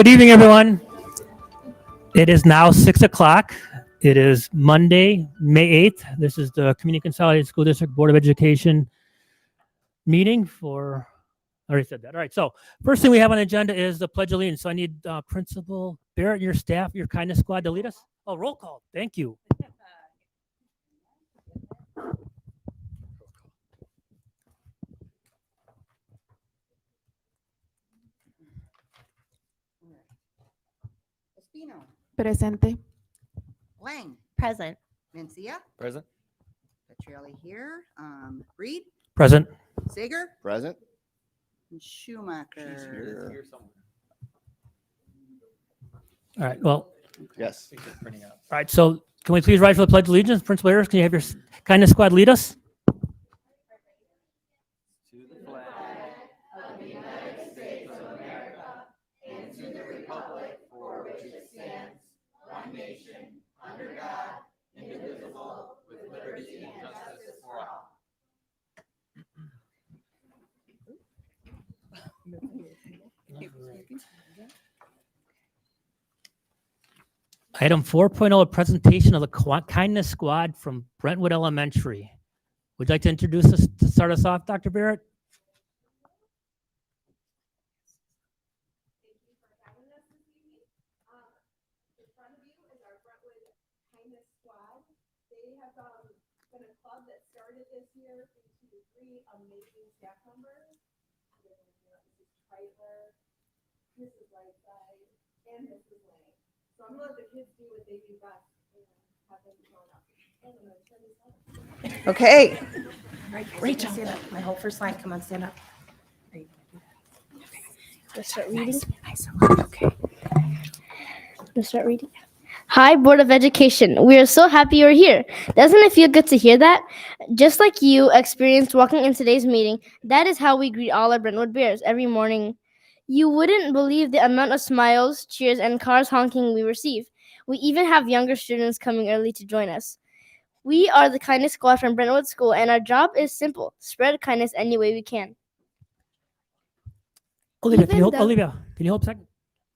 Good evening, everyone. It is now 6 o'clock. It is Monday, May 8th. This is the Community Consolidated School District Board of Education meeting for, I already said that. All right, so first thing we have on the agenda is the Pledge of Allegiance. So I need Principal Barrett, your staff, your kindness squad to lead us. Oh, roll call. Thank you. Espino, Presente. Lang, Present. Mencia, Present. Petrielli here, Reed, Present. Sager, Present. and Schumacher. All right, well, Yes. all right, so can we please rise for the Pledge of Allegiance? Principal Harris, can you have your kindness squad lead us? To the flag of the United States of America and to the republic for which it stands, one nation, under God, indivisible, with liberty and justice for all. Item 4.0, a presentation of the kindness squad from Brentwood Elementary. Would you like to introduce us to start us off, Dr. Barrett? Thank you for having us this evening. In front of you is our Brentwood Kindness Squad. They have been a club that started this year into 3 amazing staff members. Mrs. Kreitler, Mrs. Lightside, and Mrs. Lang. So I'm gonna let the kids do what they do best and have them grown up. And I'm gonna turn this on. Okay, Rachel. Stand up. My whole first line. Come on, stand up. Let's start reading. Okay. Let's start reading. Hi, Board of Education. We are so happy you're here. Doesn't it feel good to hear that? Just like you experienced walking in today's meeting, that is how we greet all our Brentwood Bears every morning. You wouldn't believe the amount of smiles, cheers, and cars honking we receive. We even have younger students coming early to join us. We are the Kindness Squad from Brentwood School, and our job is simple: spread kindness any way we can. Olivia, can you hold, Even though- Olivia, can you hold a second?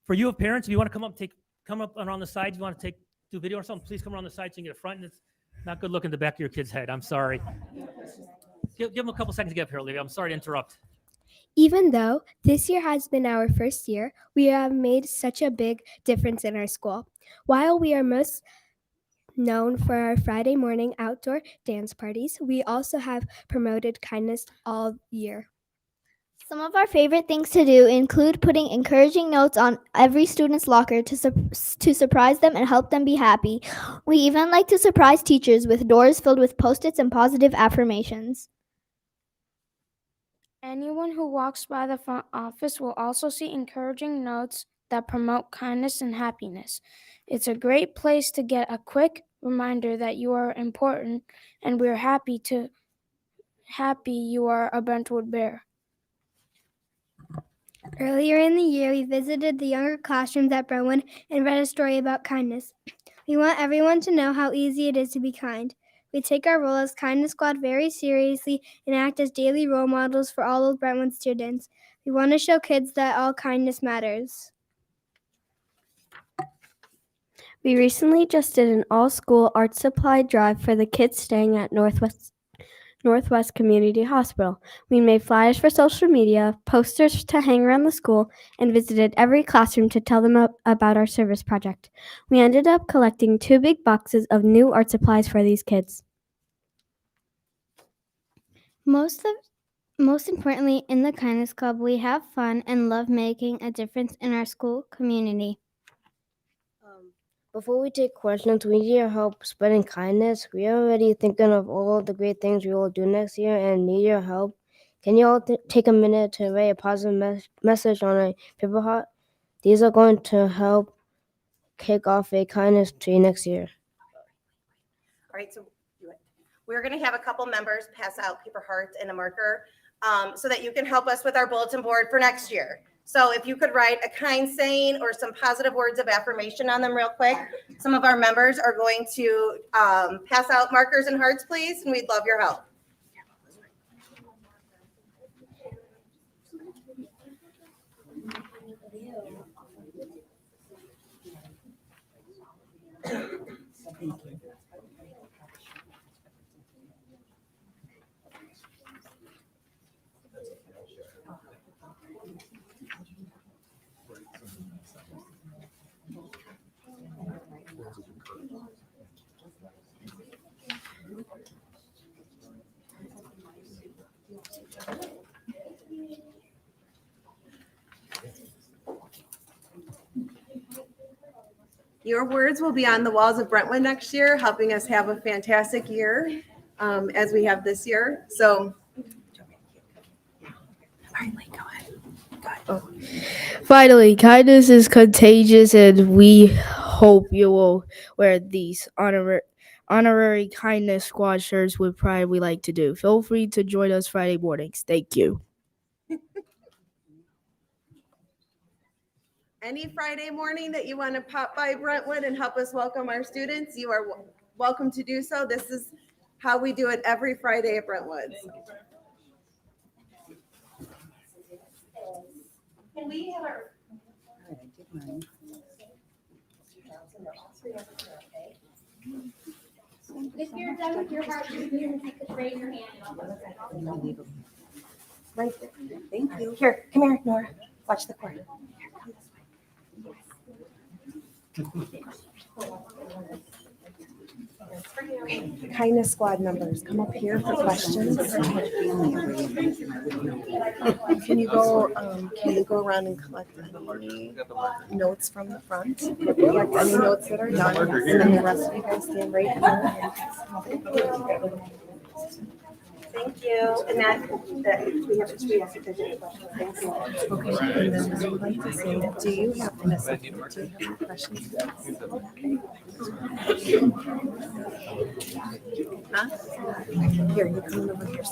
For you parents, if you want to come up around the sides, you want to do video or something, please come around the sides so you can get a front. And it's not good looking at the back of your kid's head. I'm sorry. Give them a couple seconds to get up here, Olivia. I'm sorry to interrupt. Even though this year has been our first year, we have made such a big difference in our school. While we are most known for our Friday morning outdoor dance parties, we also have promoted kindness all year. Some of our favorite things to do include putting encouraging notes on every student's locker to surprise them and help them be happy. We even like to surprise teachers with doors filled with Post-its and positive affirmations. Anyone who walks by the front office will also see encouraging notes that promote kindness and happiness. It's a great place to get a quick reminder that you are important, and we're happy you are a Brentwood Bear. Earlier in the year, we visited the younger classrooms at Brentwood and read a story about kindness. We want everyone to know how easy it is to be kind. We take our role as Kindness Squad very seriously and act as daily role models for all of Brentwood students. We want to show kids that all kindness matters. We recently just did an all-school art supply drive for the kids staying at Northwest Community Hospital. We made flyers for social media, posters to hang around the school, and visited every classroom to tell them about our service project. We ended up collecting 2 big boxes of new art supplies for these kids. Most importantly, in the Kindness Club, we have fun and love making a difference in our school community. Before we take questions, we need your help spreading kindness. We are already thinking of all the great things we will do next year and need your help. Can you all take a minute to write a positive message on a paper heart? These are going to help kick off a kindness tree next year. All right, so we're going to have a couple members pass out paper hearts and a marker so that you can help us with our bulletin board for next year. So if you could write a kind saying or some positive words of affirmation on them real quick. Some of our members are going to pass out markers and hearts, please, and we'd love your help. Your words will be on the walls of Brentwood next year, helping us have a fantastic year as we have this year. So, Finally, kindness is contagious, and we hope you will wear these honorary kindness squad shirts with pride. We like to do. Feel free to join us Friday mornings. Thank you. any Friday morning that you want to pop by Brentwood and help us welcome our students, you are welcome to do so. This is how we do it every Friday at Brentwood. Can we have our If you're done with your heart, you could raise your hand. right there? Thank you. Here, come here, Nora. Watch the cord. Kindness Squad members, come up here for questions. Can you go around and collect any notes from the front? Collect any notes that are done, and then the rest of you guys stand right here. Thank you. And we have to ask if there's any questions. Thank you. Okay, and then I would like to say, do you have any questions? Huh? Here, you come over here.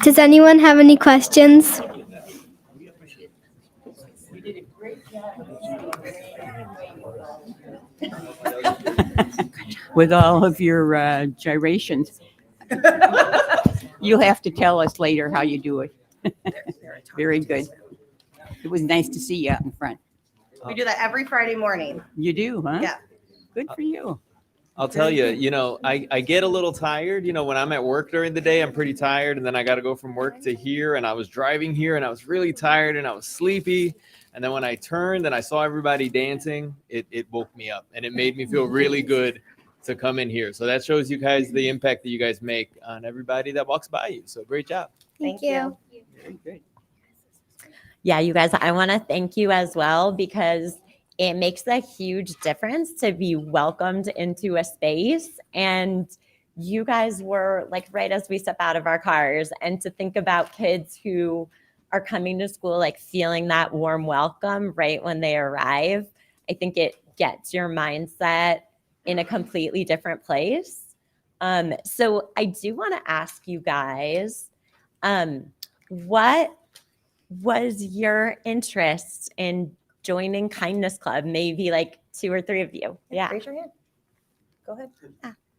Does anyone have any questions? With all of your gyrations. You'll have to tell us later how you do it. Very good. It was nice to see you out in front. We do that every Friday morning. You do, huh? Yeah. Good for you. I'll tell you, I get a little tired. When I'm at work during the day, I'm pretty tired. And then I got to go from work to here. And I was driving here and I was really tired and I was sleepy. And then when I turned and I saw everybody dancing, it woke me up and it made me feel really good to come in here. So that shows you guys the impact that you guys make on everybody that walks by you. So great job. Thank you. Very good. Yeah, you guys, I want to thank you as well because it makes a huge difference to be welcomed into a space. And you guys were like right as we step out of our cars, and to think about kids who are coming to school, like feeling that warm welcome right when they arrive. I think it gets your mindset in a completely different place. So I do want to ask you guys, what was your interest in joining Kindness Club? Maybe like 2 or 3 of you. Yeah. Raise your hand. Go ahead.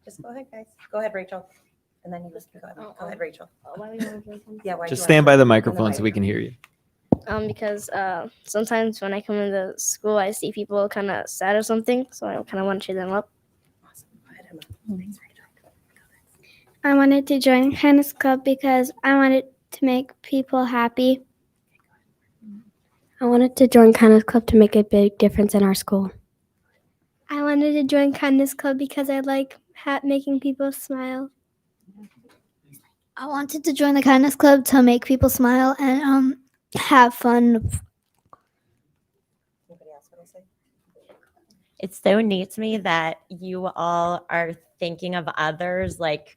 Just go ahead, guys. Go ahead, Rachel. And then you just go ahead. Go ahead, Rachel. Yeah. why do Just you stand want by the to- microphone so we can hear you. Because sometimes when I come into school, I see people kind of sad or something, so I kind of want to cheer them up. Awesome. Go ahead, Emma. Thanks, Rachel. I wanted to join Kindness Club because I wanted to make people happy. I wanted to join Kindness Club to make a big difference in our school. I wanted to join Kindness Club because I like making people smile. I wanted to join the Kindness Club to make people smile and have fun. Anybody else want to say? It's so neat to me that you all are thinking of others, like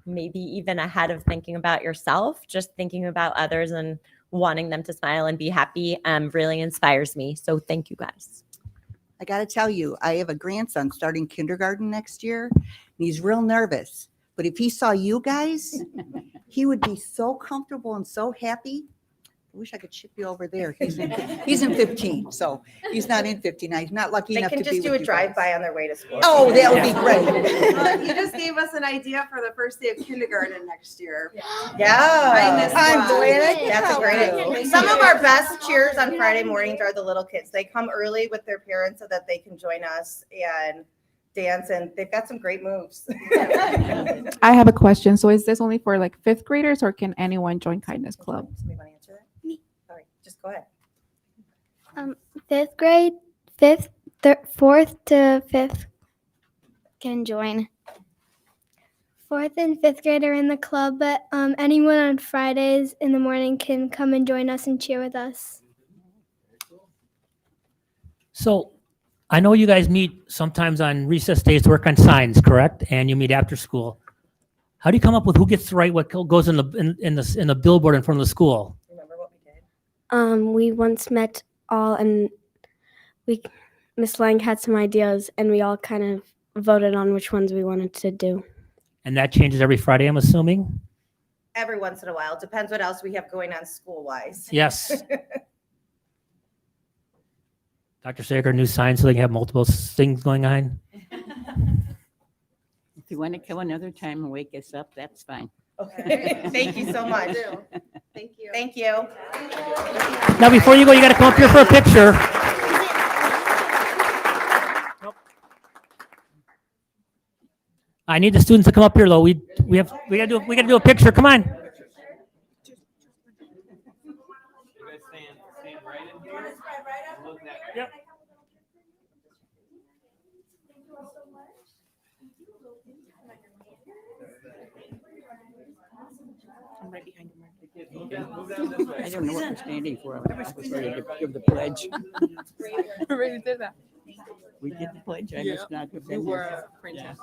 maybe even ahead of thinking about yourself, just thinking about others and wanting them to smile and be happy really inspires me. So thank you guys. I got to tell you, I have a grandson starting kindergarten next year, and he's real nervous. But if he saw you guys, he would be so comfortable and so happy. I wish I could ship you over there. He's in 15, so he's not in 59. He's not lucky They enough can to be just do with a you guys. drive-by on their way to school. Oh, that would be great. You just gave us an idea for the first day of kindergarten next year. Yeah. Kindness I'm Squad. glad I could That's a help great you. Some of our best cheers on Friday mornings are the little kids. They come early with their parents so that they can join us and dance, and they've got some great moves. I have a question. So is this only for like 5th graders or can anyone join Kindness Club? Somebody want to answer that? Me. All right, just go ahead. 5th grade, 4th to 5th can join. fourth and fifth grade are in the club, but anyone on Fridays in the morning can come and join us and cheer with us. So I know you guys meet sometimes on recess days to work on signs, correct? And you meet after school. How do you come up with who gets to write what goes in the billboard in front of the school? We once met all, and Miss Lang had some ideas, and we all kind of voted on which ones we wanted to do. And that changes every Friday, I'm assuming? Every once in a while. Depends what else we have going on school-wise. Yes. Dr. Sager, new signs so they can have multiple things going on? If you want to kill another time and wake us up, that's fine. Okay. Thank you so much. Thank you. Thank you. Now, before you go, you got to come up here for a picture. I need the students to come up here, though. We gotta do a picture. Come on. Yep. I'm right behind you, Mark. I don't know what we're standing for. I was ready to give the pledge. We already did that. We did the pledge. I Yeah. must not have You been were there. a princess.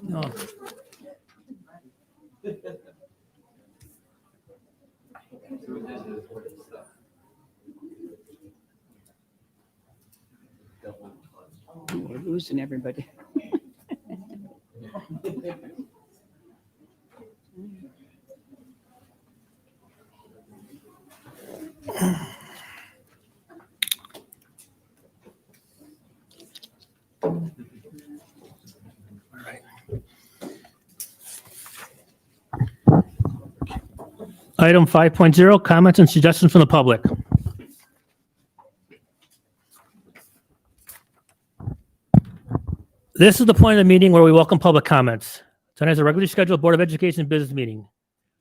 No. We're losing everybody. Item 5.0, comments and suggestions from the public. This is the point of the meeting where we welcome public comments. Tonight is a regularly scheduled Board of Education business meeting.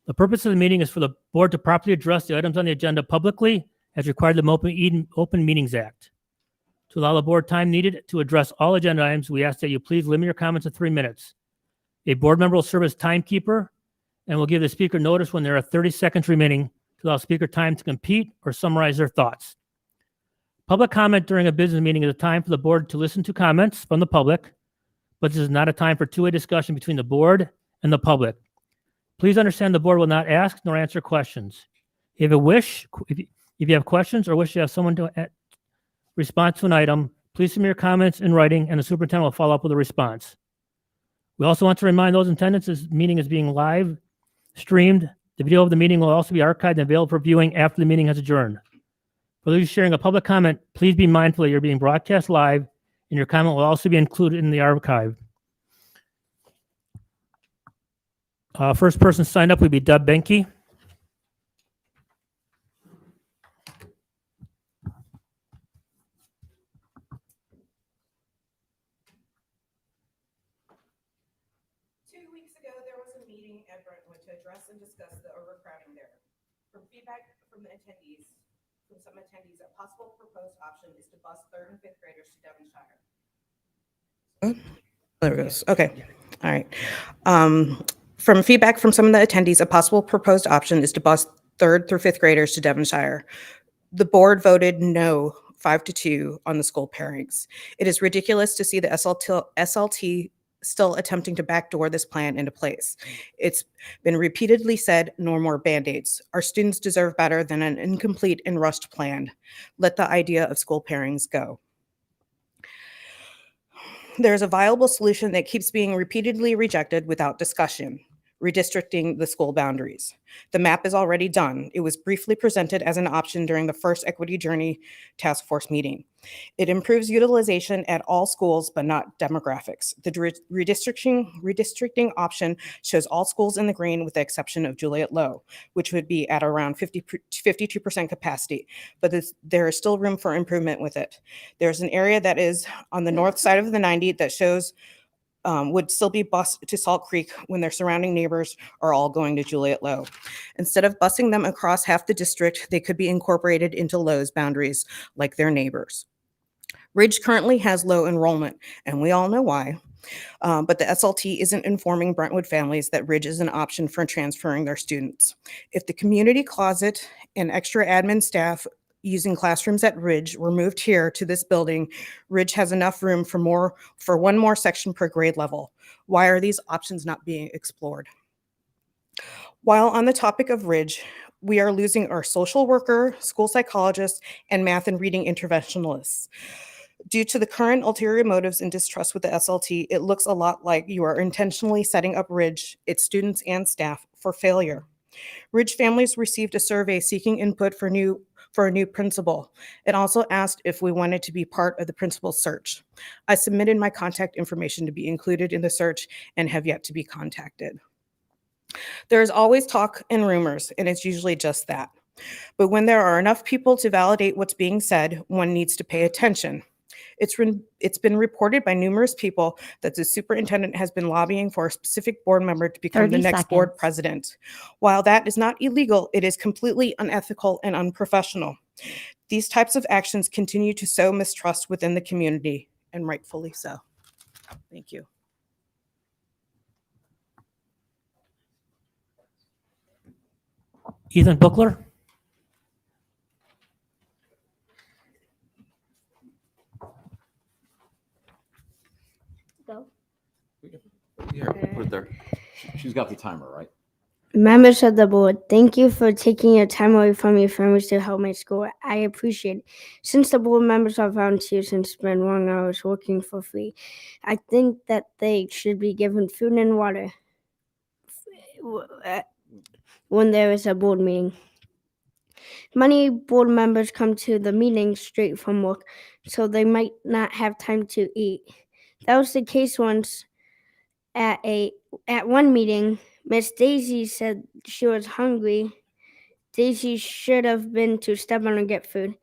The purpose of the meeting is for the board to properly address the items on the agenda publicly as required in the Open Meetings Act. To allow the board time needed to address all agenda items, we ask that you please limit your comments to 3 minutes. A board member will serve as timekeeper and will give the speaker notice when there are 30 seconds remaining to allow speaker time to compete or summarize their thoughts. Public comment during a business meeting is a time for the board to listen to comments from the public, but this is not a time for two-way discussion between the board and the public. Please understand the board will not ask nor answer questions. If you have questions or wish to have someone to respond to an item, please submit your comments in writing and the superintendent will follow up with a response. We also want to remind those in attendance this meeting is being live streamed. The video of the meeting will also be archived and available for viewing after the meeting has adjourned. For those sharing a public comment, please be mindful that you're being broadcast live and your comment will also be included in the archive. First person signed up would be Deb Benke. 2 weeks ago, there was a meeting at Brentwood to address and discuss the overcrowding there. From feedback from some attendees, a possible proposed option is to bus third and fifth graders to Devonshire. There it goes. Okay. All right. From feedback from some of the attendees, a possible proposed option is to bus 3rd through 5th graders to Devonshire. The board voted no 5-2 on the school pairings. It is ridiculous to see the SLT still attempting to backdoor this plan into place. It's been repeatedly said, no more Band-Aids. Our students deserve better than an incomplete and rushed plan. Let the idea of school pairings go. There's a viable solution that keeps being repeatedly rejected without discussion: redistricting the school boundaries. The map is already done. It was briefly presented as an option during the first Equity Journey Task Force meeting. It improves utilization at all schools, but not demographics. The redistricting option shows all schools in the green with the exception of Juliet Low, which would be at around 52% capacity, but there is still room for improvement with it. There's an area that is on the north side of the 90 that shows would still be bused to Salt Creek when their surrounding neighbors are all going to Juliet Low. Instead of busing them across half the district, they could be incorporated into Low's boundaries like their neighbors. Ridge currently has low enrollment, and we all know why. But the SLT isn't informing Brentwood families that Ridge is an option for transferring their students. If the community closet and extra admin staff using classrooms at Ridge were moved here to this building, Ridge has enough room for one more section per grade level. Why are these options not being explored? While on the topic of Ridge, we are losing our social worker, school psychologists, and math and reading interventionalists. Due to the current ulterior motives and distrust with the SLT, it looks a lot like you are intentionally setting up Ridge, its students and staff, for failure. Ridge families received a survey seeking input for a new principal. It also asked if we wanted to be part of the principal's search. I submitted my contact information to be included in the search and have yet to be contacted. There is always talk and rumors, and it's usually just that. But when there are enough people to validate what's being said, one needs to pay attention. It's been reported by numerous people that the superintendent has been lobbying for a specific board member to become the 30 next board seconds. president. While that is not illegal, it is completely unethical and unprofessional. These types of actions continue to sow mistrust within the community, and rightfully so. Thank you. Ethan Buckler. Yeah, put it there. She's got the timer, right? Members of the board, thank you for taking your time away from your families to help my school. I appreciate it. Since the board members are volunteers and spend long hours working for free, I think that they should be given food and water when there is a board meeting. Many board members come to the meeting straight from work, so they might not have time to eat. That was the case once at one meeting. Miss Daisy said she was hungry. Daisy should have been to step on and get food.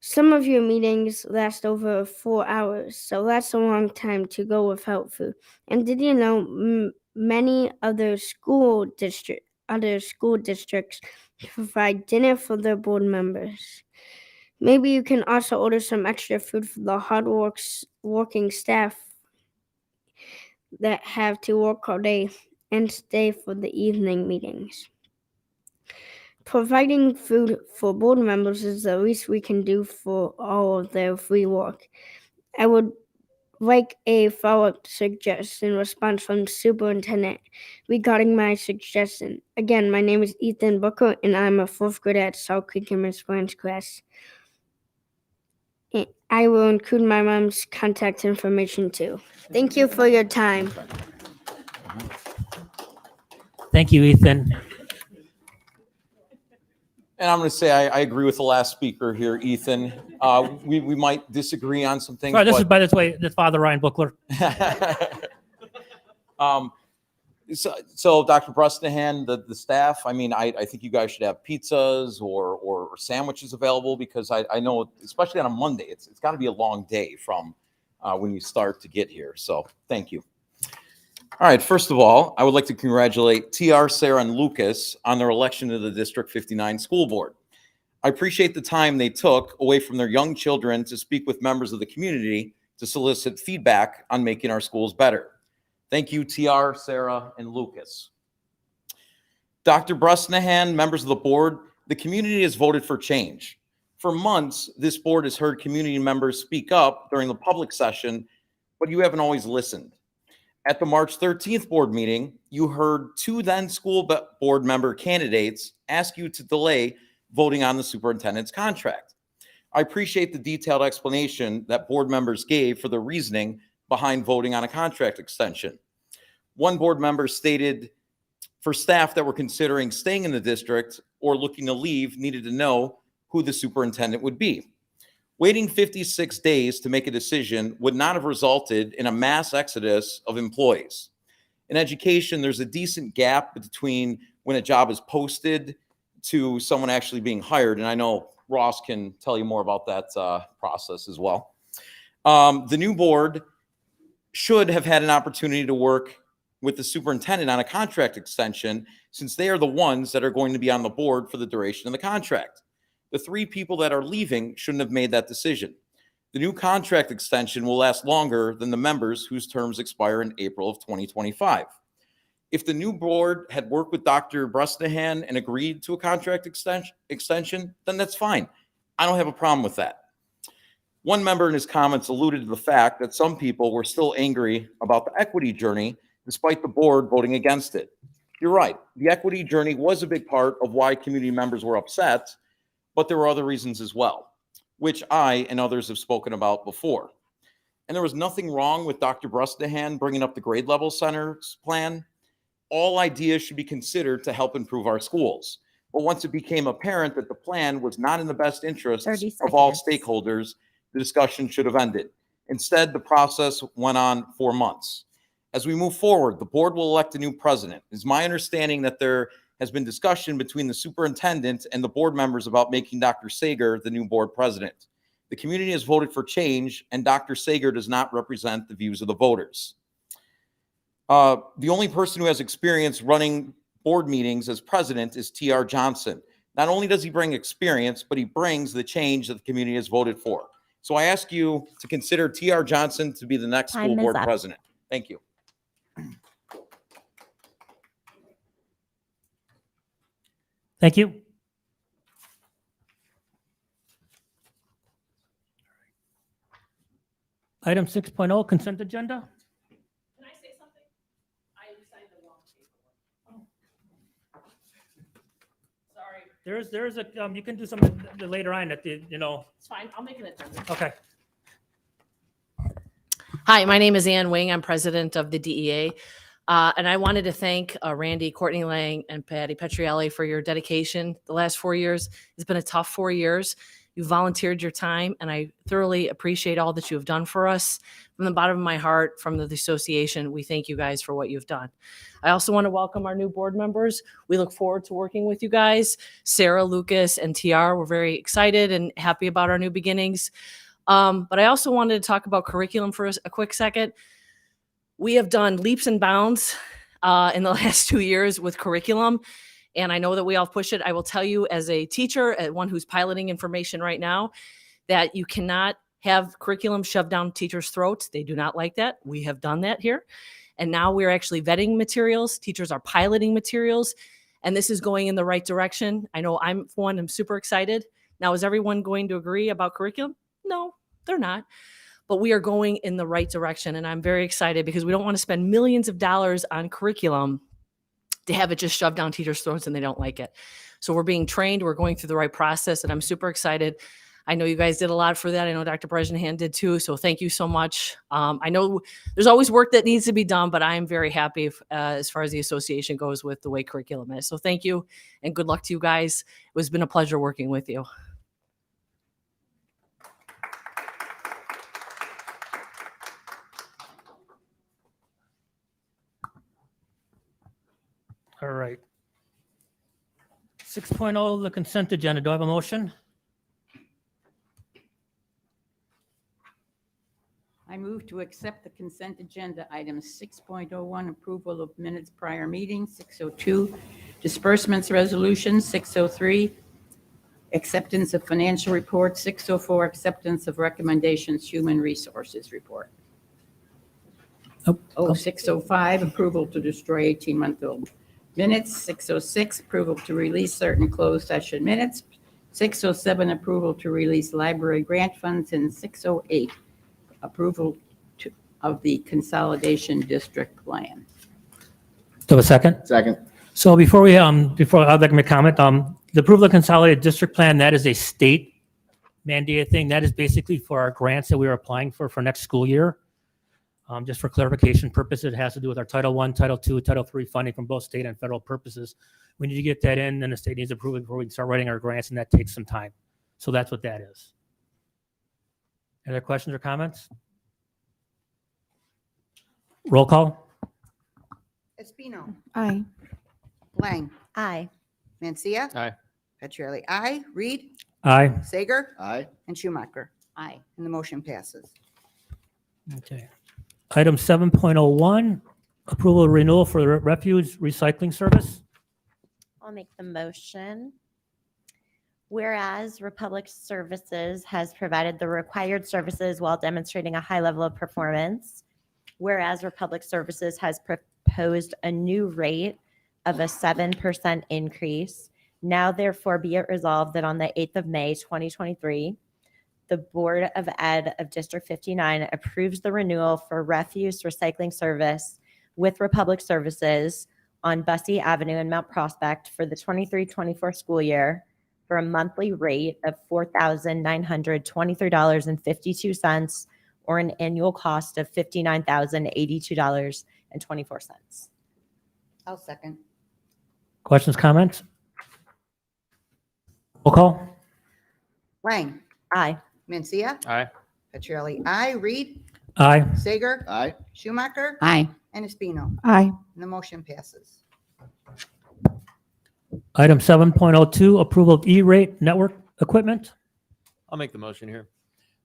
Some of your meetings last over 4 hours, so that's a long time to go without food. And did you know many other school districts provide dinner for their board members? Maybe you can also order some extra food for the working staff that have to work all day and stay for the evening meetings. Providing food for board members is the least we can do for all of their free work. I would like a follow-up suggestion response from the superintendent regarding my suggestion. Again, my name is Ethan Booker, and I'm a 4th grader at Salt Creek in Miss Blanche's class. I will include my mom's contact information too. Thank you for your time. Thank you, Ethan. And I'm going to say I agree with the last speaker here, Ethan. We might disagree on some things. Sorry, this is, but by the way, this Father Ryan Buckler. So Dr. Brustinahan, the staff, I mean, I think you guys should have pizzas or sandwiches available, because I know, especially on a Monday, it's got to be a long day from when you start to get here. So thank you. All right, first of all, I would like to congratulate TR, Sarah, and Lucas on their election to the District 59 School Board. I appreciate the time they took away from their young children to speak with members of the community to solicit feedback on making our schools better. Thank you, TR, Sarah, and Lucas. Dr. Bresnahan, members of the board, the community has voted for change. For months, this board has heard community members speak up during the public session, but you haven't always listened. At the March 13th board meeting, you heard two then school board member candidates ask you to delay voting on the superintendent's contract. I appreciate the detailed explanation that board members gave for the reasoning behind voting on a contract extension. One board member stated for staff that were considering staying in the district or looking to leave needed to know who the superintendent would be. Waiting 56 days to make a decision would not have resulted in a mass exodus of employees. In education, there's a decent gap between when a job is posted to someone actually being hired, and I know Ross can tell you more about that process as well. The new board should have had an opportunity to work with the superintendent on a contract extension, since they are the ones that are going to be on the board for the duration of the contract. The three people that are leaving shouldn't have made that decision. The new contract extension will last longer than the members whose terms expire in April of 2025. If the new board had worked with Dr. Bresnahan and agreed to a contract extension, then that's fine. I don't have a problem with that. One member in his comments alluded to the fact that some people were still angry about the equity journey despite the board voting against it. You're right. The equity journey was a big part of why community members were upset, but there were other reasons as well, which I and others have spoken about before. And there was nothing wrong with Dr. Bresnahan bringing up the grade level centers plan. All ideas should be considered to help improve our schools. But once it became apparent that the plan was not in the best interest of all stakeholders, the discussion should have ended. Instead, the process went on for months. As we move forward, the board will elect a new president. It's my understanding that there has been discussion between the superintendent and the board members about making Dr. Sager the new board president. The community has voted for change, and Dr. Sager does not represent the views of the voters. The only person who has experience running board meetings as president is T.R. Johnson. Not only does he bring experience, but he brings the change that the community has voted for. So I ask you to consider T.R. Johnson to be the next school Time is board up. president. Thank you. Thank you. Item 6.0, consent agenda. Can I say something? I signed the wrong paperwork. Sorry. There's a, you can do something later on at the, It's fine. I'll make an agenda. okay. Hi, my name is Ann Wing. I'm president of the DEA. And I wanted to thank Randy, Courtney Lang, and Patty Petrielli for your dedication the last 4 years. It's been a tough 4 years. You volunteered your time, and I thoroughly appreciate all that you have done for us. From the bottom of my heart, from the association, we thank you guys for what you've done. I also want to welcome our new board members. We look forward to working with you guys. Sarah, Lucas, and TR, we're very excited and happy about our new beginnings. But I also wanted to talk about curriculum for a quick second. We have done leaps and bounds in the last 2 years with curriculum. And I know that we all push it. I will tell you as a teacher, as one who's piloting information right now, that you cannot have curriculum shoved down teachers' throats. They do not like that. We have done that here. And now we're actually vetting materials. Teachers are piloting materials. And this is going in the right direction. I know I'm super excited. Now, is everyone going to agree about curriculum? No, they're not. But we are going in the right direction. And I'm very excited because we don't want to spend millions of dollars on curriculum to have it just shoved down teachers' throats and they don't like it. So we're being trained, we're going through the right process, and I'm super excited. I know you guys did a lot for that. I know Dr. Bresnahan did too, so thank you so much. I know there's always work that needs to be done, but I'm very happy as far as the association goes with the way curriculum is. So thank you, and good luck to you guys. It's been a pleasure working with you. All right. 6.0, the consent agenda. Do I have a motion? I move to accept the consent agenda items 6.01, approval of minutes prior meeting, 602, disbursements resolution, 603, acceptance of financial report, 604, acceptance of recommendations, human resources report. 605, approval to destroy 18-month-old Minutes, 6:06, approval to release certain closed session minutes. 6:07, approval to release library grant funds. And 6:08, approval of the consolidation district plan. Do I have a second? Second. So before I'd like to make a comment, the approval of consolidated district plan, that is a state mandated thing. That is basically for our grants that we are applying for next school year. Just for clarification purposes, it has to do with our Title I, Title II, Title III funding from both state and federal purposes. We need to get that in, and the state needs approval before we can start writing our grants, and that takes some time. So that's what that is. Any other questions or comments? Roll call. Espino. Aye. Lang. Aye. Mencia. Aye. Petrielli. Aye. Reed. Aye. Sager. Aye. And Schumacher. Aye. And the motion passes. Okay. Item 7.01, approval of renewal for the refuse recycling service. I'll make the motion. Whereas Republic Services has provided the required services while demonstrating a high level of performance. Whereas Republic Services has proposed a new rate of a 7% increase. Now therefore be it resolved that on the 8th of May, 2023, the Board of Ed of District 59 approves the renewal for refuse recycling service with Republic Services on Bussey Avenue in Mount Prospect for the 23-24 school year for a monthly rate of $4,923.52 or an annual cost of $59,082.24. I'll second. Questions, comments? Roll call. Lang. Aye. Mencia. Aye. Petrielli. Aye. Reed. Aye. Sager. Aye. Schumacher. Aye. And Espino. Aye. And the motion passes. Item 7.02, approval of E-rate network equipment. I'll make the motion here.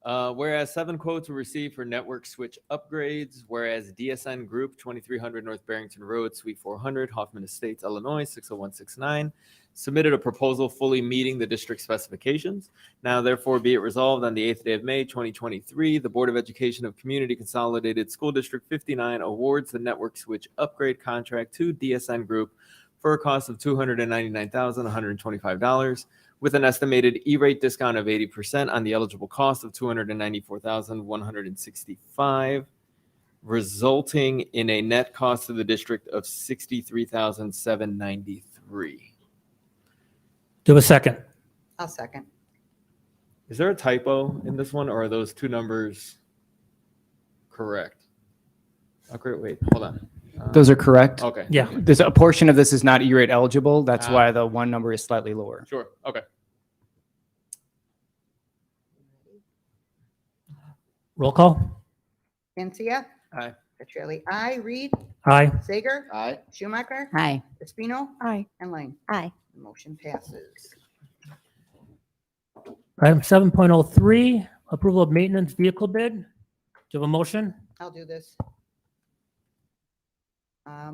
Whereas 7 quotes were received for network switch upgrades, whereas DSN Group, 2300 North Barrington Road, Suite 400, Hoffman Estates, Illinois, 60169, submitted a proposal fully meeting the district specifications. Now, therefore, be it resolved on the 8th day of May, 2023, the Board of Education of Community Consolidated School District 59 awards the network switch upgrade contract to DSN Group for a cost of $299,125, with an estimated E-rate discount of 80% on the eligible cost of $294,165, resulting in a net cost to the district of $63,793. Do a second. I'll second. Is there a typo in this one, or are those two numbers correct? Oh, great. Wait, hold on. Those are correct. Okay. Yeah. There's a portion of this is not E-rate eligible. That's Ah. why the one number is slightly lower. Sure. Okay. Roll call. Mencia. Aye. Petrielli. Aye. Reed. Aye. Sager. Aye. Schumacher. Aye. Espino. Aye. And Lang. Aye. The motion passes. Item 7.03, approval of maintenance vehicle bid. Do you have a motion? I'll do this.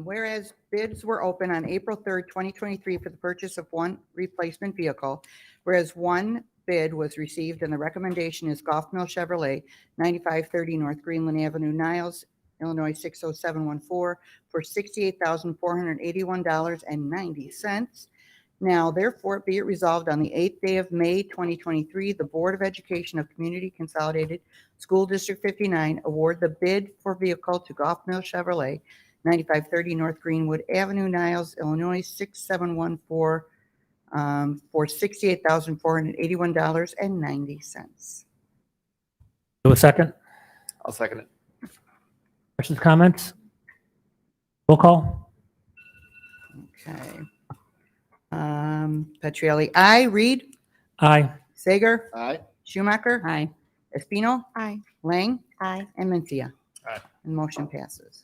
Whereas bids were open on April 3rd, 2023 for the purchase of one replacement vehicle, whereas one bid was received and the recommendation is Golf Mill Chevrolet, 9530 North Greenland Avenue, Niles, Illinois 60714 for $68,481.90. Now, therefore, be it resolved on the 8th day of May, 2023, the Board of Education of Community Consolidated School District 59 award the bid for vehicle to Golf Mill Chevrolet, 9530 North Greenwood Avenue, Niles, Illinois 6714 for $68,481.90. Do a second. I'll second it. Questions, comments? Roll call. Okay. Petrielli. Aye. Reed. Aye. Sager. Aye. Schumacher. Aye. Espino. Aye. Lang. Aye. And Mencia. Aye. And motion passes.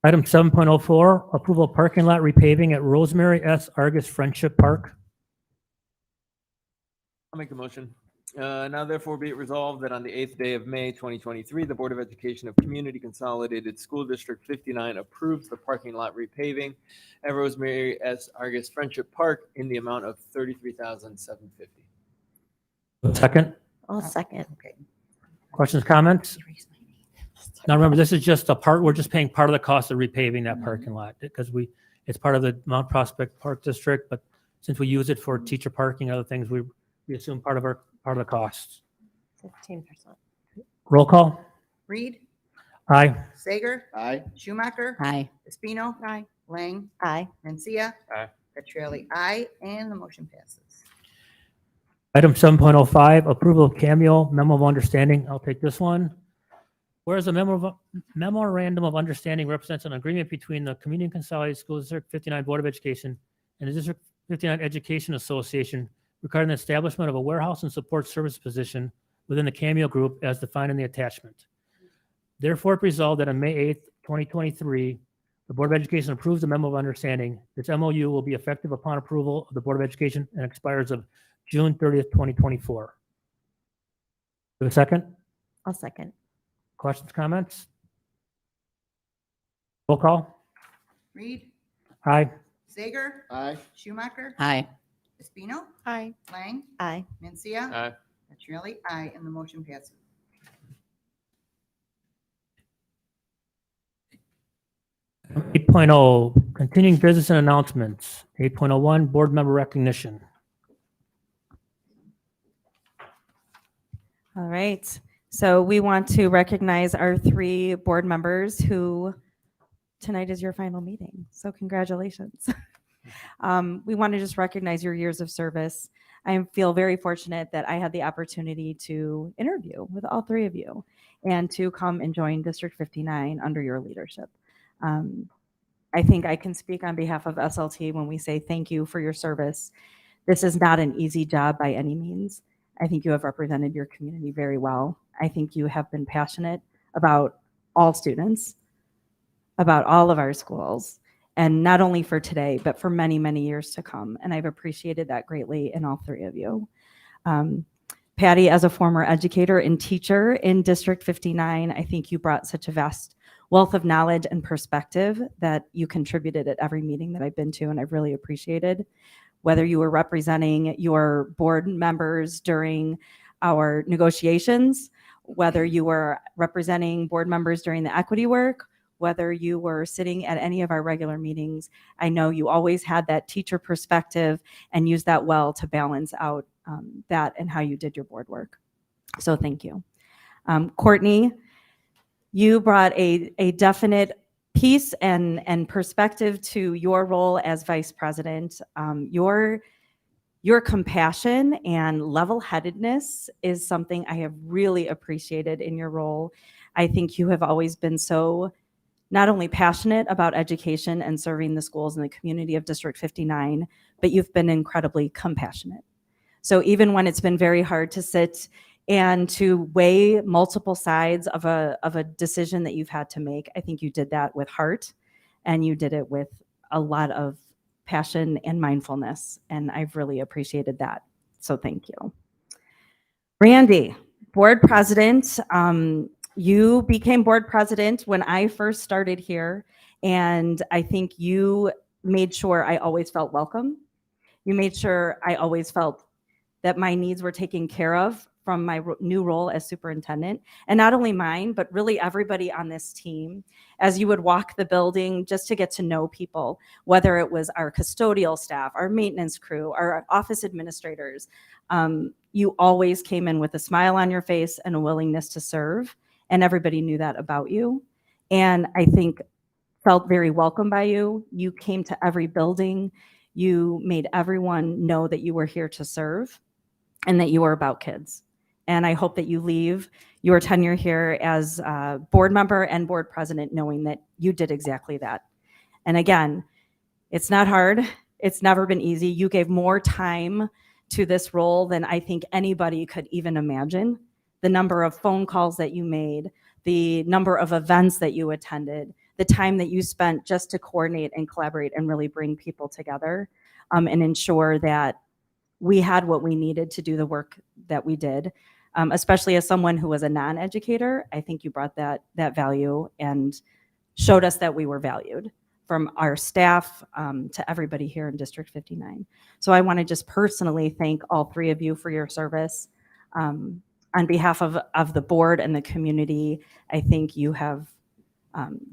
Item 7.04, approval of parking lot repaving at Rosemary S. Argus Friendship Park. I'll make the motion. Now therefore be it resolved that on the 8th day of May, 2023, the Board of Education of Community Consolidated School District 59 approves the parking lot repaving at Rosemary S. Argus Friendship Park in the amount of $33,750. Second. I'll second. Okay. Questions, comments? Now remember, this is just a part, we're just paying part of the cost of repaving that parking lot because It's part of the Mount Prospect Park District, but since we use it for teacher parking and other things, we assume part of the costs. 15%. Roll call. Reed, Aye. Sager, Aye. Schumacher, Aye. Espino, Aye. Lang, Aye. Mencia, Aye. Petrielli, aye, and the motion passes. Item 7.05, approval of Cameo Memo of Understanding. I'll take this one. Whereas a memorandum of understanding represents an agreement between the Community Consolidated School District 59 Board of Education and the District 59 Education Association regarding the establishment of a warehouse and support service position within the Cameo Group as defined in the attachment. Therefore, it resolved that on May 8th, 2023, the Board of Education approves the memo of understanding. This MOU will be effective upon approval of the Board of Education and expires of June 30th, 2024. Do a second? I'll second. Questions, comments? Roll call. Reed, Aye. Sager, Aye. Schumacher, Aye. Espino, Aye. Lang, Aye. Mencia, Aye. Petrielli, aye, and the motion passes. 8.0, continuing business and announcements. 8.01, board member recognition. All right. So we want to recognize our 3 board members who tonight is your final meeting. So congratulations. We want to just recognize your years of service. I feel very fortunate that I had the opportunity to interview with all 3 of you and to come and join District 59 under your leadership. I think I can speak on behalf of SLT when we say thank you for your service. This is not an easy job by any means. I think you have represented your community very well. I think you have been passionate about all students, about all of our schools, and not only for today, but for many, many years to come. And I've appreciated that greatly in all 3 of you. Patty, as a former educator and teacher in District 59, I think you brought such a vast wealth of knowledge and perspective that you contributed at every meeting that I've been to, and I've really appreciated. Whether you were representing your board members during our negotiations, whether you were representing board members during the equity work, whether you were sitting at any of our regular meetings, I know you always had that teacher perspective and used that well to balance out that and how you did your board work. So thank you. Courtney, you brought a definite piece and perspective to your role as vice president. Your compassion and level-headedness is something I have really appreciated in your role. I think you have always been so not only passionate about education and serving the schools in the community of District 59, but you've been incredibly compassionate. So even when it's been very hard to sit and to weigh multiple sides of a decision that you've had to make, I think you did that with heart, and you did it with a lot of passion and mindfulness, and I've really appreciated that. So thank you. Randy, board president, you became board president when I first started here, and I think you made sure I always felt welcome. You made sure I always felt that my needs were taken care of from my new role as superintendent, and not only mine, but really everybody on this team. As you would walk the building just to get to know people, whether it was our custodial staff, our maintenance crew, our office administrators, you always came in with a smile on your face and a willingness to serve, and everybody knew that about you. And I think felt very welcome by you. You came to every building. You made everyone know that you were here to serve and that you were about kids. And I hope that you leave your tenure here as a board member and board president knowing that you did exactly that. And again, it's not hard. It's never been easy. You gave more time to this role than I think anybody could even imagine. The number of phone calls that you made, the number of events that you attended, the time that you spent just to coordinate and collaborate and really bring people together and ensure that we had what we needed to do the work that we did. Especially as someone who was a non-educator, I think you brought that value and showed us that we were valued, from our staff to everybody here in District 59. So I want to just personally thank all 3 of you for your service. On behalf of the board and the community, I think you have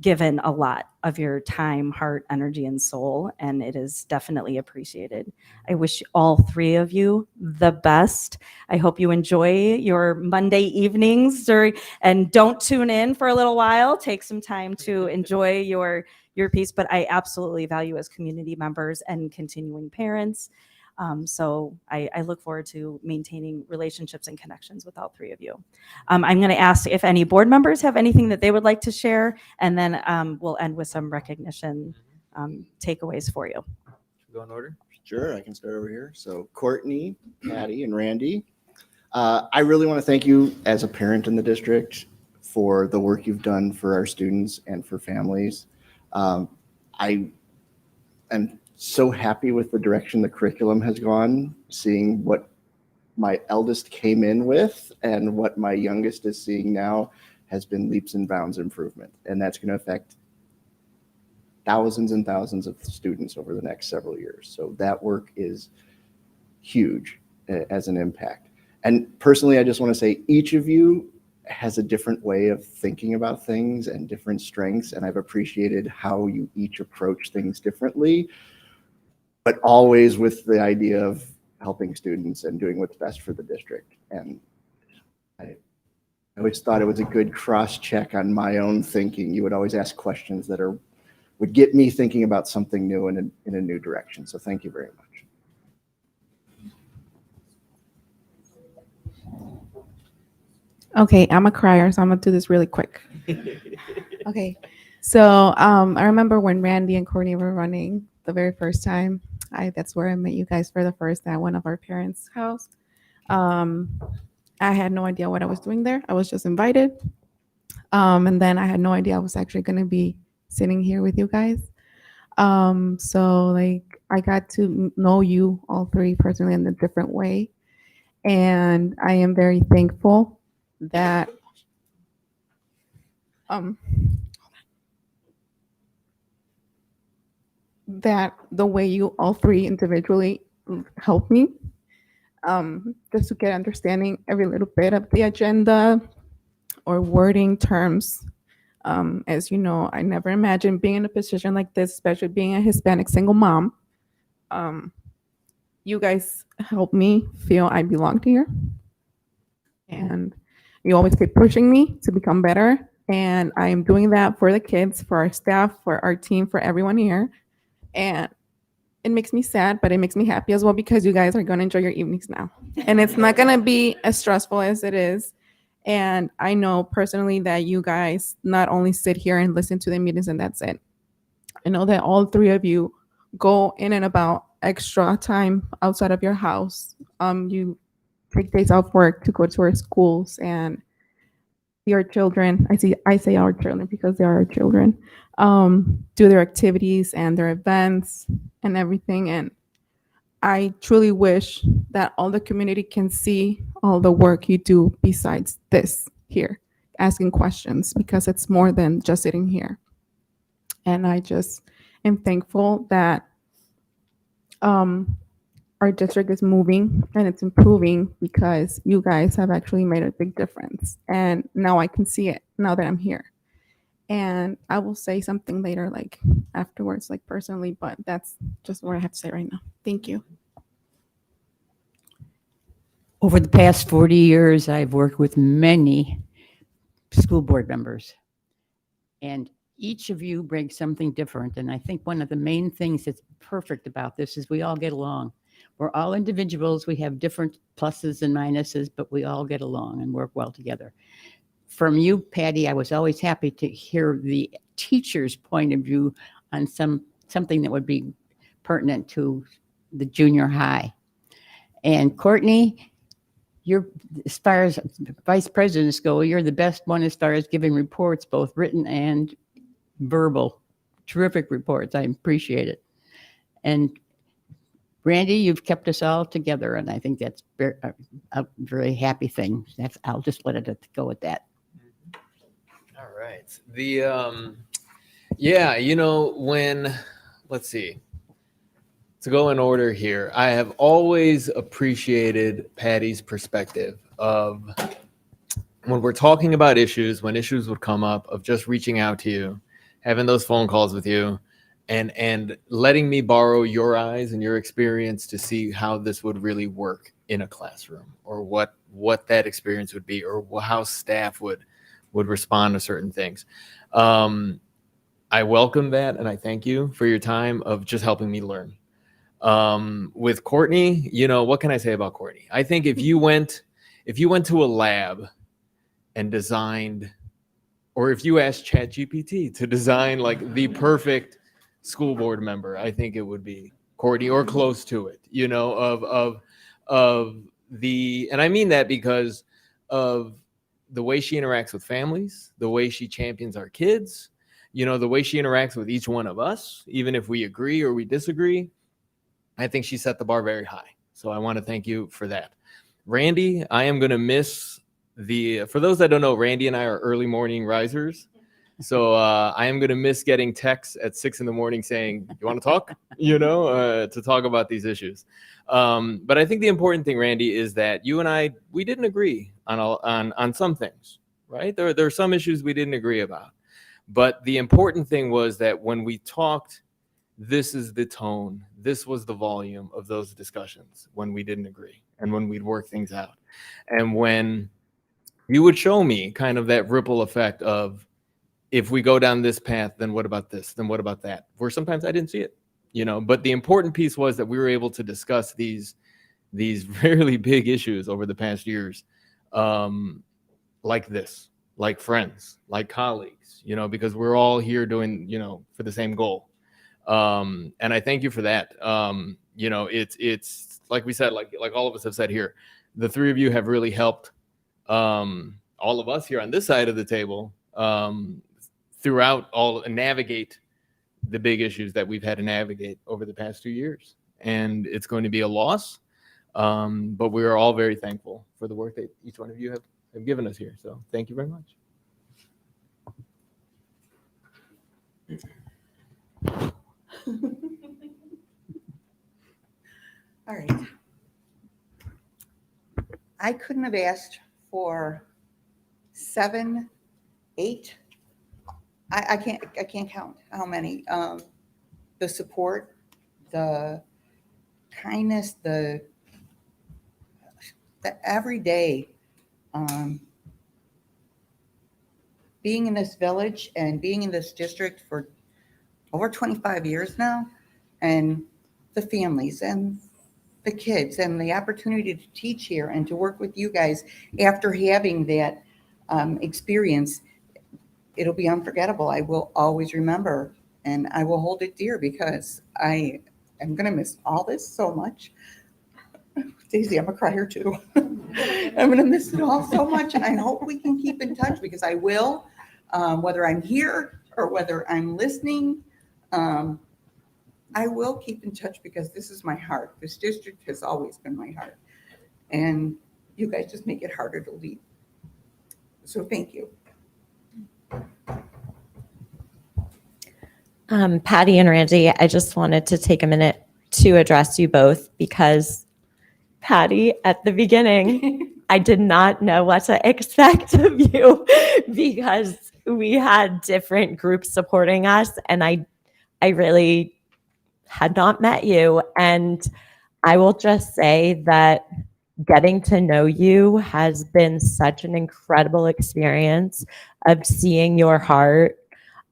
given a lot of your time, heart, energy, and soul, and it is definitely appreciated. I wish all three of you the best. I hope you enjoy your Monday evenings and don't tune in for a little while. Take some time to enjoy your piece, but I absolutely value as community members and continuing parents. So I look forward to maintaining relationships and connections with all three of you. I'm going to ask if any board members have anything that they would like to share, and then we'll end with some recognition takeaways for you. Go in order? Sure, I can start over here. So Courtney, Patty, and Randy, I really want to thank you as a parent in the district for the work you've done for our students and for families. I am so happy with the direction the curriculum has gone, seeing what my eldest came in with and what my youngest is seeing now has been leaps and bounds improvement. And that's going to affect thousands and thousands of students over the next several years. So that work is huge as an impact. And personally, I just want to say each of you has a different way of thinking about things and different strengths. And I've appreciated how you each approach things differently, but always with the idea of helping students and doing what's best for the district. And I always thought it was a good cross check on my own thinking. You would always ask questions that would get me thinking about something new in a new direction. So thank you very much. Okay, I'm a crier, so I'm gonna do this really quick. Okay, so I remember when Randy and Courtney were running the very first time. That's where I met you guys for the first time at one of our parents' house. I had no idea what I was doing there. I was just invited, and then I had no idea I was actually gonna be sitting here with you guys. So like I got to know you all three personally in a different way, and I am very thankful that that the way you all three individually helped me just to get understanding every little bit of the agenda or wording terms. As you know, I never imagined being in a position like this, especially being a Hispanic single mom. You guys helped me feel I belonged here. And you always keep pushing me to become better. And I am doing that for the kids, for our staff, for our team, for everyone here. And it makes me sad, but it makes me happy as well because you guys are going to enjoy your evenings now. And it's not going to be as stressful as it is. And I know personally that you guys not only sit here and listen to the meetings and that's it. I know that all three of you go in and about extra time outside of your house. You take days off work to go to our schools and your children. I say our children because they are our children. Do their activities and their events and everything. And I truly wish that all the community can see all the work you do besides this here, asking questions, because it's more than just sitting here. And I just am thankful that our district is moving and it's improving because you guys have actually made a big difference. And now I can see it now that I'm here. And I will say something later, like afterwards, like personally, but that's just what I have to say right now. Thank you. Over the past 40 years, I've worked with many school board members, and each of you brings something different. And I think one of the main things that's perfect about this is we all get along. We're all individuals. We have different pluses and minuses, but we all get along and work well together. From you, Patty, I was always happy to hear the teacher's point of view on something that would be pertinent to the junior high. And Courtney, you're, as far as vice presidents go, you're the best one as far as giving reports, both written and verbal. Terrific reports. I appreciate it. And Randy, you've kept us all together, and I think that's a very happy thing. I'll just let it go at that. All right. Yeah, you know, let's see. To go in order here, I have always appreciated Patty's perspective of when we're talking about issues, when issues would come up, of just reaching out to you, having those phone calls with you, and letting me borrow your eyes and your experience to see how this would really work in a classroom, or what that experience would be, or how staff would respond to certain things. I welcome that, and I thank you for your time of just helping me learn. With Courtney, what can I say about Courtney? I think if you went to a lab and designed, or if you asked ChatGPT to design like the perfect school board member, I think it would be Courtney, or close to it, of the, and I mean that because of the way she interacts with families, the way she champions our kids, the way she interacts with each one of us, even if we agree or we disagree. I think she set the bar very high. So I want to thank you for that. Randy, I am going to miss for those that don't know, Randy and I are early morning risers. So I am going to miss getting texts at 6 a.m. saying, you want to talk, to talk about these issues. But I think the important thing, Randy, is that you and I, we didn't agree on some things, right? There are some issues we didn't agree about. But the important thing was that when we talked, this is the tone, this was the volume of those discussions when we didn't agree and when we'd work things out. And when you would show me kind of that ripple effect of, if we go down this path, then what about this? Then what about that? Where sometimes I didn't see it, but the important piece was that we were able to discuss these really big issues over the past years, like this, like friends, like colleagues, because we're all here doing, for the same goal. And I thank you for that. It's like we said, like all of us have said here, the three of you have really helped all of us here on this side of the table throughout navigate the big issues that we've had to navigate over the past 2 years. And it's going to be a loss, but we are all very thankful for the work that each one of you have given us here. So thank you very much. All right. I couldn't have asked for 7, 8. I can't count how many. The support, the kindness, the everyday being in this village and being in this district for over 25 years now, and the families and the kids and the opportunity to teach here and to work with you guys after having that experience, it'll be unforgettable. I will always remember, and I will hold it dear, because I am going to miss all this so much. Daisy, I'm a crier too. I'm going to miss it all so much, and I hope we can keep in touch, because I will, whether I'm here or whether I'm listening. I will keep in touch, because this is my heart. This district has always been my heart, and you guys just make it harder to leave. So thank you. Patty and Randy, I just wanted to take a minute to address you both, because Patty, at the beginning, I did not know what to expect of you, because we had different groups supporting us, and I really had not met you. And I will just say that getting to know you has been such an incredible experience of seeing your heart.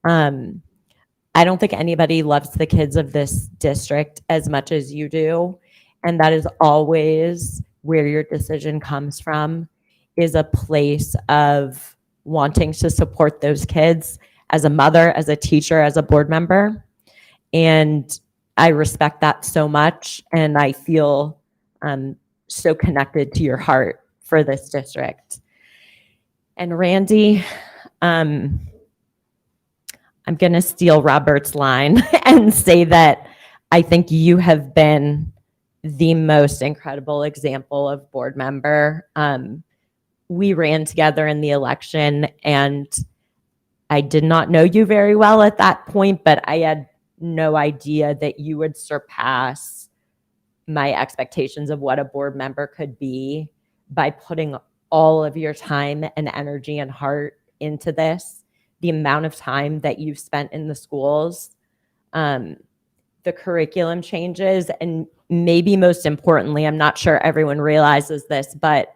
I don't think anybody loves the kids of this district as much as you do. And that is always where your decision comes from, is a place of wanting to support those kids as a mother, as a teacher, as a board member. And I respect that so much. And I feel so connected to your heart for this district. And Randy, I'm going to steal Robert's line and say that I think you have been the most incredible example of board member. We ran together in the election, and I did not know you very well at that point, but I had no idea that you would surpass my expectations of what a board member could be by putting all of your time and energy and heart into this, the amount of time that you've spent in the schools, the curriculum changes, and maybe most importantly, I'm not sure everyone realizes this, but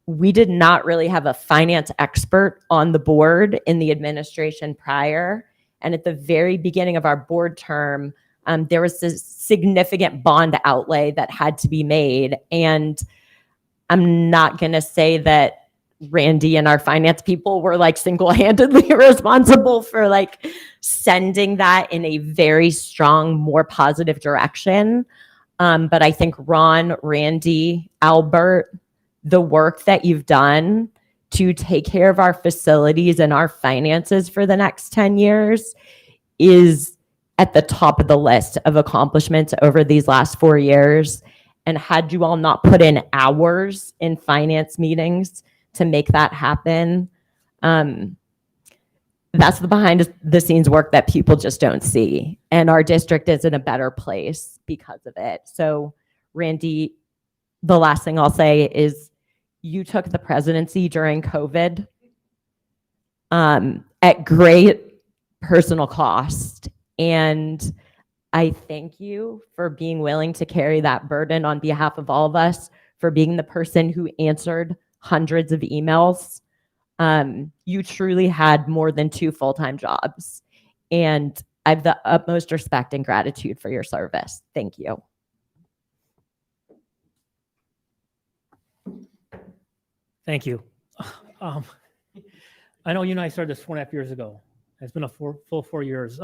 we did not really have a finance expert on the board in the administration prior. And at the very beginning of our board term, there was this significant bond outlay that had to be made. And I'm not going to say that Randy and our finance people were like single-handedly responsible for like sending that in a very strong, more positive direction. But I think Ron, Randy, Albert, the work that you've done to take care of our facilities and our finances for the next 10 years is at the top of the list of accomplishments over these last 4 years. And had you all not put in hours in finance meetings to make that happen, that's the behind the scenes work that people just don't see. And our district is in a better place because of it. So Randy, the last thing I'll say is you took the presidency during COVID at great personal cost. And I thank you for being willing to carry that burden on behalf of all of us, for being the person who answered hundreds of emails. You truly had more than 2 full-time jobs. And I have the utmost respect and gratitude for your service. Thank you. Thank you. I know you and I started this 4.5 years ago. It's been a full 4 years.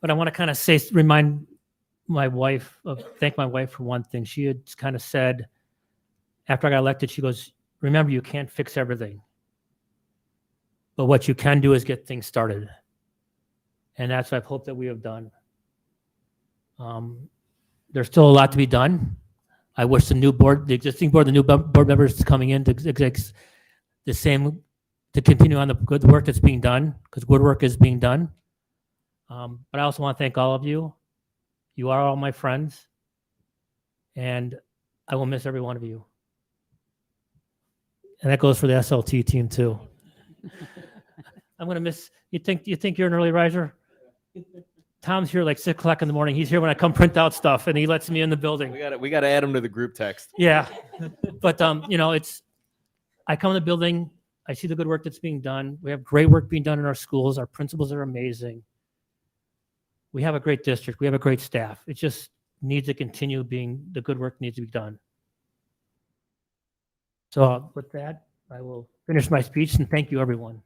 But I want to kind of thank my wife for one thing. She had kind of said, after I got elected, she goes, remember, you can't fix everything. But what you can do is get things started. And that's what I hope that we have done. There's still a lot to be done. I wish the new board members coming in to continue on the good work that's being done, because good work is being done. But I also want to thank all of you. You are all my friends, and I will miss every one of you. And that goes for the SLT team too. I'm gonna miss. You think you're an early riser? Tom's here like 6 o'clock in the morning. He's here when I come print out stuff, and he lets me in the building. We got to add him to the group text. Yeah, but I come in the building. I see the good work that's being done. We have great work being done in our schools. Our principals are amazing. We have a great district. We have a great staff. It just needs to continue being, the good work needs to be done. So with that, I will finish my speech and thank you, everyone.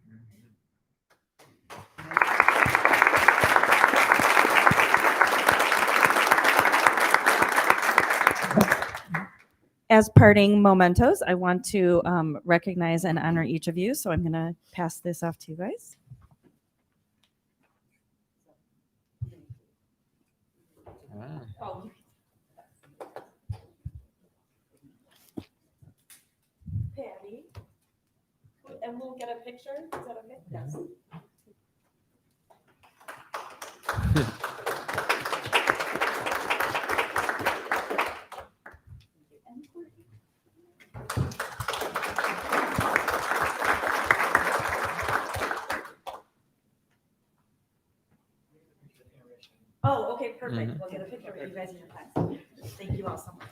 As parting mementos, I want to recognize and honor each of you. So I'm going to pass this off to you guys. Wow. Patty, and we'll get a picture. Is that okay? Yes. Oh, okay, perfect. Mhm. We'll get a picture with you guys in your class. Thank you all so much.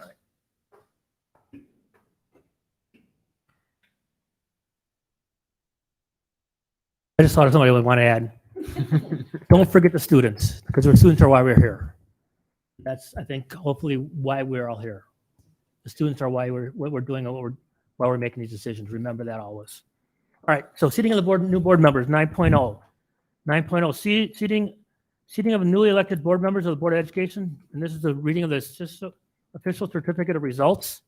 I just thought of somebody I would want to add. Don't forget the students, because the students are why we're here. That's, I think, hopefully why we're all here. The students are why what we're doing and why we're making these decisions. Remember that always. All right, so seating of the board, new board members, 9.0. 9.0, seating of newly elected board members of the Board of Education. And this is the reading of the official certificate of results.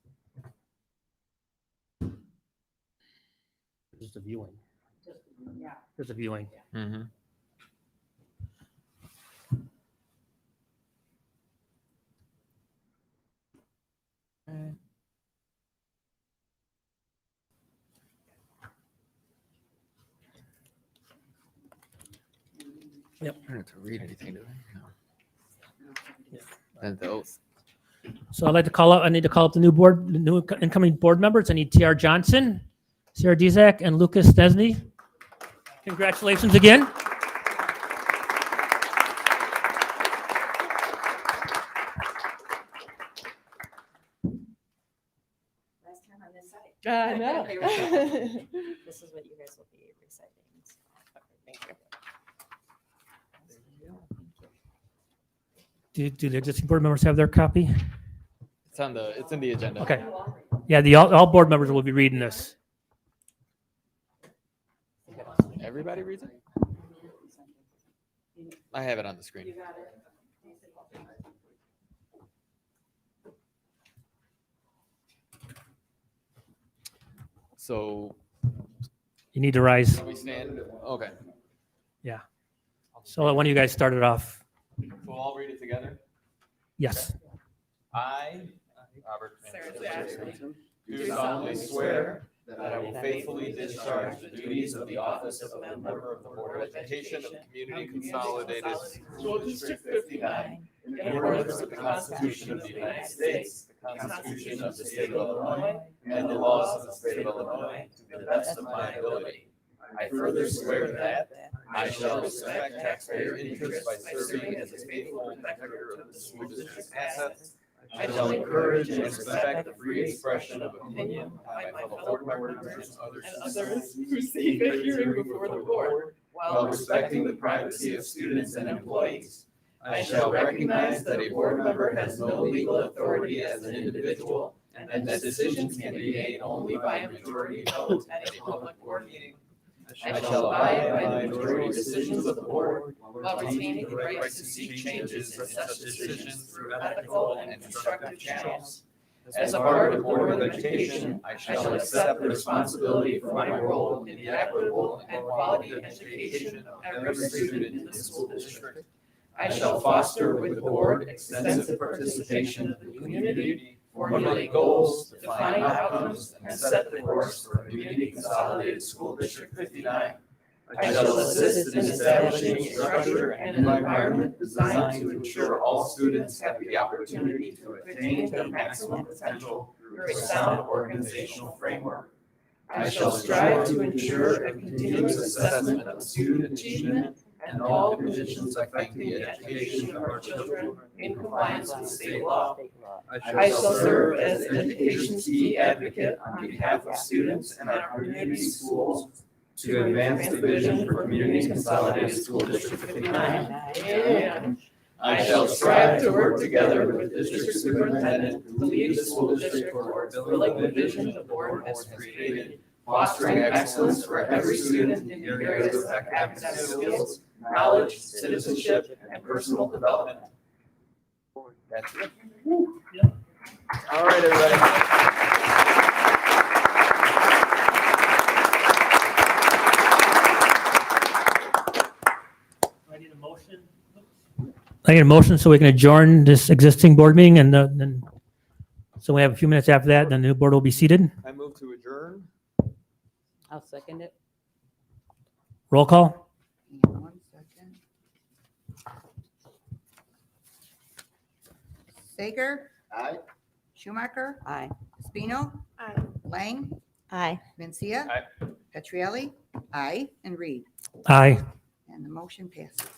Just a viewing. Yeah. Just a viewing. Mm-hmm. Yep. I don't have to read anything, do I? No. And the oath. So I need to call up the new incoming board members. I need T.R. Johnson, Sarah Dizak, and Lucas Snesny. Congratulations again. Last time on this side. I know. This is what you guys will be reciting. Thank you. Do the existing board members have their copy? It's in the agenda. Okay. Yeah, all board members will be reading this. Everybody reads it? I have it on the screen. So You need to rise. we stand. Okay. Yeah. So one of you guys started off. We'll all read it together. Yes. I, Robert Van do solemnly swear that I will faithfully discharge the duties of the office of a member of the Board of Education of the Community Consolidated School District 59 in accordance with the Constitution of the United States, the Constitution of the State of Illinois, and the laws of the State of Illinois to the best of my ability. I further swear that I shall respect taxpayer interests by serving as a faithful protector of the school district's assets. I shall encourage and respect the free expression of opinion by my fellow board members and others who seek a hearing before the board, while respecting the privacy of students and employees. I shall recognize that a board member has no legal authority as an individual, and that decisions can be made only by a majority vote at a public board meeting. I shall abide by the majority decisions of the board while retaining the right to seek changes in such decisions through ethical and constructive channels. As a part of the Board of Education, I shall accept the responsibility for my role in the equitable and quality education of every student in the school district. I shall foster with the board extensive participation of the community, formulate goals, define outcomes, and set the course for Community Consolidated School District 59. I shall assist in establishing a structure and an environment designed to ensure all students have the opportunity to attain their maximum potential through a sound organizational framework. I shall strive to ensure a continuous assessment of student achievement and all conditions affecting the education of our children in compliance with state law. I shall serve as education's key advocate on behalf of students and our community schools to advance the vision for Community Consolidated School District 59. I shall strive to work together with the district superintendent to lead the school district towards fulfilling the vision the board has created, fostering excellence for every student in the areas of academic skills, knowledge, citizenship, and personal development. That's it. All right, everybody. I need a motion so we can adjourn this existing board meeting and then, so we have a few minutes after that, then the new board will be seated. I move to adjourn. I'll second it. Roll call. Hang on 1 second. Sager. Aye. Schumacher. Aye. Spino. Aye. Lang. Aye. Mencia. Aye. Petrielli. Aye. And Reed. Aye. And the motion passes.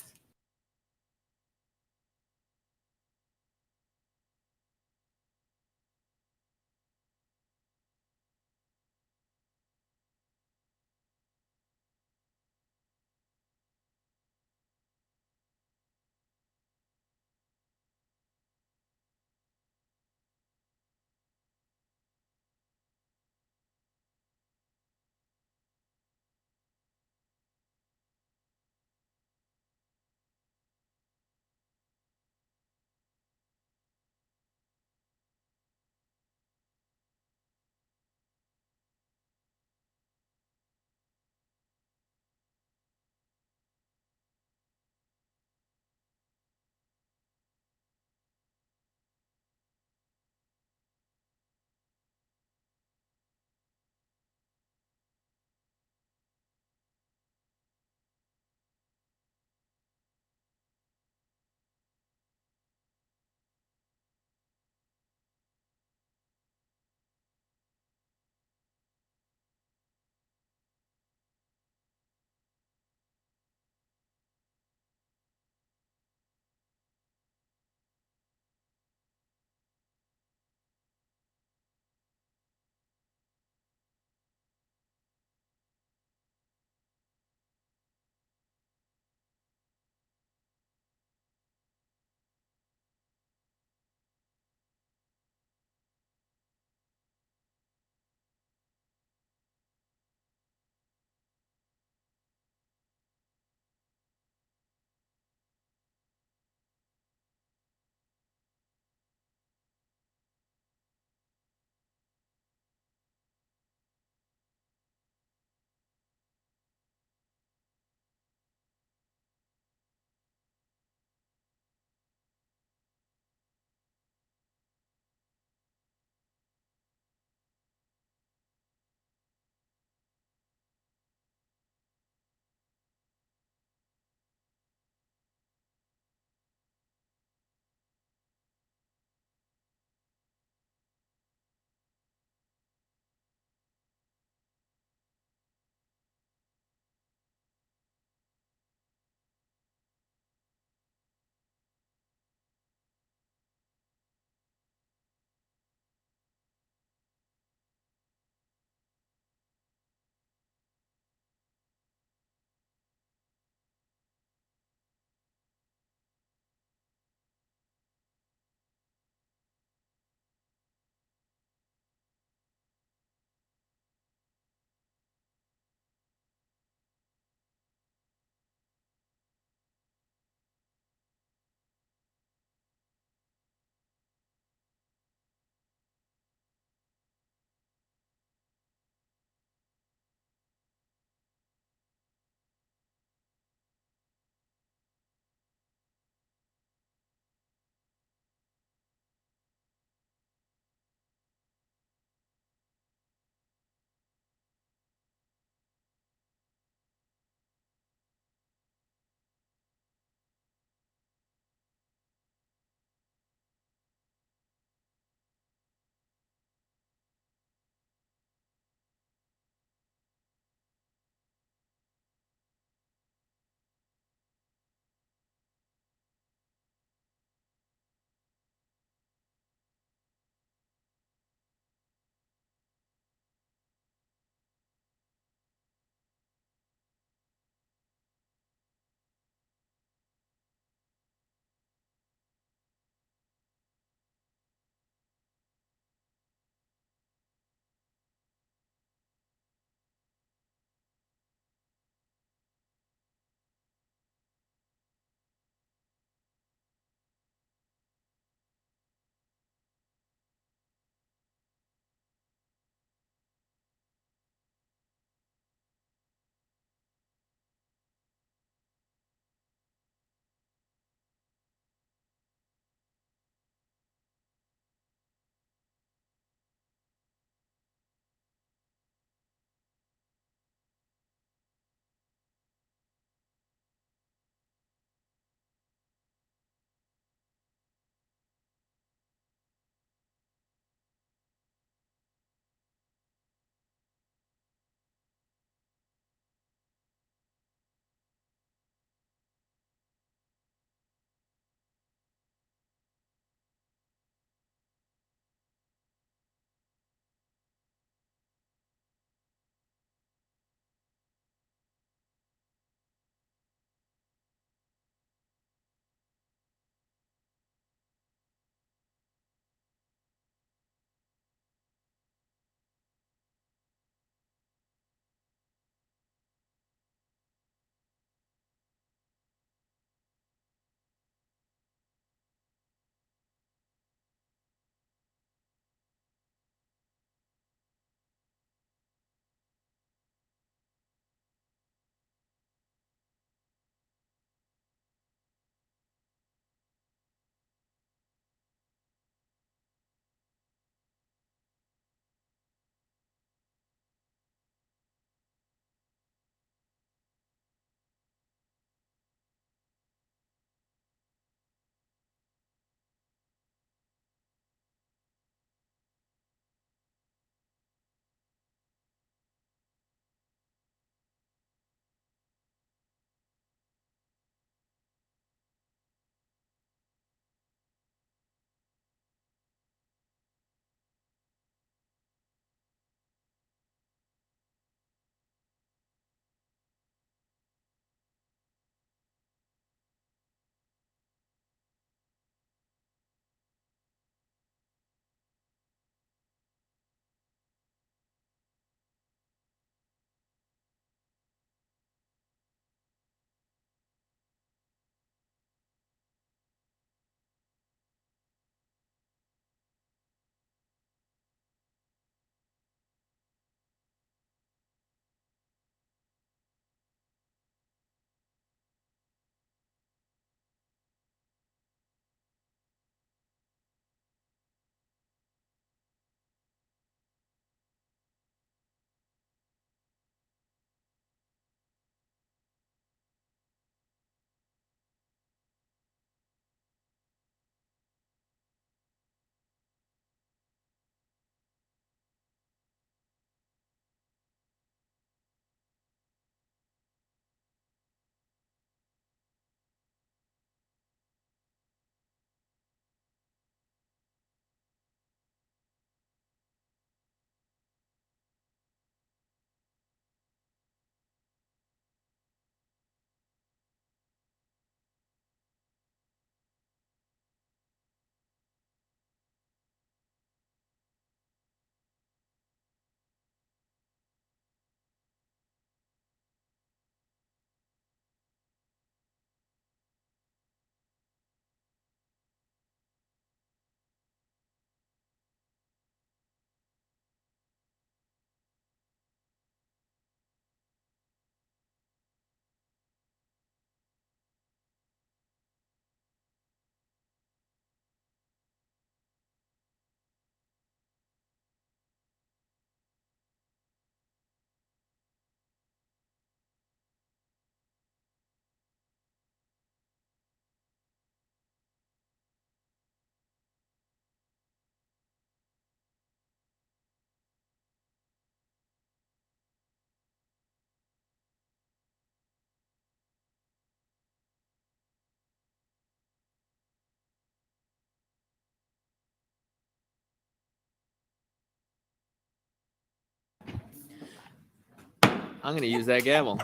I'm going to use that gavel.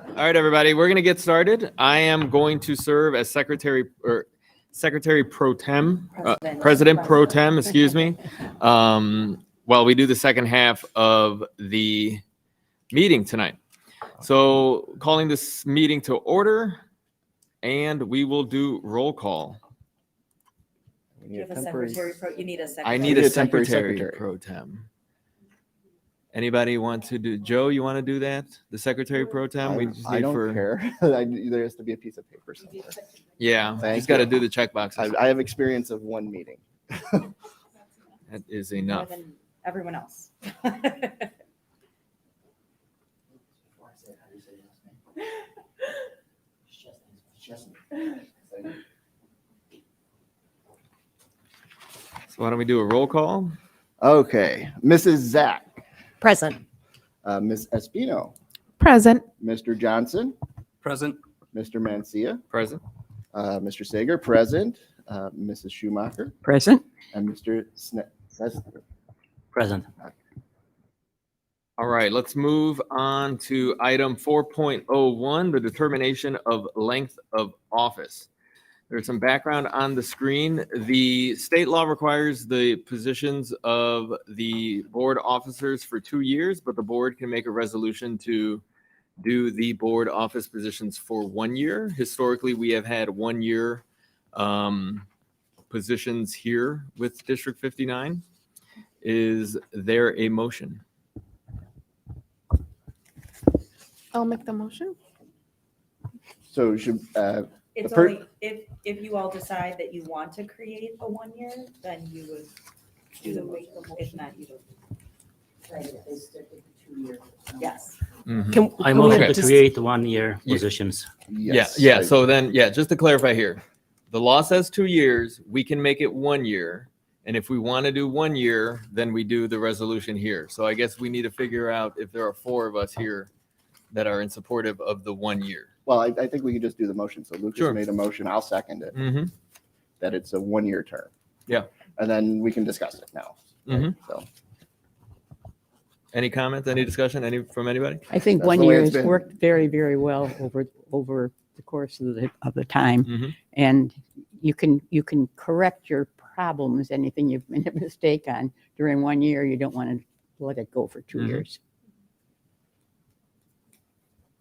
All right, everybody, we're going to get started. I am going to serve as Secretary Pro Tem, President Pro Tem, excuse me, while we do the second half of the meeting tonight. So calling this meeting to order, and we will do roll call. You have a secretary pro, you need a secretary. I need a secretary pro tem. Anybody want to do, Joe, you want to do that? The secretary pro tem? We just I need don't for, care. There has to be a piece of paper somewhere. yeah, Thank just got to you. do the check boxes. I have experience of one meeting. That is More enough. than everyone else. So why don't we do a roll call? Okay, Mrs. Zach. Present. Ms. Espino. Present. Mr. Johnson. Present. Mr. Mancia. Present. Mr. Sager, present. Mrs. Schumacher. Present. And Mr. Present. All right, let's move on to item 4.01, the determination of length of office. There's some background on the screen. The state law requires the positions of the board officers for 2 years, but the board can make a resolution to do the board office positions for 1 year. Historically, we have had 1 year positions here with District 59. Is there a motion? I'll make the motion. So should, It's per- only, if you all decide that you want to create a 1 year, then you would do the motion. If not, you don't. Yes. Mhm. I motion Okay. to create 1 year Yeah. positions. yes, Yeah. So then, just to clarify here, the law says 2 years. We can make it 1 year. And if we want to do 1 year, then we do the resolution here. So I guess we need to figure out if there are 4 of us here that are in supportive of the 1 year. Well, I think we can just do the motion. So Lucas Sure. made a motion. I'll second it. Mm-hmm. That it's a 1 year term. Yeah. And then we can discuss it now. Mm-hmm. So Any comments, any discussion, from anybody? I think That's 1 the way year it's has been. worked very, very well over the course of the time. Mhm. And you can correct your problems, anything you've made a mistake on during 1 year. You don't want to let it go for 2 Mhm. years.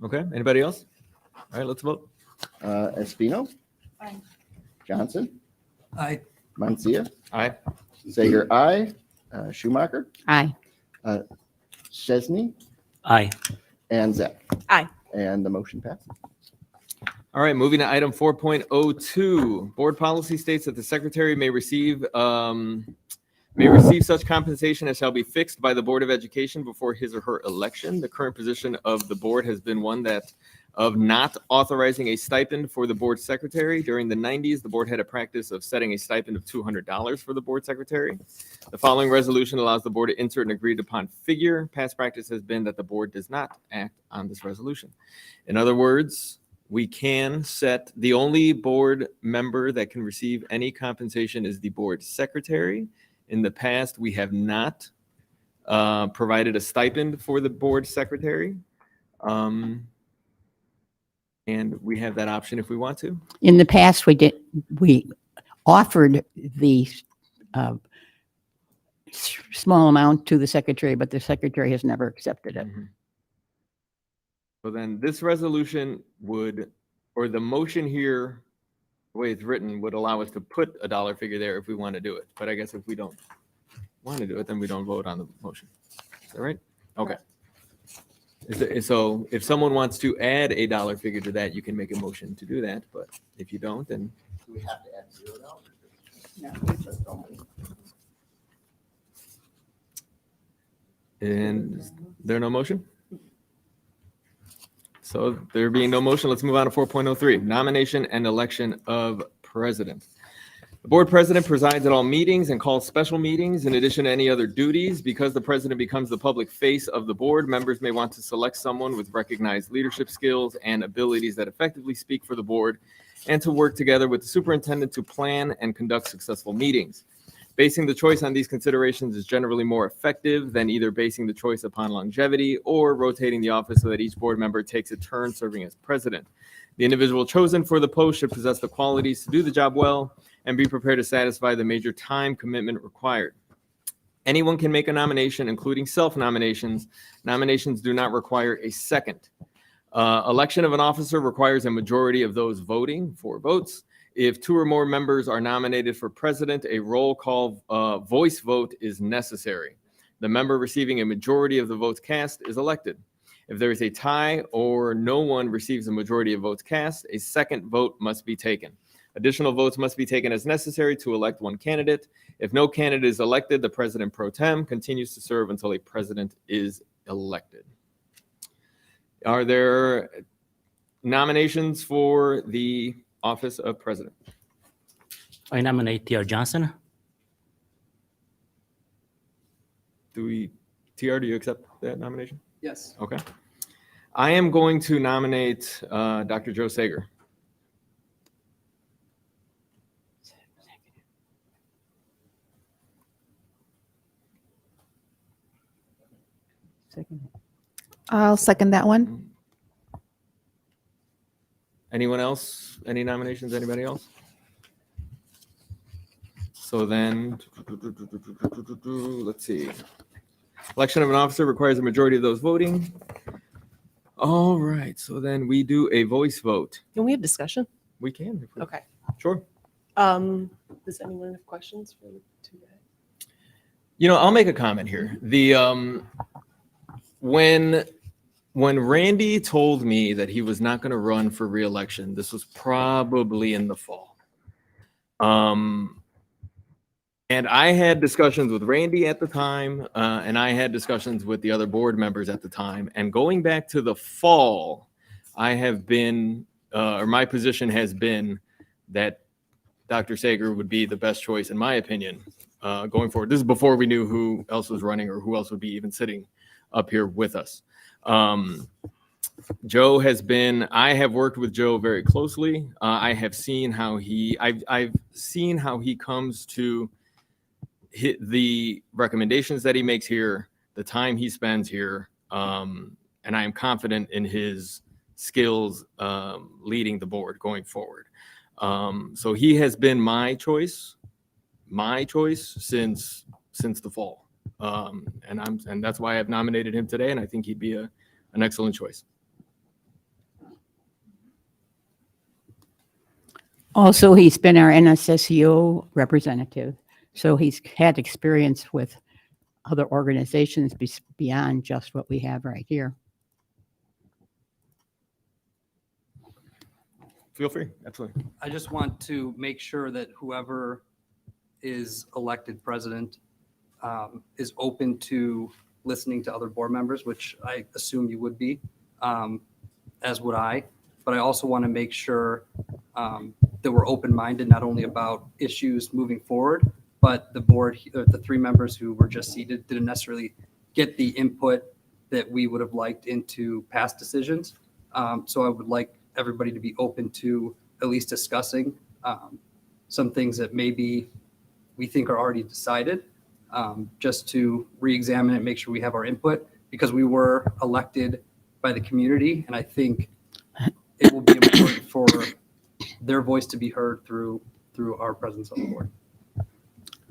Okay, anybody else? All right, let's vote. Espino. Aye. Johnson. Aye. Mancia. Aye. Sager, aye. Schumacher. Aye. Chesney. Aye. And Zach. Aye. And the motion passes. All right, moving to item 4.02. Board policy states that the secretary may receive such compensation as shall be fixed by the Board of Education before his or her election. The current position of the board has been one of not authorizing a stipend for the board secretary. During the 90s, the board had a practice of setting a stipend of $200 for the board secretary. The following resolution allows the board to insert an agreed upon figure. Past practice has been that the board does not act on this resolution. In other words, we can set, the only board member that can receive any compensation is the board secretary. In the past, we have not provided a stipend for the board secretary. And we have that option if we want to. In the past, we offered the small amount to the secretary, but the secretary has never accepted it. So then this resolution or the motion here, the way it's written, would allow us to put a dollar figure there if we want to do it. But I guess if we don't want to do it, then we don't vote on the motion. Is that right? Okay. So if someone wants to add a dollar figure to that, you can make a motion to do that. But if you don't, then Do we have to add $0? and there no motion? So there being no motion, let's move on to 4.03, nomination and election of president. The board president presides at all meetings and calls special meetings in addition to any other duties. Because the president becomes the public face of the board, members may want to select someone with recognized leadership skills and abilities that effectively speak for the board and to work together with the superintendent to plan and conduct successful meetings. Basing the choice on these considerations is generally more effective than either basing the choice upon longevity or rotating the office so that each board member takes a turn serving as president. The individual chosen for the post should possess the qualities to do the job well and be prepared to satisfy the major time commitment required. Anyone can make a nomination, including self-nominations. Nominations do not require a second. Election of an officer requires a majority of those voting, 4 votes. If 2 or more members are nominated for president, a roll call voice vote is necessary. The member receiving a majority of the votes cast is elected. If there is a tie or no one receives a majority of votes cast, a second vote must be taken. Additional votes must be taken as necessary to elect one candidate. If no candidate is elected, the president pro tem continues to serve until a president is elected. Are there nominations for the office of president? I nominate T.R. Johnson. TR, do you accept that nomination? Yes. Okay. I am going to nominate Dr. Joe Sager. Second. I'll second that one. Anyone else? Any nominations? Anybody else? So then, let's see. Election of an officer requires a majority of those voting. All right, so then we do a voice vote. Can we have discussion? We can. Okay. Sure. Does anyone have questions for the two guys? You know, I'll make a comment here. The when Randy told me that he was not going to run for re-election, this was probably in the fall. And I had discussions with Randy at the time, and I had discussions with the other board members at the time. And going back to the fall, I have been, or my position has been that Dr. Sager would be the best choice, in my opinion, going forward. This is before we knew who else was running or who else would be even sitting up here with us. Joe has been, I have worked with Joe very closely. I have seen how I've seen how he comes to hit the recommendations that he makes here, the time he spends here, and I am confident in his skills leading the board going forward. So he has been my choice since the fall, and that's why I've nominated him today, and I think he'd be an excellent choice. Also, he's been our NSSEO representative, so he's had experience with other organizations beyond just what we have right here. Feel free, absolutely. I just want to make sure that whoever is elected president is open to listening to other board members, which I assume you would be, as would I. But I also want to make sure that we're open-minded, not only about issues moving forward, but the board, the 3 members who were just seated didn't necessarily get the input that we would have liked into past decisions. So I would like everybody to be open to at least discussing some things that maybe we think are already decided, just to re-examine it, make sure we have our input, because we were elected by the community, and I think it will be important for their voice to be heard through our presence on the board.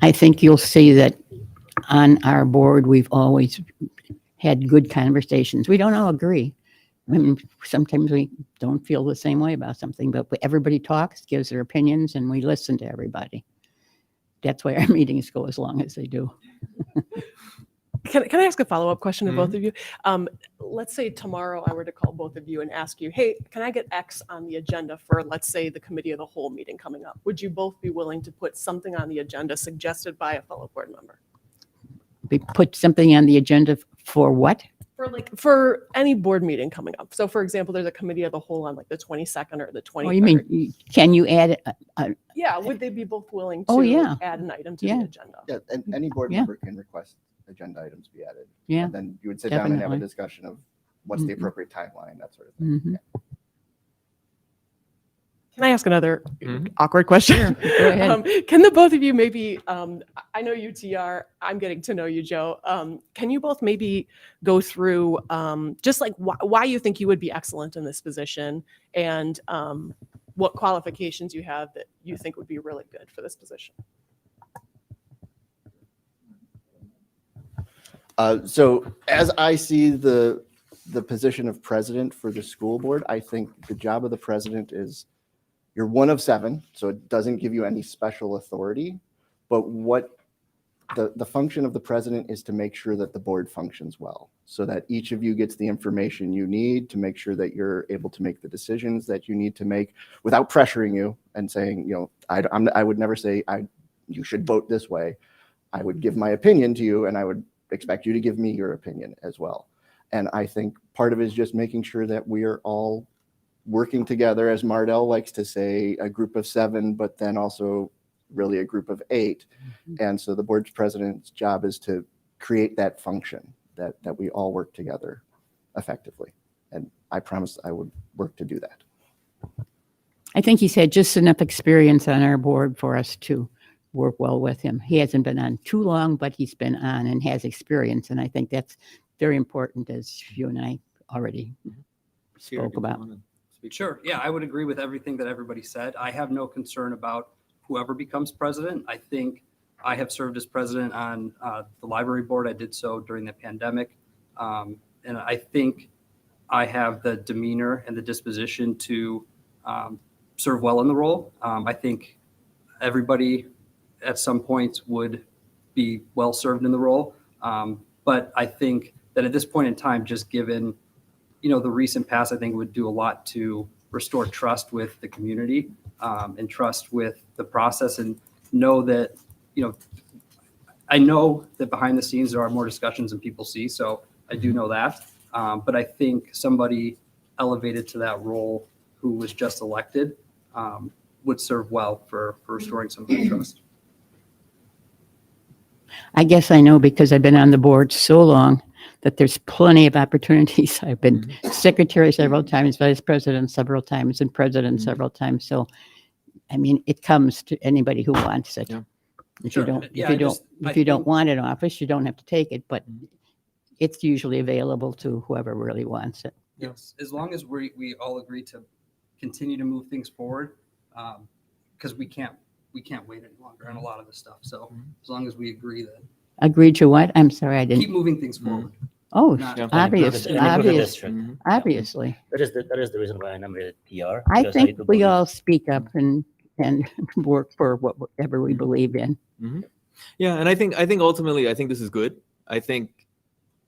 I think you'll see that on our board, we've always had good conversations. We don't all agree. I mean, sometimes we don't feel the same way about something, but everybody talks, gives their opinions, and we listen to everybody. That's why our meetings go as long as they do. Can I ask a follow-up question to both of you? Let's say tomorrow I were to call both of you and ask you, hey, can I get X on the agenda for, let's say, the committee of the whole meeting coming up? Would you both be willing to put something on the agenda suggested by a fellow board member? We put something on the agenda for what? For any board meeting coming up. So for example, there's a committee of the whole on like the 22nd or the 23rd. Oh, you mean, can you add Yeah, would they be both willing to Oh, yeah. add an item to the agenda? Yeah, and any board Yeah. member can request agenda items be added. Yeah, And then you would sit down and have a definitely. discussion of what's the Mhm. appropriate timeline, that sort of thing. Mhm. Can I ask another Mhm. awkward question? Go ahead. Can the both of you maybe, I know you, TR, I'm getting to know you, Joe. Can you both maybe go through just like why you think you would be excellent in this position and what qualifications you have that you think would be really good for this position? So as I see the position of president for the school board, I think the job of the president is you're one of seven, so it doesn't give you any special authority. But what the function of the president is to make sure that the board functions well, so that each of you gets the information you need to make sure that you're able to make the decisions that you need to make without pressuring you and saying, I would never say you should vote this way. I would give my opinion to you, and I would expect you to give me your opinion as well. And I think part of it is just making sure that we are all working together, as Mardell likes to say, a group of seven, but then also really a group of eight. And so the board's president's job is to create that function that we all work together effectively. And I promised I would work to do that. I think he's had just enough experience on our board for us to work well with him. He hasn't been on too long, but he's been on and has experience. And I think that's very important, as you and I already spoke about. Sure. Yeah, I would agree with everything that everybody said. I have no concern about whoever becomes president. I think I have served as president on the library board. I did so during the pandemic. And I think I have the demeanor and the disposition to serve well in the role. I think everybody at some point would be well served in the role. But I think that at this point in time, just given the recent past, I think it would do a lot to restore trust with the community and trust with the process, and know that, I know that behind the scenes there are more discussions than people see. So I do know that. But I think somebody elevated to that role who was just elected would serve well for restoring some of the trust. I guess I know because I've been on the board so long that there's plenty of opportunities. I've been secretary several times, vice president several times, and president several times. So, I mean, it comes to anybody who wants it. Yeah. If Sure. you don't, Yeah, if you don't, I if you don't think- want an office, you don't have to take it. But it's usually available to whoever really wants it. Yes, as long as we all agree to continue to move things forward, because we can't wait any longer on a lot of this stuff. So as long as we agree that Agreed to what? I'm sorry, I keep didn't. moving things forward. Oh, Not- obviously, obviously, Mhm. obviously. That is the reason why I nominated TR. I because think do we believe- all speak up and work for whatever we believe in. Yeah, and I think ultimately, I think this is good. I think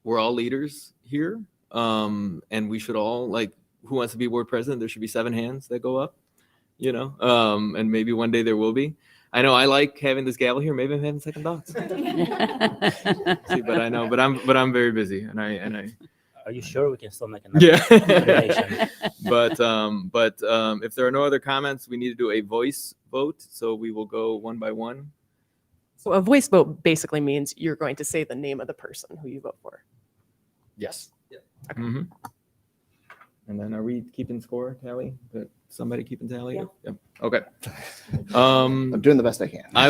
we're all leaders here, and we should all, like, who wants to be board president? There should be 7 hands that go up, and maybe one day there will be. I know I like having this gavel here. Maybe I'm having second thoughts. See, but I know, but I'm very busy, and I. Are you sure we can still make another Yeah. nomination? But if there are no other comments, we need to do a voice vote. So we will go one by one. So a voice vote basically means you're going to say the name of the person who you vote for. Yes. Yeah. Okay. Mm-hmm. And then are we keeping score, tally? Somebody keeping tally? Yeah. Yep. Okay. I'm doing the best I can. I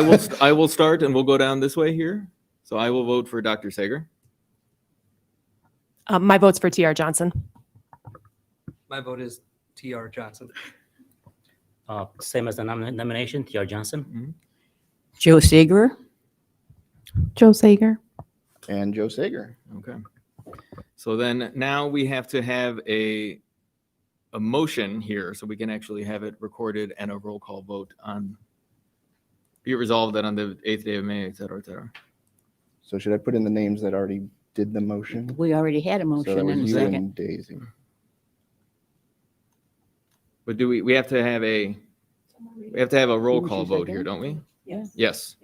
will start, and we'll go down this way here. So I will vote for Dr. Sager. My vote's for TR Johnson. My vote is TR Johnson. Same as the nomination, TR Johnson. Joe Sager. Joe Sager. And Joe Sager. Okay. So then now we have to have a motion here so we can actually have it recorded and a roll call vote on. Be it resolved that on the 8th day of May, et cetera, et cetera. So should I put in the names that already did the motion? We already had a So that motion was in a you second. and Daisy. But do we have to have a roll call vote here, don't we? Yes. Yes.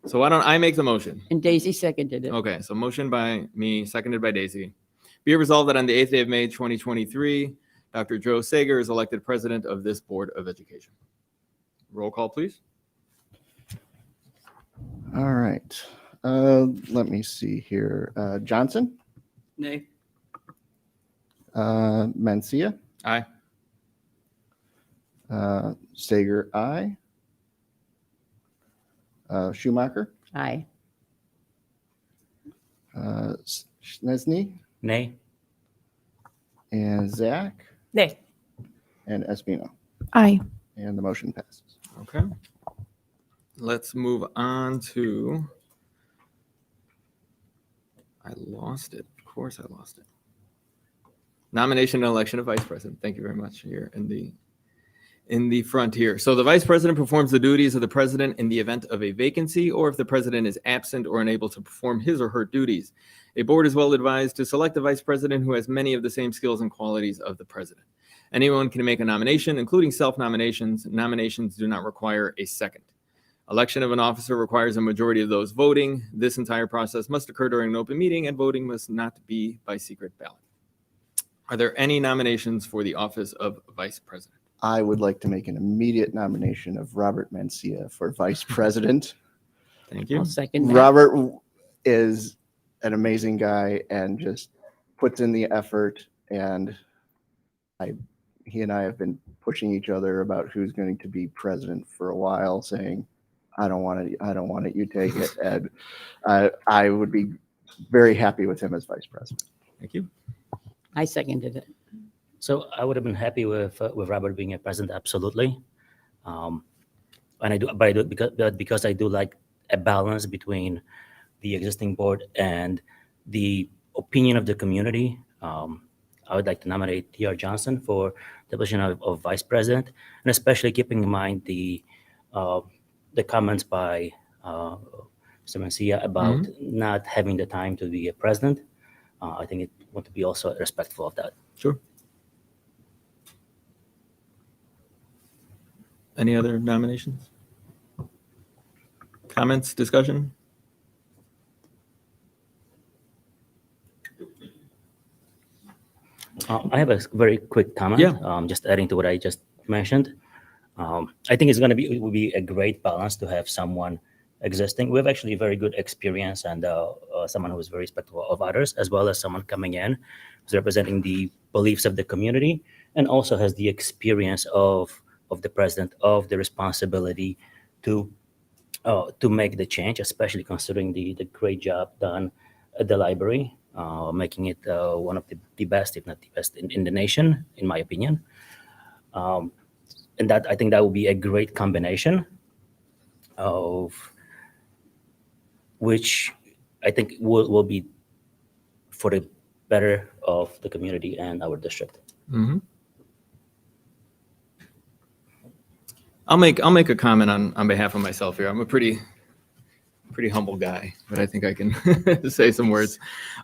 So why don't I make the motion? And Daisy seconded it. Okay, so motion by me, seconded by Daisy. Be it resolved that on the 8th day of May, 2023, Dr. Joe Sager is elected president of this Board of Education. Roll call, please. All right. Let me see here. Johnson, Nay. Mencia, Aye. Sager, aye. Schumacher, Aye. Schnezny, Nay. and Zach, Nay. and Espino. Aye. And the motion passes. Okay. Let's move on to, I lost it. Of course I lost it. Nomination and election of vice president. Thank you very much. Here in the front here. So the vice president performs the duties of the president in the event of a vacancy or if the president is absent or unable to perform his or her duties. A board is well advised to select a vice president who has many of the same skills and qualities of the president. Anyone can make a nomination, including self-nominations. Nominations do not require a second. Election of an officer requires a majority of those voting. This entire process must occur during an open meeting, and voting must not be by secret ballot. Are there any nominations for the office of vice president? I would like to make an immediate nomination of Robert Mencia for vice president. Thank you. I'll second that. Robert is an amazing guy and just puts in the effort, and he and I have been pushing each other about who's going to be president for a while, saying, I don't want it, you take it. And I would be very happy with him as vice president. Thank you. I seconded it. So I would have been happy with Robert being a president, absolutely. And I do, but I do because I do like a balance between the existing board and the opinion of the community. I would like to nominate T.R. Johnson for the position of vice president, and especially keeping in mind the comments by Mr. Mencia about not having the time to be a president. I think it want to be also respectful of that. Sure. Any other nominations? Comments, discussion? I have a very quick comment. Yeah. Just adding to what I just mentioned. I think it would be a great balance to have someone existing with actually very good experience and someone who is very respectful of others, as well as someone coming in who's representing the beliefs of the community and also has the experience of the president, of the responsibility to make the change, especially considering the great job done at the library, making it one of the best, if not the best in the nation, in my opinion. And that I think that would be a great combination of which I think will be for the better of the community and our district. Mm-hmm. I'll make a comment on behalf of myself here. I'm a pretty humble guy, but I think I can say some words.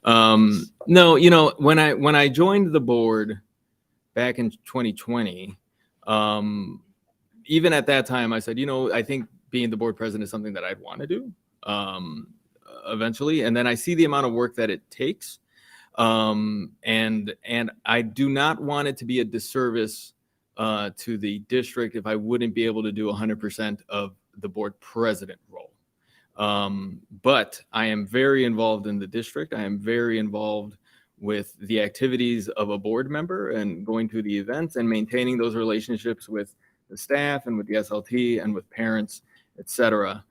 No, when I joined the board back in 2020, even at that time, I said, I think being the board president is something that I'd want to do eventually. And then I see the amount of work that it takes, and I do not want it to be a disservice to the district if I wouldn't be able to do 100% of the board president role. But I am very involved in the district. I am very involved with the activities of a board member and going to the events and maintaining those relationships with the staff and with the SLT and with parents, et cetera,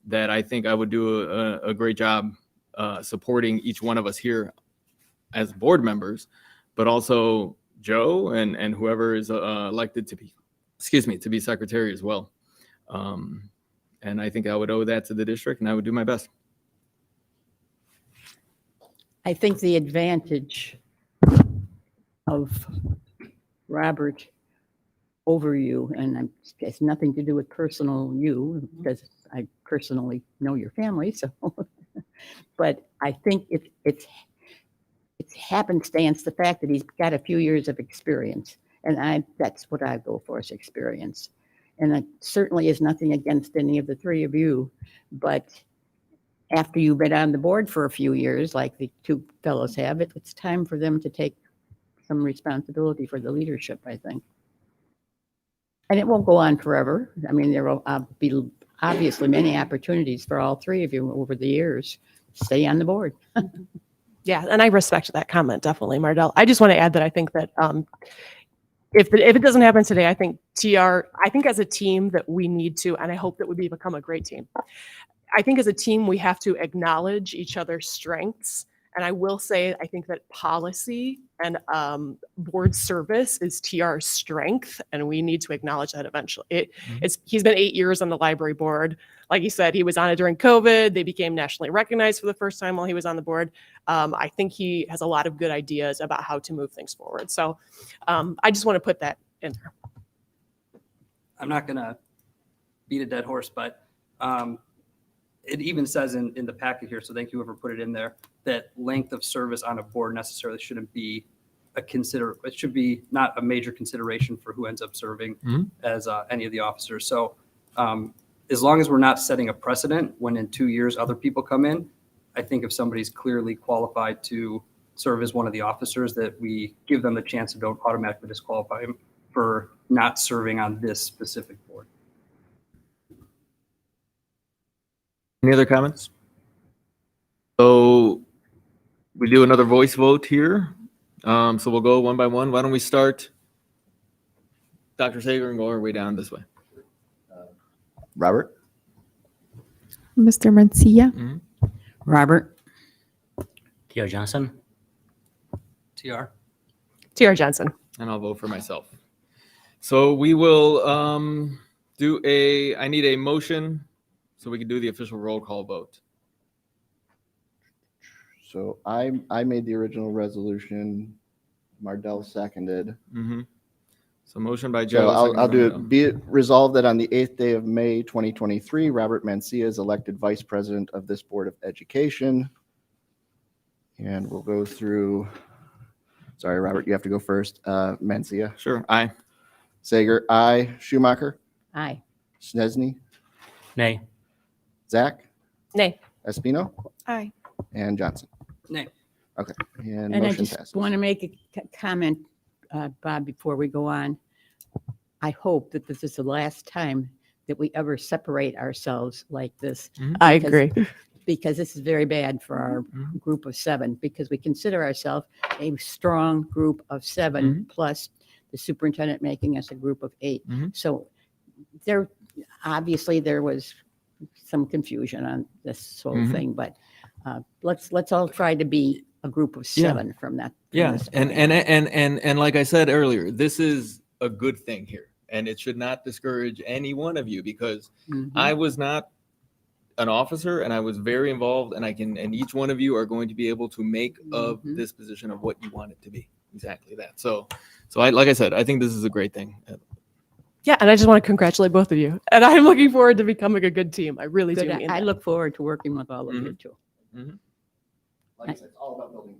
that I think I would do a great job supporting each one of us here as board members, but also Joe and whoever is elected to be secretary as well. And I think I would owe that to the district, and I would do my best. I think the advantage of Robert over you, and it has nothing to do with personal you, because I personally know your family, so, but I think it's happenstance, the fact that he's got a few years of experience, and that's what I go for, is experience. And it certainly is nothing against any of the three of you, but after you've been on the board for a few years, like the two fellows have, it's time for them to take some responsibility for the leadership, I think. And it won't go on forever. I mean, there will be obviously many opportunities for all three of you over the years. Stay on the board. Yeah, and I respect that comment, definitely, Mardell. I just want to add that I think that if it doesn't happen today, I think as a team that we need to, and I hope that we become a great team. I think as a team, we have to acknowledge each other's strengths. And I will say, I think that policy and board service is TR's strength, and we need to acknowledge that eventually. He's been 8 years on the library board. Like you said, he was on it during COVID. They became nationally recognized for the first time while he was on the board. I think he has a lot of good ideas about how to move things forward. So I just want to put that in there. I'm not going to beat a dead horse, but it even says in the packet here, so thank you whoever put it in there, that length of service on a board necessarily shouldn't be it should be not a major consideration for who ends up serving as any of the officers. So as long as we're not setting a precedent when in 2 years other people come in, I think if somebody's clearly qualified to serve as one of the officers, that we give them the chance to don't automatically disqualify him for not serving on this specific board. Any other comments? So we do another voice vote here. So we'll go one by one. Why don't we start, Dr. Sager, and go our way down this way. Robert? Mr. Mencia? Robert? TR Johnson? TR? TR Johnson. And I'll vote for myself. So we will I need a motion so we can do the official roll call vote. So I made the original resolution. Mardell seconded. So motion by Joe. So I'll do it. Be it resolved that on the 8th day of May, 2023, Robert Mencia is elected Vice President of this Board of Education. And we'll go through. Sorry, Robert, you have to go first. Mencia. Sure. Aye. Sager, aye. Schumacher. Aye. Snesny. Nay. Zach. Nay. Espino. Aye. And Johnson. Nay. Okay. And And I motion just passes. want to make a comment, Bob, before we go on. I hope that this is the last time that we ever separate ourselves like this. I because- agree. Because this is very bad for our group of 7, because we consider ourselves a strong group of 7, plus the superintendent making us a group of 8. So there was some confusion on this whole thing, but let's all try to be a group of 7 from that. Yeah, and like I said earlier, this is a good thing here, and it should not discourage any one of you, because I was not an officer and I was very involved, and and each one of you are going to be able to make of this position of what you want it to be. Exactly that. So like I said, I think this is a great thing. Yeah, and I just want to congratulate both of you. And I'm looking forward to becoming a good team. I really do. mean I that. look forward to working with all of you too. Like I said, it's all about building.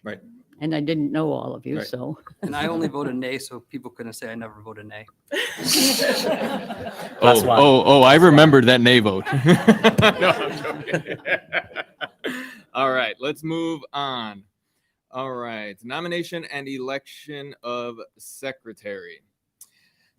Right. And I didn't know all of you, Right. so. And I only voted nay, so people couldn't say I never voted nay. I remembered that nay vote. No, I'm joking. All right, let's move on. All right, nomination and election of secretary.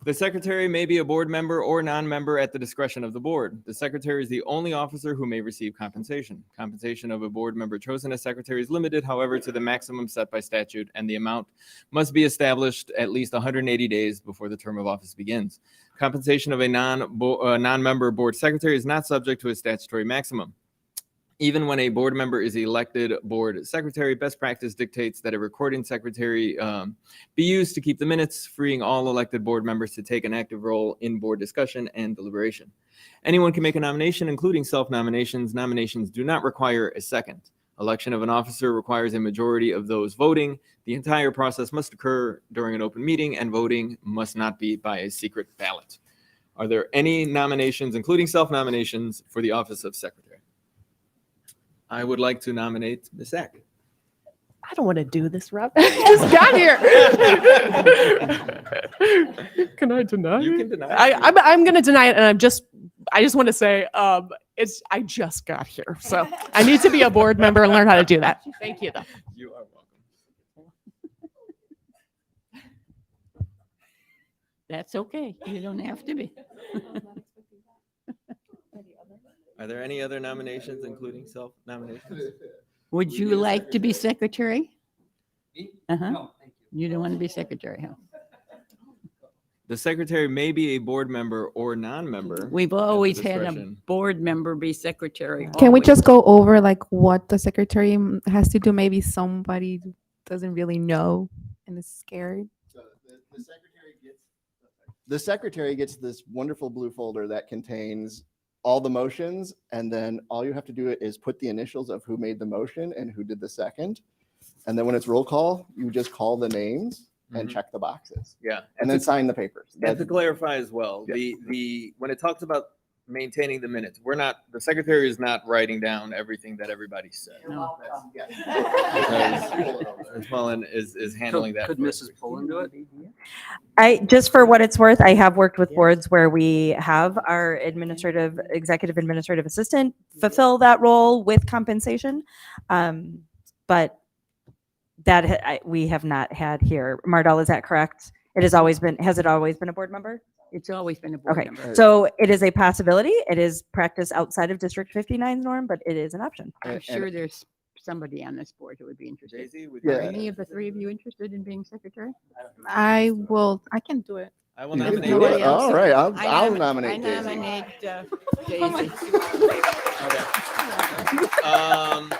The secretary may be a board member or non-member at the discretion of the board. The secretary is the only officer who may receive compensation. Compensation of a board member chosen as secretary is limited, however, to the maximum set by statute, and the amount must be established at least 180 days before the term of office begins. Compensation of a non-member board secretary is not subject to a statutory maximum. Even when a board member is elected board secretary, best practice dictates that a recording secretary be used to keep the minutes, freeing all elected board members to take an active role in board discussion and deliberation. Anyone can make a nomination, including self-nominations. Nominations do not require a second. Election of an officer requires a majority of those voting. The entire process must occur during an open meeting, and voting must not be by a secret ballot. Are there any nominations, including self-nominations, for the office of secretary? I would like to nominate Ms. Sack. I don't want to do this, Rob. I just got here. Can I deny it? You can deny it. I'm going to deny it, and I just want to say I just got here, so I need to be a board member and learn how to do that. Thank you, though. You are welcome. That's okay. You don't have to be. Are there any other nominations, including self-nominations? Would you like to be secretary? Me? Uh-huh. No, thank you. You don't want to be secretary, huh? The secretary may be a board member or non-member. We've at the always had a discretion. board member be secretary. Can we always. just go over like what the secretary has to do? Maybe somebody doesn't really know and is scared. So the secretary gets this wonderful blue folder that contains all the motions, and then all you have to do is put the initials of who made the motion and who did the second. And then when it's roll call, you just call the names and check the boxes. Yeah. And then sign the papers. And to clarify as well, the when it talks about maintaining the minutes, the secretary is not writing down everything that everybody said. No. Ms. Mullen is handling that. Could Mrs. Pullen do it? Just for what it's worth, I have worked with boards where we have our executive administrative assistant fulfill that role with compensation. But that we have not had here. Mardell, is that correct? Has it always been a board member? It's always been a board Okay, member. so it is a possibility. It is practice outside of District 59's norm, but it is an option. I'm sure there's somebody on this board who would be interested. Yeah. Are any of the three of you interested in being secretary? I can do it. I will You can nominate. do it? Daisy. All right, I'll I nominate Daisy. nominate Okay. Daisy.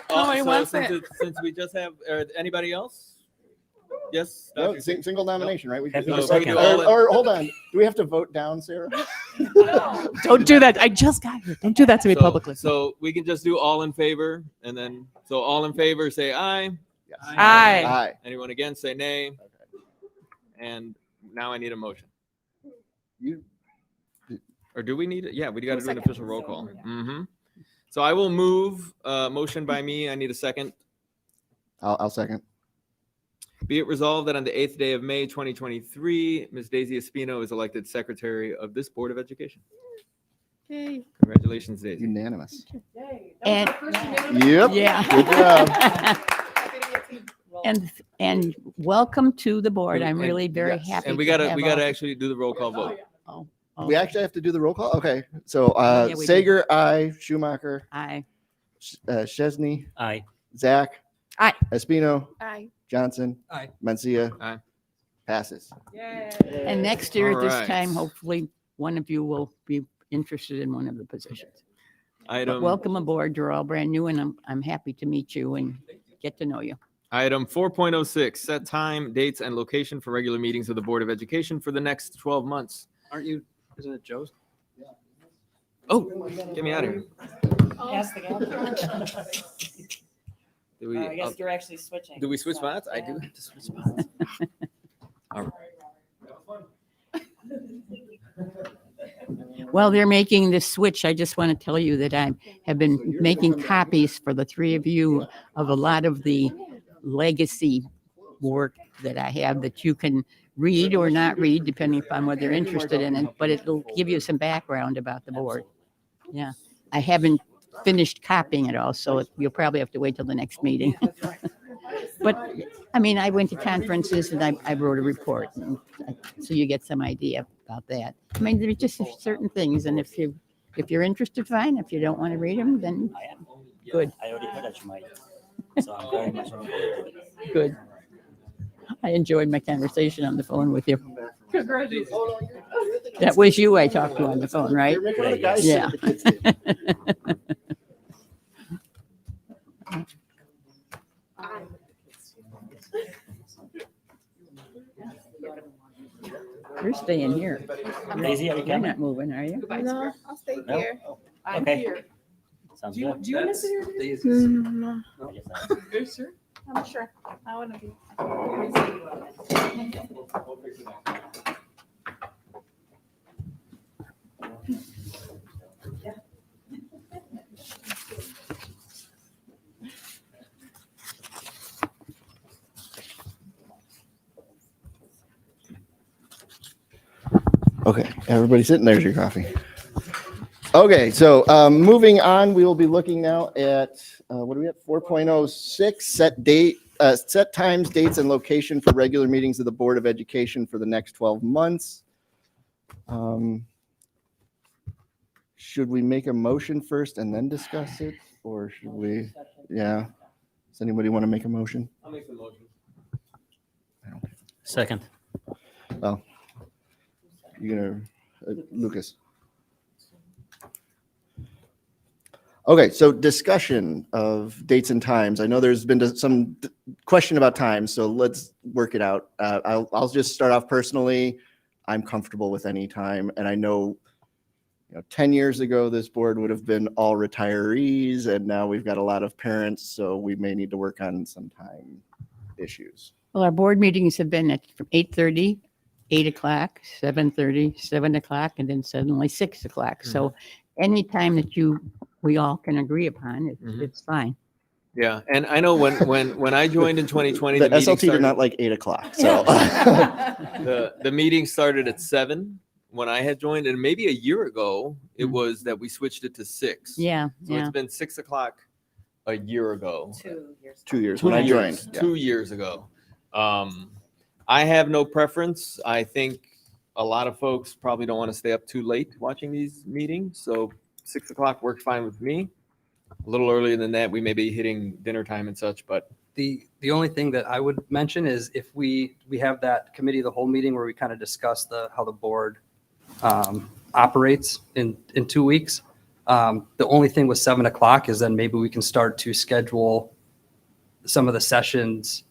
Nobody wants Since we just have anybody else? Yes. No, Dr. single nomination, right? We Happy can to do second. or hold on. Do we have to vote down, Sarah? Don't do that. I just got here. Don't do that to me publicly. So we can just do all in favor, and then all in favor say aye. Yes. Aye. Aye. Anyone against say nay. And now I need a motion. Or do we need it? Yeah, we got to do an official roll call. Mm-hmm. So I will move motion by me. I need a second. I'll second. Be it resolved that on the 8th day of May, 2023, Ms. Daisy Espino is elected secretary of this Board of Education. Yay. Congratulations, Daisy. Unanimous. And Yep. yeah. Good job. And welcome to the board. I'm really very happy. And we to gotta have gotta all- actually do the roll call vote. Oh, We actually have to do the roll call? Okay. So Yeah, we do. Sager, aye. Schumacher, Aye. Chesney, Aye. Zach. Aye. Espino, Aye. Johnson, Aye. Mencia. Aye. Passes. And next year at this All right. time, hopefully, one of you will be interested in one of the positions. But Item welcome aboard. You're all brand new, and I'm happy to meet you and get to know you. Item 4.06, set time, dates, and location for regular meetings of the Board of Education for the next 12 months. Isn't it Joe's? Oh, get me out of here. Ask the guy. Do we, I guess you're actually switching. do we switch spots? I do have to switch spots. All right. While they're making this switch, I just want to tell you that I have been making copies for the three of you of a lot of the legacy work that I have that you can read or not read, depending upon whether you're interested in it, but it'll give you some background about the board. Yeah, I haven't finished copying it all, so you'll probably have to wait till the next meeting. But, I mean, I went to conferences and I wrote a report, and so you get some idea about that. I mean, there's just certain things, and if you're interested, fine. If you don't want to read them, then I am. good. I already heard that you might. So I'm very much looking forward to it. Good. I enjoyed my conversation on the phone with you. Congratulations. That was you I talked to on the phone, right? You're making the guys sit Yeah. at the kids' table. You're staying here. Daisy, are you You're coming? not moving, are you? No, I'll stay No? here. I'm Okay. here. Sounds Do you, good. do you want to sit here? Daisy's. No. I guess I- Are you sure? I'm sure. I want to be. Okay, everybody sitting, there's your coffee. Okay, so moving on, we will be looking now at, what are we at, 4.06, set times, dates, and location for regular meetings of the Board of Education for the next 12 months. Should we make a motion first and then discuss it, or should we, yeah? Does anybody want to make a motion? I'll make the motion. Second. Well, You gonna, Lucas? Okay, so discussion of dates and times. I know there's been some question about times, so let's work it out. I'll just start off personally. I'm comfortable with any time, and I know, 10 years ago, this board would have been all retirees, and now we've got a lot of parents, so we may need to work on some time issues. Well, our board meetings have been at from 8:30, 8 o'clock, 7:30, 7 o'clock, and then suddenly 6 o'clock. So any time that we all can agree upon, it's fine. Yeah, and I know when I joined in 2020, The the meeting SLT did not started, like 8 o'clock, so. the meeting started at 7 when I had joined, and maybe a year ago it was that we switched it to 6. Yeah, So it's been 6 o'clock a year ago. 2 years when I joined. Yeah. 2 years ago. I have no preference. I think a lot of folks probably don't want to stay up too late watching these meetings, so 6 o'clock works fine with me. A little earlier than that, we may be hitting dinner time and such, but The only thing that I would mention is if we have that committee of the whole meeting where we kind of discuss how the board operates in 2 weeks. The only thing with 7 o'clock is then maybe we can start to schedule some of the sessions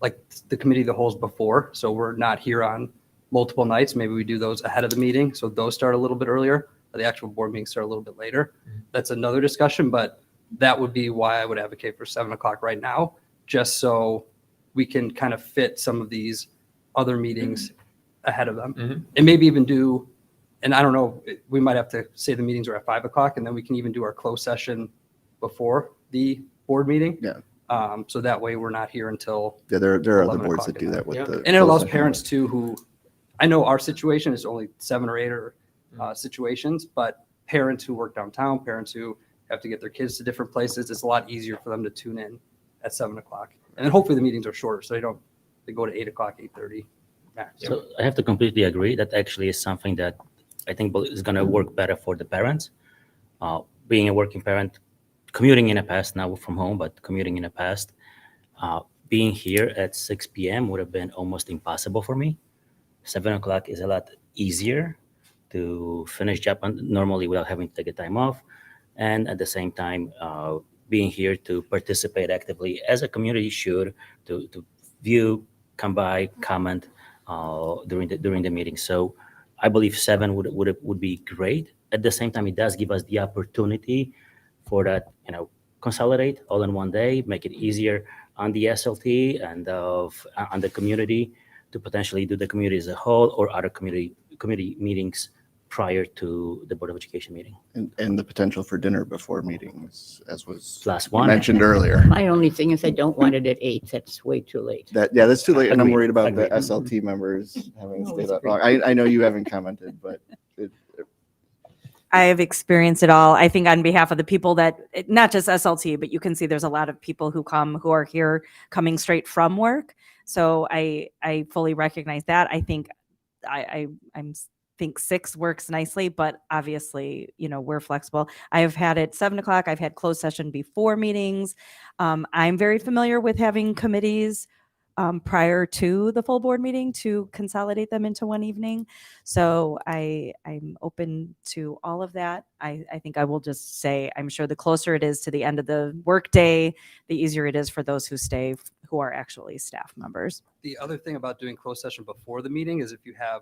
like the committee of the wholes before. So we're not here on multiple nights. Maybe we do those ahead of the meeting. So those start a little bit earlier. The actual board meetings start a little bit later. That's another discussion, but that would be why I would advocate for 7 o'clock right now, just so we can kind of fit some of these other meetings ahead of them. And maybe even do, and I don't know, we might have to say the meetings are at 5 o'clock, and then we can even do our closed session before the board meeting. Yeah. So that way we're not here until. Yeah, there are other 11 boards o'clock that do that with the. And it allows closed session. parents too, who, I know our situation is only 7 or 8 or situations, but parents who work downtown, parents who have to get their kids to different places, it's a lot easier for them to tune in at 7 o'clock. And then hopefully the meetings are shorter, so they go to 8 o'clock, 8:30 max. So I have to completely agree. That actually is something that I think is going to work better for the parents. Being a working parent, commuting in the past, now from home, but commuting in the past, being here at 6 p.m. would have been almost impossible for me. 7 o'clock is a lot easier to finish job normally without having to take a time off. And at the same time, being here to participate actively as a community should, to view, come by, comment during the meeting. So I believe 7 would be great. At the same time, it does give us the opportunity for that, consolidate all in one day, make it easier on the SLT and on the community to potentially do the community as a whole or other community meetings prior to the Board of Education meeting. And the potential for dinner before meetings, as was Plus one. mentioned earlier. My only thing is I don't want it at 8. That's way too late. That's too late, and I'm Agreed. worried about the Agreed. SLT members having to stay Always that agree. long. I know you haven't commented, but I have experienced it all. I think on behalf of the people that, not just SLT, but you can see there's a lot of people who are here coming straight from work. So I fully recognize that. I think I'm think 6 works nicely, but obviously, we're flexible. I have had it 7 o'clock. I've had closed session before meetings. I'm very familiar with having committees prior to the full board meeting to consolidate them into one evening. So I'm open to all of that. I think I will just say, I'm sure the closer it is to the end of the workday, the easier it is for those who stay, who are actually staff members. The other thing about doing closed session before the meeting is if you have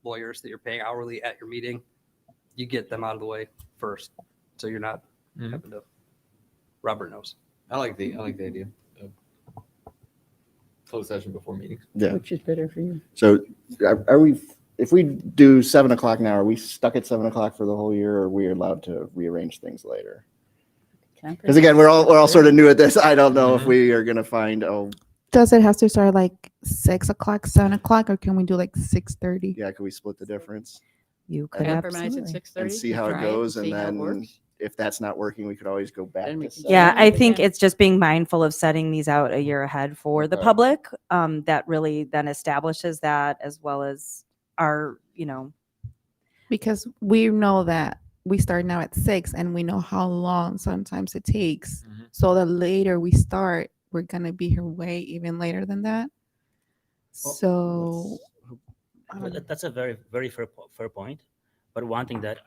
lawyers that you're paying hourly at your meeting, you get them out of the way first. So you're not having to, Robert knows. I like the idea of closed session before meetings. Yeah. Which is better for you? So are we, if we do 7 o'clock now, are we stuck at 7 o'clock for the whole year, or are we allowed to rearrange things later? Because again, we're all sort of new at this. I don't know if we are going to find, Does it have to start like 6 o'clock, 7 o'clock, or can we do like 6:30? yeah, can we split the difference? You could Compromise at absolutely. 6:30. And see how it Try goes, see and how it then works. if that's not working, we could always go back Then we to can- 7. Yeah, I Yeah. think it's just being mindful of setting these out a year ahead for the Okay. public. That really then establishes that, as well as our, Because we know that we start now at 6 and we know how long sometimes it takes. So the later we start, we're going to be here way even later than that. So That's a very fair point. But one thing that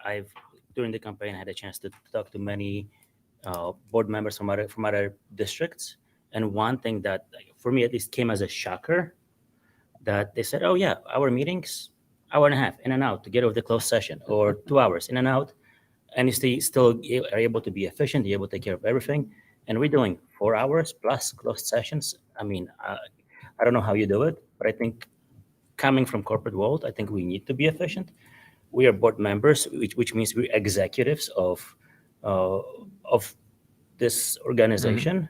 during the campaign, I had a chance to talk to many board members from other districts. And one thing that, for me at least, came as a shocker, that they said, oh yeah, our meetings, hour and a half in and out to get over the closed session, or 2 hours in and out. And you still are able to be efficient, you're able to take care of everything. And we're doing 4 hours plus closed sessions. I mean, I don't know how you do it, but I think coming from corporate world, I think we need to be efficient. We are board members, which means we're executives of this organization.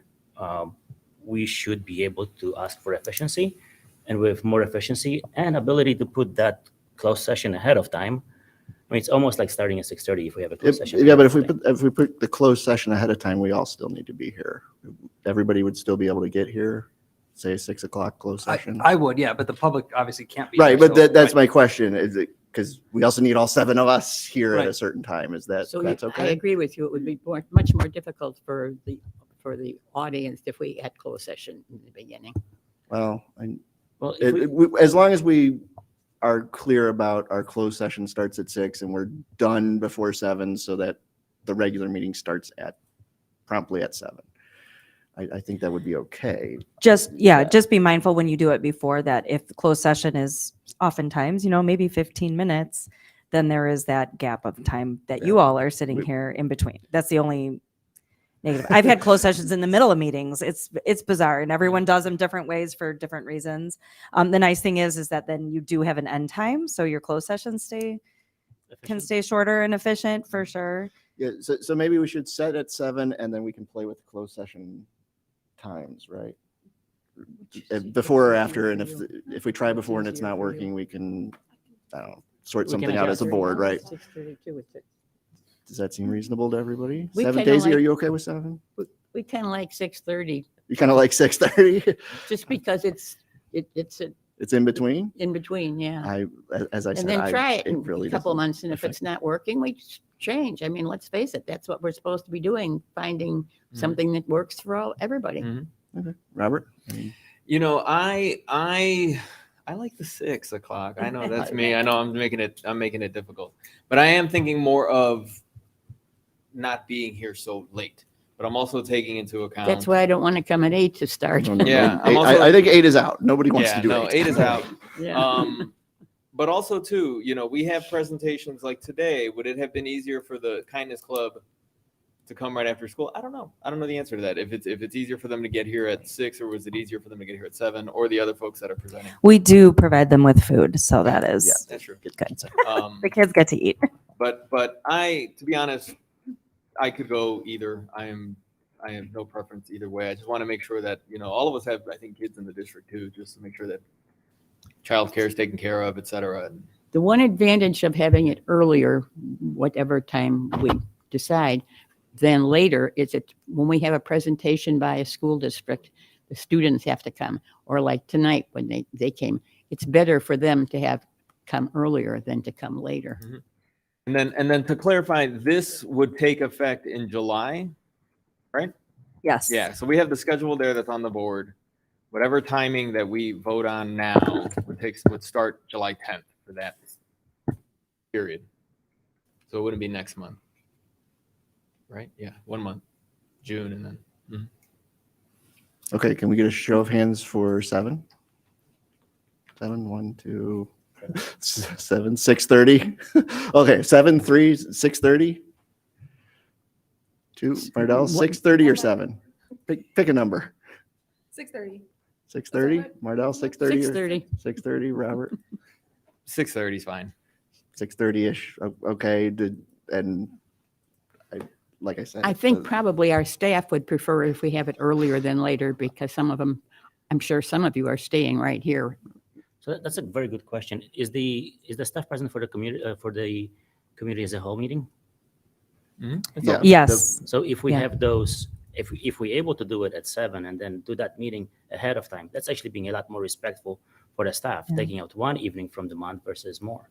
We should be able to ask for efficiency, and with more efficiency and ability to put that closed session ahead of time. I mean, it's almost like starting at 6:30 if we have a closed session. Yeah, but if we put the closed session ahead of time, we all still need to be here. Everybody would still be able to get here, say 6 o'clock closed session. I would, yeah, but the public obviously can't be. Right, here, but so- that's right. my question. Is it because we also need all 7 of us here at a Right. certain time? Is that So that's I okay? agree with you. It would be much more difficult for the audience if we had closed session in the beginning. Well, Well, if as long as we are clear about our closed session starts at 6 and we're done before 7, so that the regular meeting starts promptly at 7. I think that would be okay. Just be mindful when you do it before that if the closed session is oftentimes, maybe 15 minutes, then there is that gap of time that you all are sitting here in between. That's the only negative. I've had closed sessions in the middle of meetings. It's bizarre, and everyone does them different ways for different reasons. The nice thing is that then you do have an end time, so your closed sessions can stay shorter and efficient for sure. Yeah, so maybe we should set at 7 and then we can play with closed session times, right? Before or after, and if we try before and it's not working, we can, I don't know, sort something out as a board, right? 6:32. Does that seem reasonable to everybody? We 7, kinda Daisy, are like- you okay with 7? We kind of like 6:30, You kind of like 6:30? just because it's It's in between? in between, yeah. As I And said, then try it in really a couple of doesn't months, and if it's affect- not working, we change. I mean, let's face it, that's what we're supposed to be doing, finding something that works for everybody. Okay. Robert? You know, I like the 6 o'clock. I know that's me. I know I'm making it difficult, but I am thinking more of not being here so late. But I'm also taking into account. That's why I don't want to come at 8 to start. Yeah, I'm Eight- also, I think 8 is out. Nobody wants yeah, to do no, 8. 8 is out. Yeah. But also too, we have presentations like today. Would it have been easier for the Kindness Club to come right after school? I don't know. I don't know the answer to that. If it's easier for them to get here at 6, or was it easier for them to get here at 7, or the other folks that are presenting? We do provide them with food, so that is That's true. good. Um, The kids get to eat. But to be honest, I could go either. I have no preference either way. I just want to make sure that, all of us have, I think, kids in the district too, just to make sure that childcare is taken care of, et cetera. The one advantage of having it earlier, whatever time we decide, than later, is that when we have a presentation by a school district, the students have to come. Or like tonight when they came, it's better for them to have come earlier than to come later. And then to clarify, this would take effect in July, right? Yes. Yeah, so we have the schedule there that's on the board. Whatever timing that we vote on now would start July 10th for that period. So it wouldn't be next month. Right? Yeah, 1 month, June, and then. Okay, can we get a show of hands for 7? 7, 1, 2, 7, 6:30. Okay, 7, 3, 6:30. 2, Mardell, 6:30 or 7? Pick a number. 6:30. 6:30, Mardell, 6:30. 6:30. 6:30, Robert. 6:30 is fine. 6:30-ish. Okay, like I said, I think probably our staff would prefer if we have it earlier than later, because some of them, I'm sure some of you are staying right here. So that's a very good question. Is the staff present for the community as a whole meeting? Yeah. Yes. So if we Yeah. have those, if we're able to do it at 7 and then do that meeting ahead of time, that's actually being a lot more respectful for the staff, Yeah. taking out one evening from the month versus more.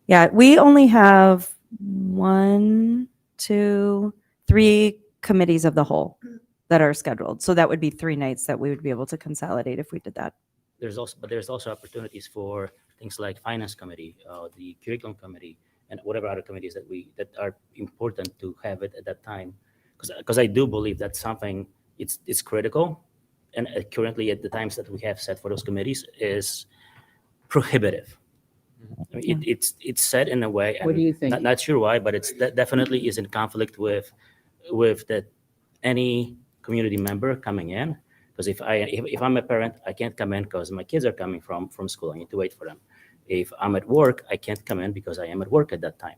Yeah, we only have 1, 2, 3 committees of the whole that are scheduled. So that would be 3 nights that we would be able to consolidate if we did that. there's also opportunities for things like finance committee, the curriculum committee, and whatever other committees that are important to have it at that time. Because I do believe that's something it's critical, and currently at the times that we have set for those committees is prohibitive. I mean, it's set in a way. What do you think? Not sure why, but that definitely is in conflict with that any community member coming in. Because if I'm a parent, I can't come in because my kids are coming from school. I need to wait for them. If I'm at work, I can't come in because I am at work at that time.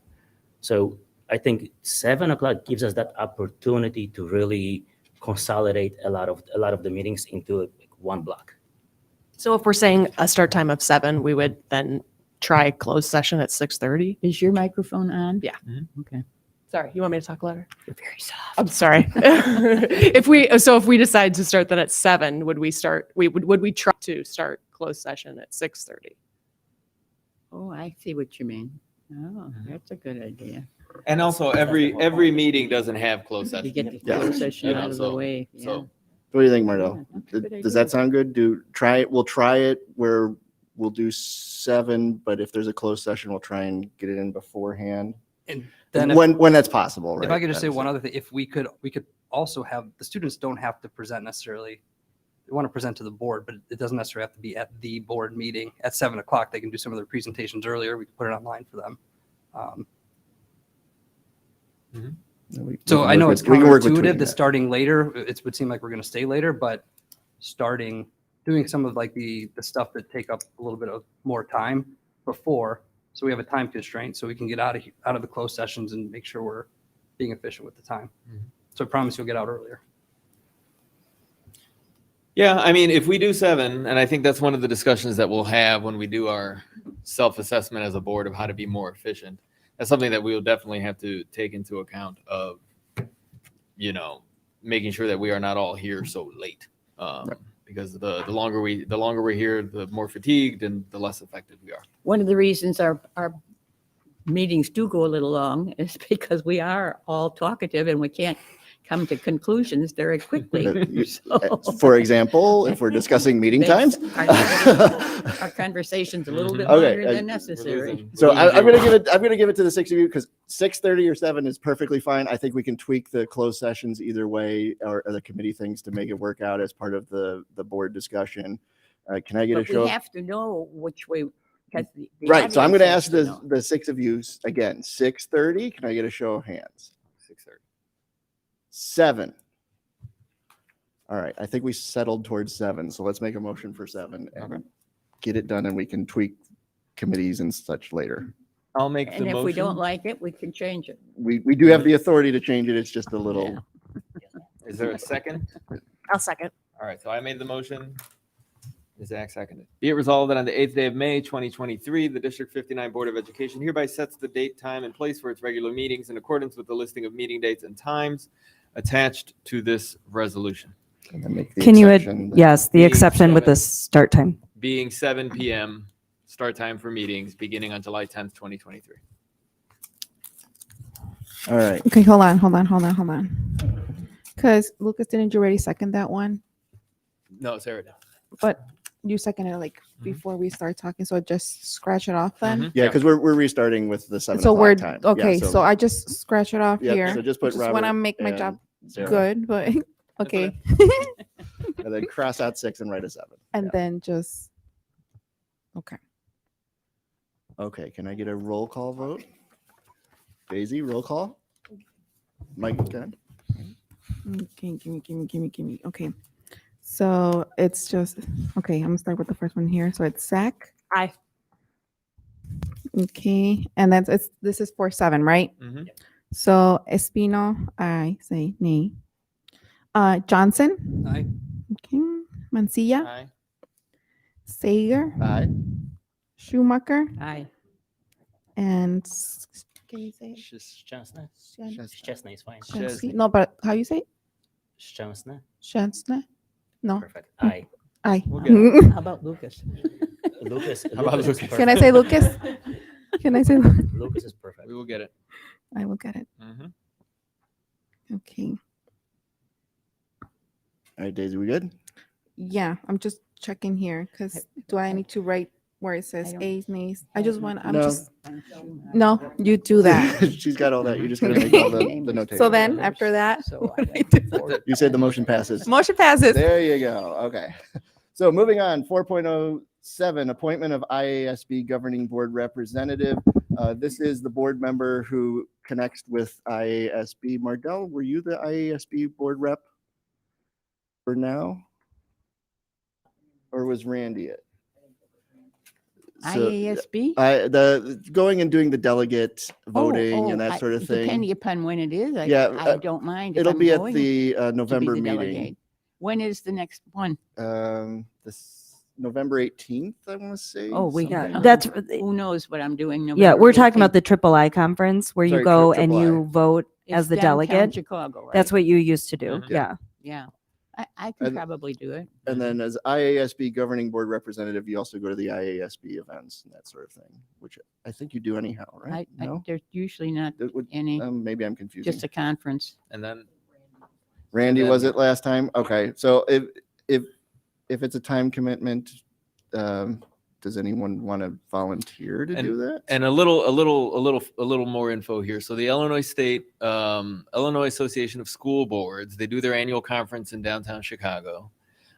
So I think 7 o'clock gives us that opportunity to really consolidate a lot of the meetings into one block. So if we're saying a start time of 7, we would then try closed session at 6:30. Is your microphone on? Yeah. Okay. Sorry, you want me to talk louder? You're very soft. I'm sorry. if we decide to start that at 7, would we try to start closed session at 6:30? Oh, I see what you mean. Oh, that's a good idea. And also, every meeting doesn't have closed You session. get the Yeah. closed session You know, out of the so- way. so- Yeah. What do you think, Mardo? Yeah, that's a good Does that idea. sound good? We'll try it where we'll do 7, but if there's a closed session, we'll try and get it in beforehand. And then if- When that's possible, right? If I could just say That's one it. other thing, if we could also have, the students don't have to present necessarily, they want to present to the board, but it doesn't necessarily have to be at the board meeting at 7 o'clock. They can do some of their presentations earlier. We can put it online for them. We So can I know work it's with- we can work between counterintuitive that that. starting later, it would seem like we're going to stay later, but doing some of like the stuff that take up a little bit of more time before, so we have a time constraint, so we can get out of the closed sessions and make sure we're being efficient with the time. So I promise you'll get out earlier. Yeah, I mean, if we do 7, and I think that's one of the discussions that we'll have when we do our self-assessment as a board of how to be more efficient. That's something that we will definitely have to take into account of, making sure that we are not all here so late. Because the longer we're here, the more fatigued and the less effective we are. One of the reasons our meetings do go a little long is because we are all talkative and we can't come to conclusions very quickly. So- For example, if we're discussing meeting times. Our conversation's a little bit Okay, longer than necessary. So I'm gonna give it to the 6 of you because 6:30 or 7 is perfectly fine. I think we can tweak the closed sessions either way or the committee things to make it work out as part of the board discussion. Can I get a But show? we have to know which way, because the Right. So I'm gonna audience ask has to know. the 6 of you again. 6:30. Can I get a show of hands? 6:30. 7. All right. I think we settled towards 7. So let's make a motion for 7 and get it done, and we can tweak committees and such later. I'll make And if we don't like it, we can change it. We do have the authority to change it. It's just a little. Is there a second? I'll second. All right, so I made the motion. Zach seconded. Be it resolved that on the 8th day of May, 2023, the District 59 Board of Education hereby sets the date, time, and place for its regular meetings in accordance with the listing of meeting dates and times attached to this resolution. And then make the Can you, exception that- yes, the Being exception with the 7. start time. Being 7 p.m. start time for meetings beginning on July 10th, 2023. All right. Okay, hold on. Because Lucas, didn't you already second that one? No, Sarah did. But you seconded it like before we start talking, so just scratch it off then. Yeah, because we're restarting with the 7 So o'clock we're time. Yeah, okay. So I just scratch it off Yep, here. so just put want to Robert make my and job Sarah. good, but okay. and then cross out 6 and write a 7. And then just okay. Okay, can I get a roll call vote? Daisy, roll call. Mike, okay. Okay, give me. Okay. So it's just okay. I'm gonna start with the first one here. So it's Zach. Aye. Okay, and this is for 7, right? Mhm. So Espino, I say nay. Johnson. Aye. Okay. Mancilla. Aye. Sager. Aye. Schumacher. Aye. And can you say it? Chestnut. Chestnut. Chestnut is fine. Chelsea? No, but how you say it? Chestnut. Chestnut? No. Perfect. Aye. Aye. We'll get it. How about Lucas? Lucas. How about is Lucas? perfect. Can I say Lucas? Can I say Lucas? Lucas is perfect. We will get it. I will get it. Mhm. Okay. All right, Daisy, we good? Yeah, I'm just checking here because Do I need to write where it says A's, nays? I just want, I'm No. just, no, you do that. She's got all that. You just gotta make all the notations. So then after that, You say the motion passes. motion passes. There you go. Okay. So moving on, 4.07, appointment of IASB Governing Board Representative. This is the board member who connects with IASB. Mardell, were you the IASB board rep for now? Or was Randy it? IASB? The going and doing the delegate voting and that sort of thing. Depending upon when it is, Yeah, I don't mind. if It'll I'm be at going the to be November the meeting. delegate. When is the next one? This November 18th, I want to say. Oh, we something got, like That's who knows what I'm doing? Yeah, November we're talking about 18th. the Triple I conference where you Sorry, go Triple and I. you vote as It's the downtown delegate. Chicago, right? That's what you used to do. Mhm. Yeah. Yeah, I can And- probably do it. And then as IASB Governing Board Representative, you also go to the IASB events and that sort of thing, which I think you do anyhow, right? No? There's usually not It would- any, Maybe I'm confusing. just a conference. And then Randy, then- was it last time? Okay, so if it's a time commitment, does anyone want to volunteer to do that? And a little more info here. So the Illinois Association of School Boards, they do their annual conference in downtown Chicago,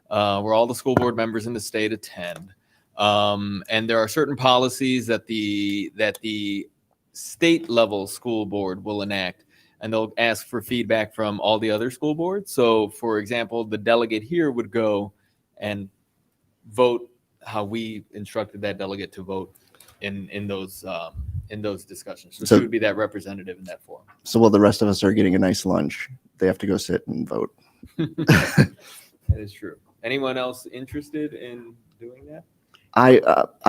where all the school board members in the state attend. And there are certain policies that the state level school board will enact, and they'll ask for feedback from all the other school boards. So, for example, the delegate here would go and vote how we instructed that delegate to vote in those discussions. So, So- she would be that representative in that forum. So while the rest of us are getting a nice lunch, they have to go sit and vote. That is true. Anyone else interested in doing that? I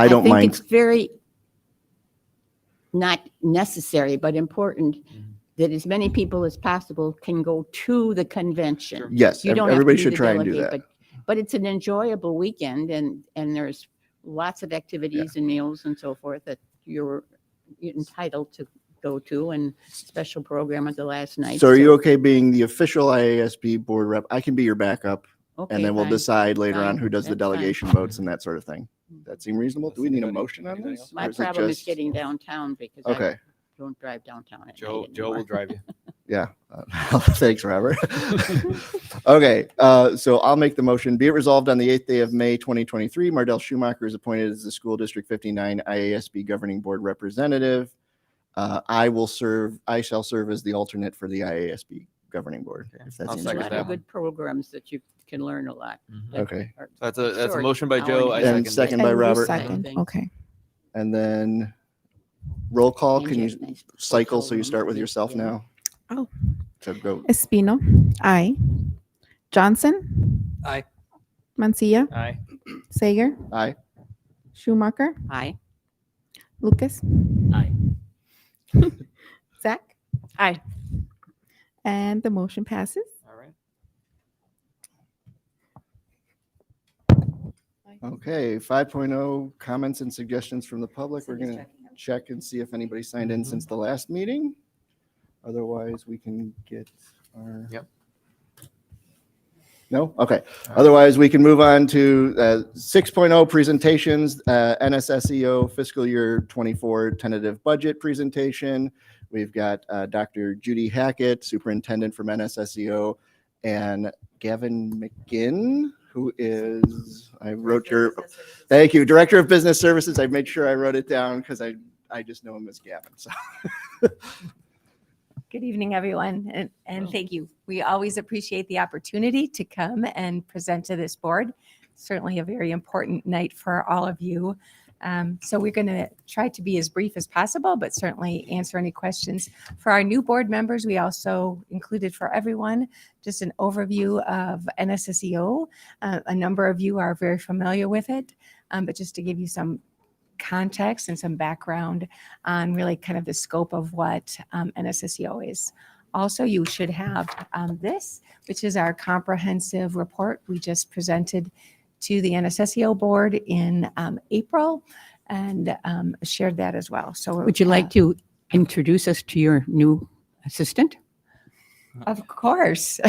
don't think mind. it's very not necessary, but important that as many people as possible can go to the convention. Yes, You don't have to everybody be should the try and do delegate, that. But it's an enjoyable weekend and there's lots of activities and meals and so forth that you're entitled to go to, and special program at the last night. So are you okay being the official IASB board rep? I can be your backup. Okay, And then we'll fine. decide later on Fine, who does the that's fine. delegation votes and that sort of thing. That seem reasonable? Do we need a motion on this? My Or is it problem is just- getting downtown because Okay. I don't drive downtown at Joe night will anymore. drive you. Yeah. Thanks, Robert. Okay, so I'll make the motion. Be it resolved on the 8th day of May, 2023, Mardell Schumacher is appointed as the School District 59 IASB Governing Board Representative. I shall serve as the alternate for the IASB Governing Board. If that's I'll There's a second lot that of one. good programs that you can learn a lot. that Okay. are That's a short, motion by hour Joe. and I a And half. second by And you Robert. second. Thing. Okay. And then roll call. Can you Angie, nice cycle so you room. start with yourself Yeah. now? Oh. So go. Espino, aye. Johnson, Aye. Mancia, Aye. Sager, Aye. Schumacher, Aye. Lucas, Aye. Zach. Aye. And the motion passes. All right. Okay, 5.0 comments and suggestions from the public. We're going to check and see if anybody signed in since the last meeting. Otherwise, we can get our. Yep. No? Okay. Otherwise, we can move on to 6.0 presentations, NSSEO fiscal year 24 tentative budget presentation. We've got Dr. Judy Hackett, superintendent from NSSEO, and Gavin McGinn, who is, I wrote your, thank you, Director of Business Services. I made sure I wrote it down because I just know him as Gavin. So. Good evening, everyone, and thank you. We always appreciate the opportunity to come and present to this board. Certainly a very important night for all of you. So we're going to try to be as brief as possible, but certainly answer any questions. For our new board members, we also included for everyone just an overview of NSSEO. A number of you are very familiar with it, but just to give you some context and some background on really kind of the scope of what NSSEO is. Also, you should have this, which is our comprehensive report we just presented to the NSSEO board in April and shared that as well. So Would you like to introduce us to your new assistant? Of course.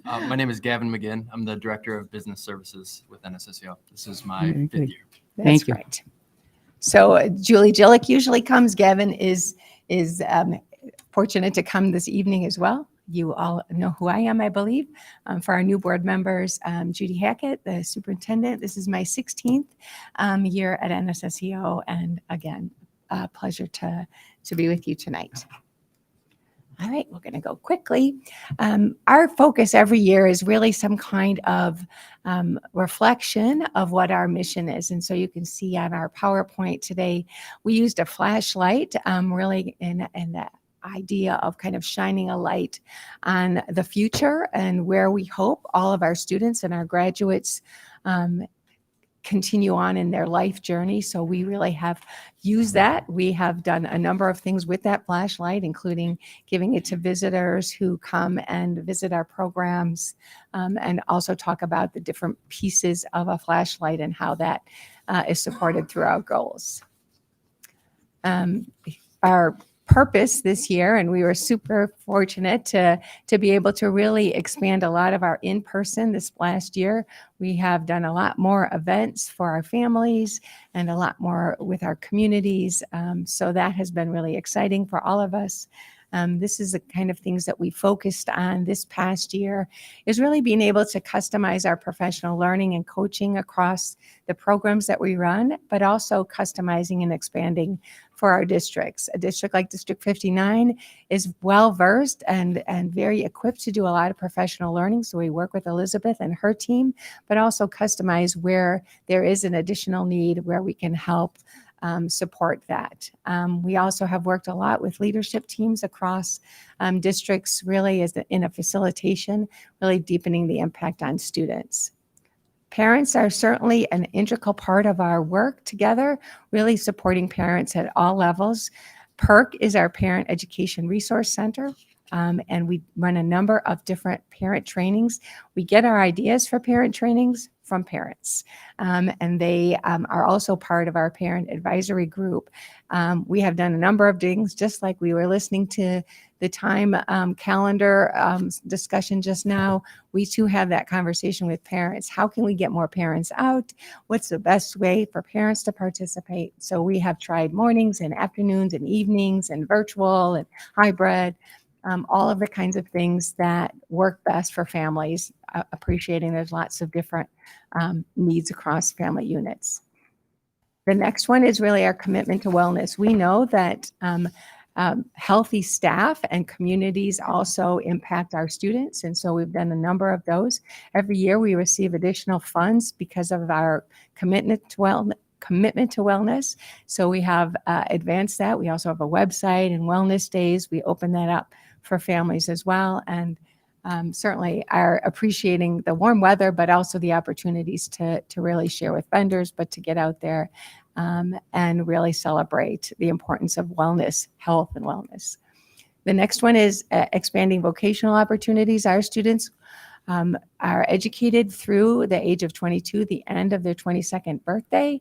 My name is Gavin McGinn. I'm the Director of Business Services with NSSEO. This is my Very fifth good. year. That's right. So Julie Jillick usually comes. Gavin is fortunate to come this evening as well. You all know who I am, I believe. For our new board members, Judy Hackett, the superintendent. This is my 16th year at NSSEO, and again, a pleasure to be with you tonight. All right, we're going to go quickly. Our focus every year is really some kind of reflection of what our mission is. And so you can see on our PowerPoint today, we used a flashlight really in the idea of kind of shining a light on the future and where we hope all of our students and our graduates continue on in their life journey. So we really have used that. We have done a number of things with that flashlight, including giving it to visitors who come and visit our programs, and also talk about the different pieces of a flashlight and how that is supported through our goals. Our purpose this year, and we were super fortunate to be able to really expand a lot of our in-person this last year. We have done a lot more events for our families and a lot more with our communities. So that has been really exciting for all of us. This is the kind of things that we focused on this past year, is really being able to customize our professional learning and coaching across the programs that we run, but also customizing and expanding for our districts. A district like District 59 is well-versed and very equipped to do a lot of professional learning. So we work with Elizabeth and her team, but also customize where there is an additional need where we can help support that. We also have worked a lot with leadership teams across districts, really in a facilitation, really deepening the impact on students. Parents are certainly an integral part of our work together, really supporting parents at all levels. PERC is our Parent Education Resource Center, and we run a number of different parent trainings. We get our ideas for parent trainings from parents, and they are also part of our parent advisory group. We have done a number of things, just like we were listening to the time calendar discussion just now. We too have that conversation with parents. How can we get more parents out? What's the best way for parents to participate? So we have tried mornings and afternoons and evenings and virtual and hybrid, all of the kinds of things that work best for families, appreciating there's lots of different needs across family units. The next one is really our commitment to wellness. We know that healthy staff and communities also impact our students, and so we've done a number of those. Every year we receive additional funds because of our commitment to wellness. So we have advanced that. We also have a website and wellness days. We open that up for families as well, and certainly are appreciating the warm weather, but also the opportunities to really share with vendors, but to get out there and really celebrate the importance of wellness, health and wellness. The next one is expanding vocational opportunities. Our students are educated through the age of 22, the end of their 22nd birthday.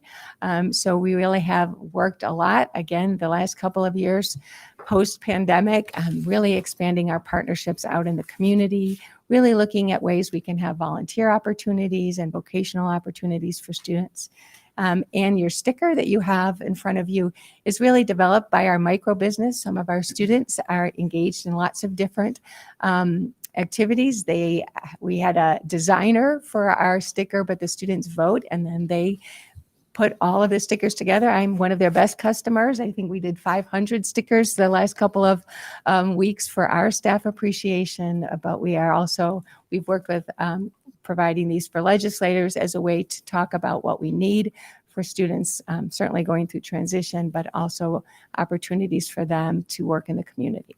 So we really have worked a lot, again, the last couple of years post-pandemic, really expanding our partnerships out in the community, really looking at ways we can have volunteer opportunities and vocational opportunities for students. And your sticker that you have in front of you is really developed by our micro business. Some of our students are engaged in lots of different activities. We had a designer for our sticker, but the students vote and then they put all of the stickers together. I'm one of their best customers. I think we did 500 stickers the last couple of weeks for our staff appreciation, but we've worked with providing these for legislators as a way to talk about what we need for students, certainly going through transition, but also opportunities for them to work in the community.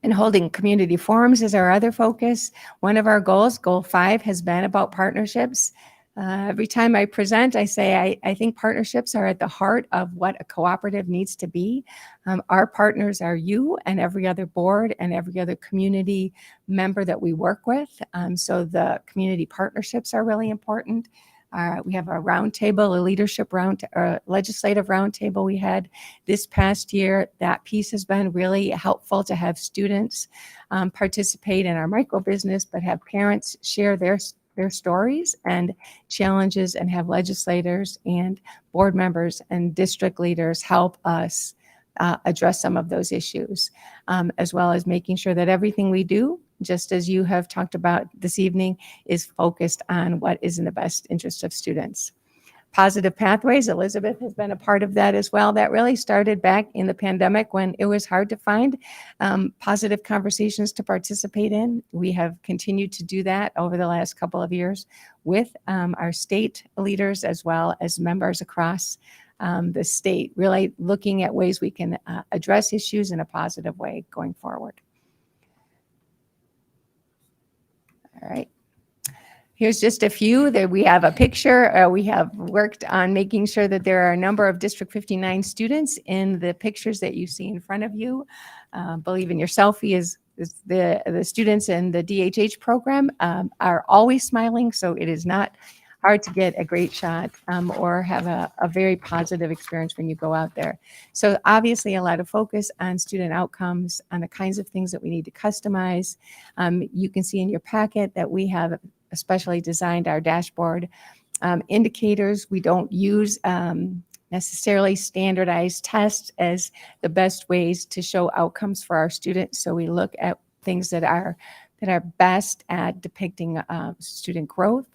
And holding community forums is our other focus. One of our goals, goal 5, has been about partnerships. Every time I present, I say I think partnerships are at the heart of what a cooperative needs to be. Our partners are you and every other board and every other community member that we work with. So the community partnerships are really important. We have a roundtable, a leadership round, or legislative roundtable we had this past year. That piece has been really helpful to have students participate in our micro business, but have parents share their stories and challenges, and have legislators and board members and district leaders help us address some of those issues, as well as making sure that everything we do, just as you have talked about this evening, is focused on what is in the best interest of students. Positive Pathways, Elizabeth has been a part of that as well. That really started back in the pandemic when it was hard to find positive conversations to participate in. We have continued to do that over the last couple of years with our state leaders as well as members across the state, really looking at ways we can address issues in a positive way going forward. All right. Here's just a few that we have a picture. We have worked on making sure that there are a number of District 59 students in the pictures that you see in front of you. Believe in Yourself is the students in the DHH program are always smiling, so it is not hard to get a great shot or have a very positive experience when you go out there. So obviously a lot of focus on student outcomes, on the kinds of things that we need to customize. You can see in your packet that we have especially designed our dashboard indicators. We don't use necessarily standardized tests as the best ways to show outcomes for our students. So we look at things that are best at depicting student growth.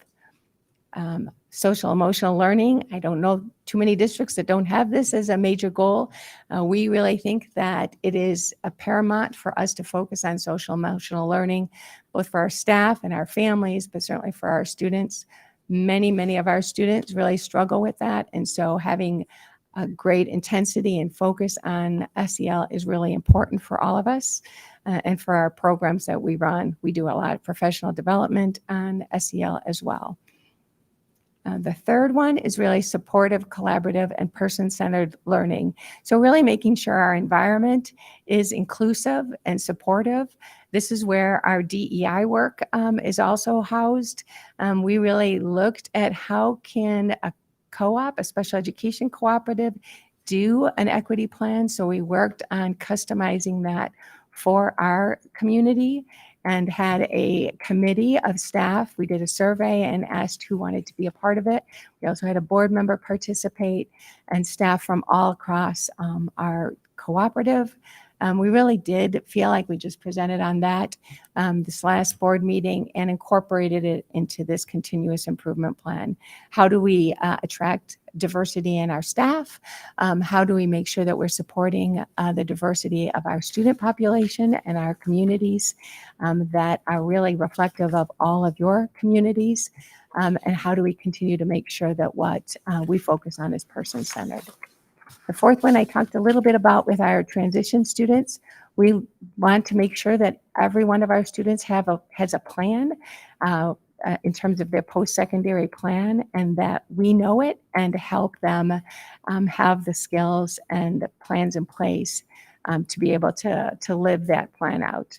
Social emotional learning. I don't know too many districts that don't have this as a major goal. We really think that it is a paramount for us to focus on social emotional learning, both for our staff and our families, but certainly for our students. Many of our students really struggle with that. And so having a great intensity and focus on SEL is really important for all of us. And for our programs that we run, we do a lot of professional development on SEL as well. The third one is really supportive, collaborative, and person-centered learning. So really making sure our environment is inclusive and supportive. This is where our DEI work is also housed. We really looked at how can a co-op, a special education cooperative, do an equity plan. So we worked on customizing that for our community and had a committee of staff. We did a survey and asked who wanted to be a part of it. We also had a board member participate and staff from all across our cooperative. We really did feel like we just presented on that this last board meeting and incorporated it into this continuous improvement plan. How do we attract diversity in our staff? How do we make sure that we're supporting the diversity of our student population and our communities that are really reflective of all of your communities? And how do we continue to make sure that what we focus on is person-centered? The fourth one I talked a little bit about with our transition students. We want to make sure that every one of our students has a plan in terms of their post-secondary plan, and that we know it and help them have the skills and the plans in place to be able to live that plan out.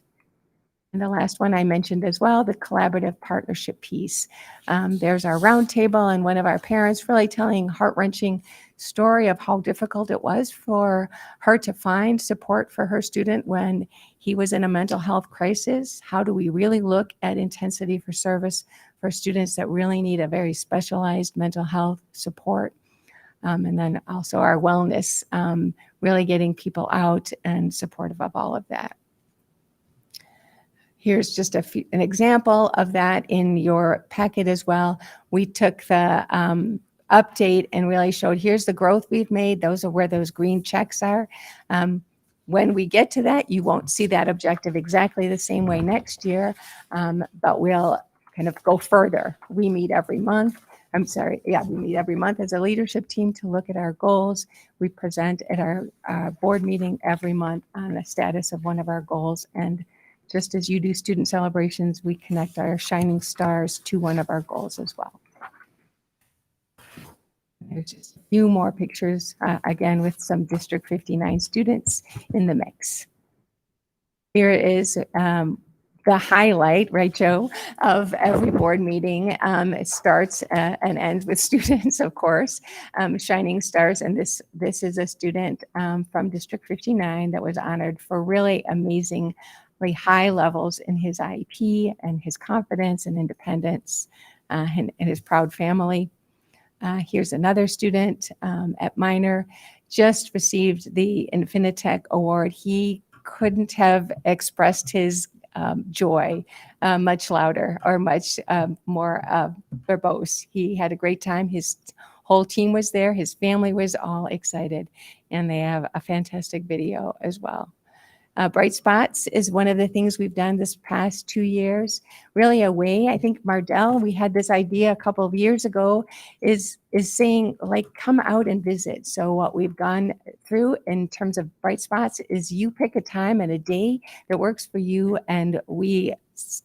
And the last one I mentioned as well, the collaborative partnership piece. There's our roundtable and one of our parents really telling heart-wrenching story of how difficult it was for her to find support for her student when he was in a mental health crisis. How do we really look at intensity for service for students that really need a very specialized mental health support? And then also our wellness, really getting people out and supportive of all of that. Here's just an example of that in your packet as well. We took the update and really showed here's the growth we've made. Those are where those green checks are. When we get to that, you won't see that objective exactly the same way next year, but we'll kind of go further. We meet every month. We meet every month as a leadership team to look at our goals. We present at our board meeting every month on the status of one of our goals. And just as you do student celebrations, we connect our shining stars to one of our goals as well. There's just a few more pictures, again, with some District 59 students in the mix. Here is the the highlight, right, Joe, of every board meeting. It starts and ends with students, of course, shining stars. And this is a student from District 59 that was honored for really amazingly high levels in his IEP and his confidence and independence and his proud family. Here's another student at Minor, just received the Infinitec Award. He couldn't have expressed his joy much louder or much more verbose. He had a great time. His whole team was there. His family was all excited, and they have a fantastic video as well. Bright Spots is one of the things we've done this past 2 years. Really a way, I think, Mardell, we had this idea a couple of years ago, is saying, like, come out and visit. So what we've gone through in terms of Bright Spots is you pick a time and a day that works for you, and we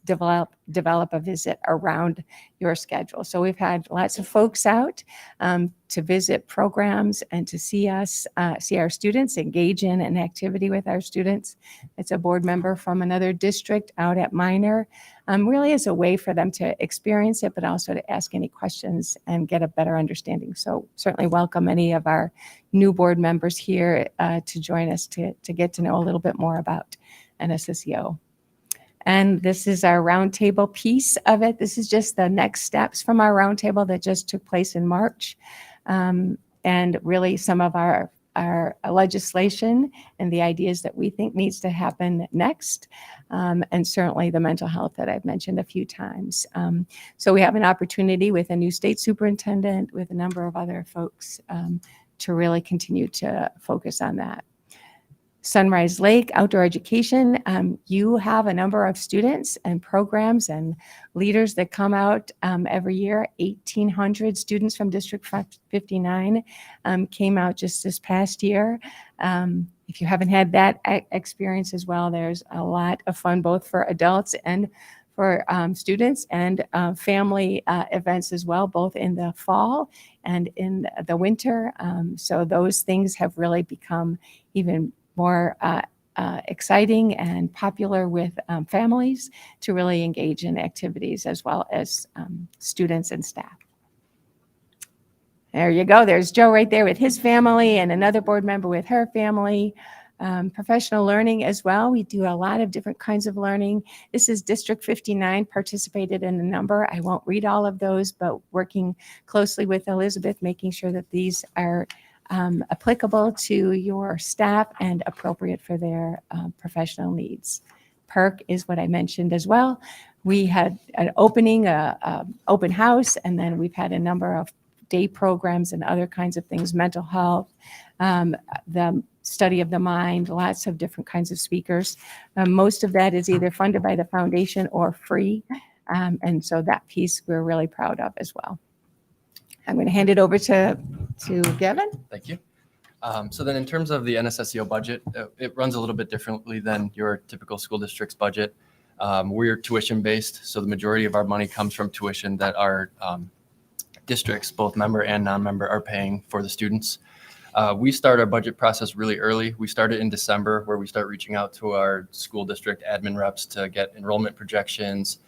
develop a visit around your schedule. So we've had lots of folks out to visit programs and to see us, see our students, engage in an activity with our students. It's a board member from another district out at Minor. Really is a way for them to experience it, but also to ask any questions and get a better understanding. So certainly welcome any of our new board members here to join us to get to know a little bit more about NSSEO. And this is our roundtable piece of it. This is just the next steps from our roundtable that just took place in March. And really some of our legislation and the ideas that we think needs to happen next. And certainly the mental health that I've mentioned a few times. So we have an opportunity with a new state superintendent, with a number of other folks to really continue to focus on that. Sunrise Lake Outdoor Education, you have a number of students and programs and leaders that come out every year. 1,800 students from District 59 came out just this past year. If you haven't had that experience as well, there's a lot of fun both for adults and for students, and family events as well, both in the fall and in the winter. So those things have really become even more exciting and popular with families to really engage in activities as well as students and staff. There you go. There's Joe right there with his family and another board member with her family. Professional learning as well. We do a lot of different kinds of learning. This is District 59 participated in a number. I won't read all of those, but working closely with Elizabeth, making sure that these are applicable to your staff and appropriate for their professional needs. PERC is what I mentioned as well. We had an opening, open house, and then we've had a number of day programs and other kinds of things, mental health, the study of the mind, lots of different kinds of speakers. Most of that is either funded by the foundation or free. And so that piece we're really proud of as well. I'm going to hand it over to Gavin. Thank you. So then in terms of the NSSEO budget, it runs a little bit differently than your typical school district's budget. We're tuition based, so the majority of our money comes from tuition that our districts, both member and non-member, are paying for the students. We start our budget process really early. We started in December, where we start reaching out to our school district admin reps to get enrollment projections,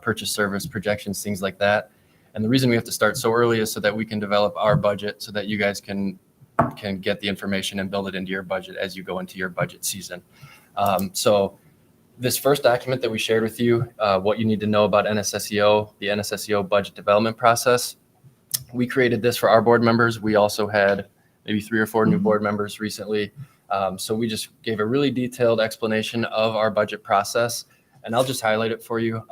purchase service projections, things like that. And the reason we have to start so early is so that we can develop our budget so that you guys can get the information and build it into your budget as you go into your budget season. So this first document that we shared with you, what you need to know about NSSEO, the NSSEO budget development process, we created this for our board members. We also had maybe 3 or 4 new board members recently. So we just gave a really detailed explanation of our budget process, and I'll just highlight it for you.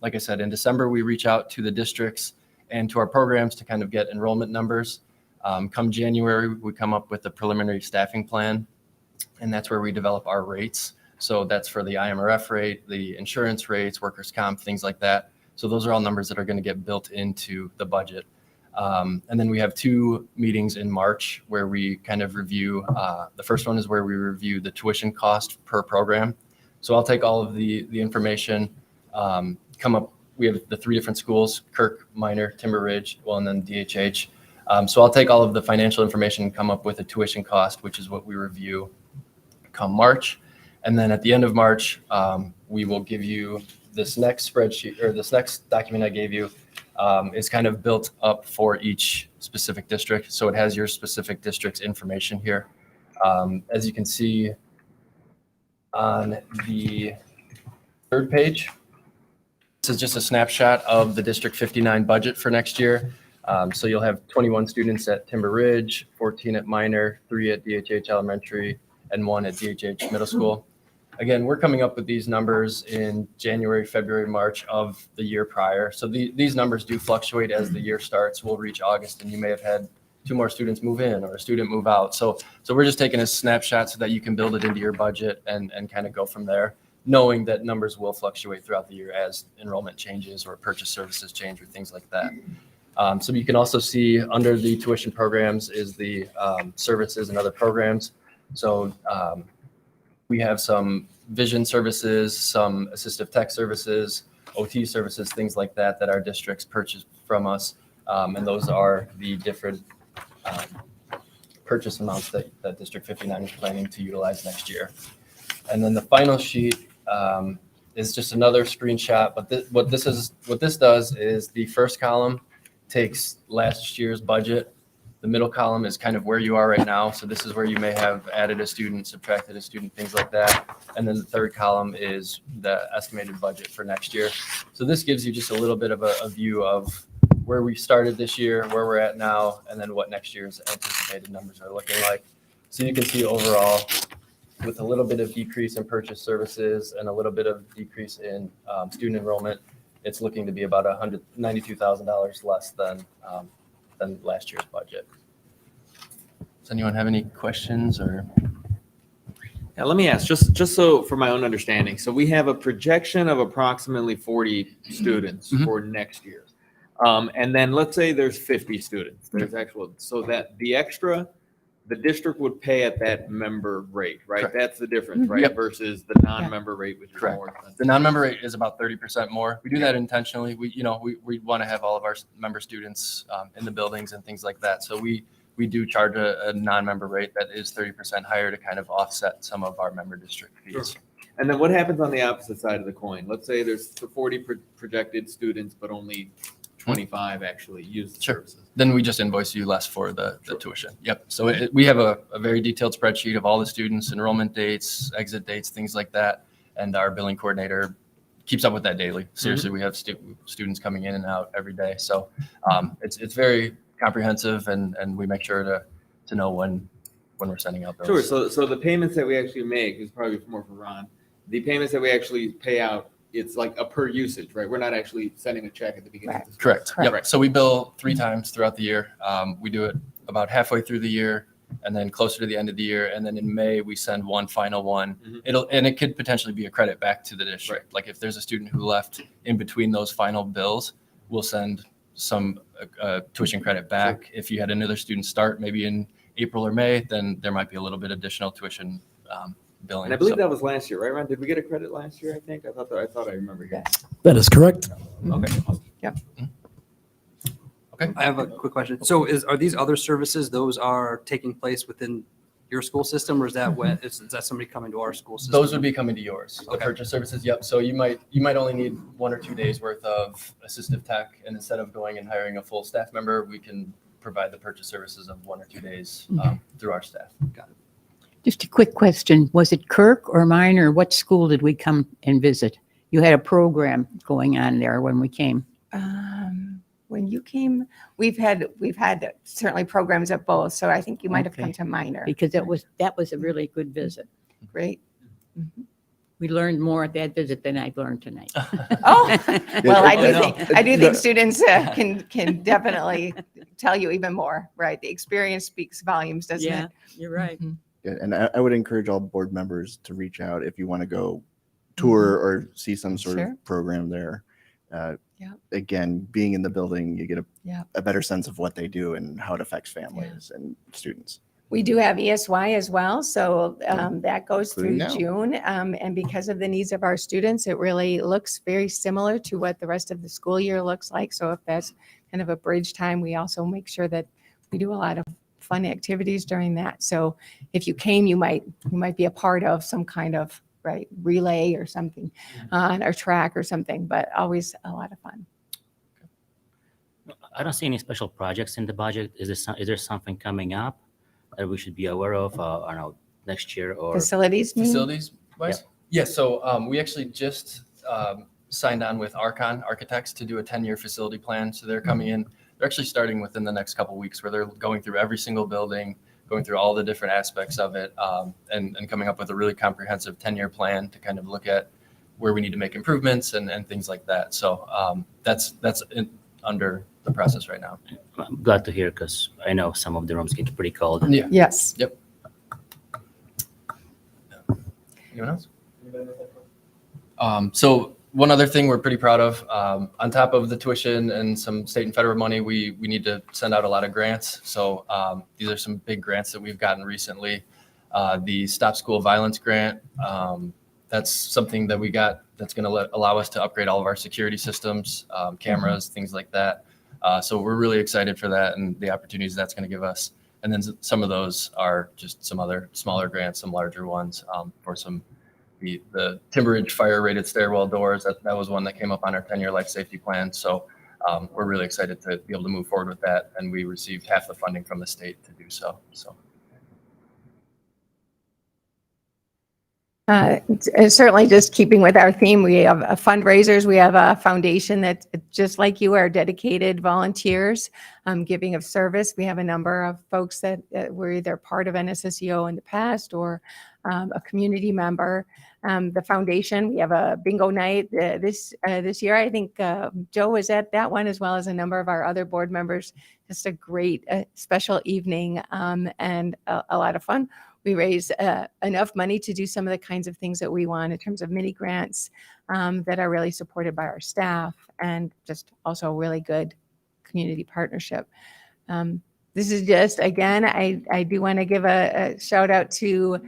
Like I said, in December, we reach out to the districts and to our programs to kind of get enrollment numbers. Come January, we come up with a preliminary staffing plan, and that's where we develop our rates. So that's for the IMRF rate, the insurance rates, workers' comp, things like that. So those are all numbers that are going to get built into the budget. And then we have 2 meetings in March where we kind of review. The first one is where we review the tuition cost per program. So I'll take all of the information, come up. We have the 3 different schools, Kirk, Minor, Timber Ridge, well, and then DHH. So I'll take all of the financial information and come up with a tuition cost, which is what we review come March. And then at the end of March, we will give you this next spreadsheet, or this next document I gave you is kind of built up for each specific district. So it has your specific district's information here. As you can see on the third page, this is just a snapshot of the District 59 budget for next year. So you'll have 21 students at Timber Ridge, 14 at Minor, 3 at DHH Elementary, and 1 at DHH Middle School. Again, we're coming up with these numbers in January, February, March of the year prior. So these numbers do fluctuate as the year starts. We'll reach August and you may have had 2 more students move in or a student move out. So we're just taking a snapshot so that you can build it into your budget and kind of go from there, knowing that numbers will fluctuate throughout the year as enrollment changes or purchase services change or things like that. So you can also see under the tuition programs is the services and other programs. So we have some vision services, some assistive tech services, OT services, things like that, that our districts purchase from us. And those are the different purchase amounts that District 59 is planning to utilize next year. And then the final sheet is just another screenshot. But what this does is the first column takes last year's budget. The middle column is kind of where you are right now. So this is where you may have added a student, subtracted a student, things like that. And then the third column is the estimated budget for next year. So this gives you just a little bit of a view of where we started this year, where we're at now, and then what next year's anticipated numbers are looking like. So you can see overall, with a little bit of decrease in purchase services and a little bit of decrease in student enrollment, it's looking to be about $192,000 less than last year's budget. Does anyone have any questions or? Yeah, let me ask, just so for my own understanding. So we have a projection of approximately 40 students for next year. And then let's say there's 50 students. There's so that the extra, the district would pay at that member rate, right? Correct. That's the difference, right? Yep. Versus the non-member rate, which is Correct. more expensive. The non-member rate is about 30% more. We do that intentionally. We want to have all of our member students in the buildings and things like that. So we do charge a non-member rate that is 30% higher to kind of offset some of our member district fees. Sure. And then what happens on the opposite side of the coin? Let's say there's 40 projected students, but only 25 actually use the services. Then we just invoice you less for the tuition. Yep. So we have a very detailed spreadsheet of all the students, enrollment dates, exit dates, things like that. And our billing coordinator keeps up with that daily. Seriously, we have students coming in and out every day. So it's very comprehensive, and we make sure to know when we're sending out those. Sure. So the payments that we actually make is probably more for Ron. The payments that we actually pay out, it's like a per usage, right? We're not actually sending a check at the beginning. Of the Correct. semester. Yep. Right. So we bill 3 times throughout the year. We do it about halfway through the year, and then closer to the end of the year. And then in May, we send one final one. It could potentially be a credit back to the district. Like if there's a student who left in between those final bills, we'll send some tuition credit back. Sure. If you had another student start maybe in April or May, then there might be a little bit additional tuition billing. And I believe that was last year, right, Ron? Did we get a credit last year? I think I thought I remember. That is correct. Okay. Yep. Okay. I have a quick question. So are these other services, those are taking place within your school system, or is that is that somebody coming to our school system? Those would be coming to yours. The purchase services. Yep. So you might only need 1 or 2 days worth of assistive tech, and instead of going and hiring a full staff member, we can provide the purchase services of 1 or 2 days through our staff. Got it. Just a quick question. Was it Kirk or Minor? What school did we come and visit? You had a program going on there when we came. When you came, we've had certainly programs at both. So I think you might have come to Minor. Because that was a really good visit. Great. We learned more at that visit than I've learned tonight. Oh, well, I do think students can definitely tell you even more, right? The experience speaks volumes, doesn't it? Yeah, you're right. Yeah, and I would encourage all board members to reach out if you want to go tour or see some sort of program there. Again, being in the building, you get a better sense of what they do and how it affects families and students. We do have ESY as well, so that goes through Including June. And because of the needs of our students, it really looks very similar to what the rest of the school year looks like. So if that's kind of a bridge time, we also make sure that we do a lot of fun activities during that. So if you came, you might be a part of some kind of right, relay or something on our track or something, but always a lot of fun. I don't see any special projects in the budget. Is there something coming up that we should be aware of? I don't know, next year or Facilities, Facilities wise? Yeah, so we actually just signed on with Archon Architects to do a 10-year facility plan. So they're coming in, they're actually starting within the next couple of weeks where they're going through every single building, going through all the different aspects of it, and coming up with a really comprehensive 10-year plan to kind of look at where we need to make improvements and things like that. So that's under the process right now. I'm glad to hear because I know some of the rooms get pretty cold. Yeah. Yes. Yep. Anyone else? So one other thing we're pretty proud of, on top of the tuition and some state and federal money, we need to send out a lot of grants. So these are some big grants that we've gotten recently. The Stop School Violence Grant, that's something that we got that's going to allow us to upgrade all of our security systems, cameras, things like that. So we're really excited for that and the opportunities that's going to give us. And then some of those are just some other smaller grants, some larger ones for some the Timberridge fire rated stairwell doors. That was one that came up on our 10-year life safety plan. So we're really excited to be able to move forward with that. And we received half the funding from the state to do so. So. Certainly just keeping with our theme, we have fundraisers. We have a foundation that, just like you, are dedicated volunteers, giving of service. We have a number of folks that were either part of NSSEO in the past or a community member. The foundation, we have a bingo night this year. I think Joe was at that one, as well as a number of our other board members. Just a great special evening and a lot of fun. We raise enough money to do some of the kinds of things that we want in terms of mini grants that are really supported by our staff, and just also a really good community partnership. This is just, again, I do want to give a shout out to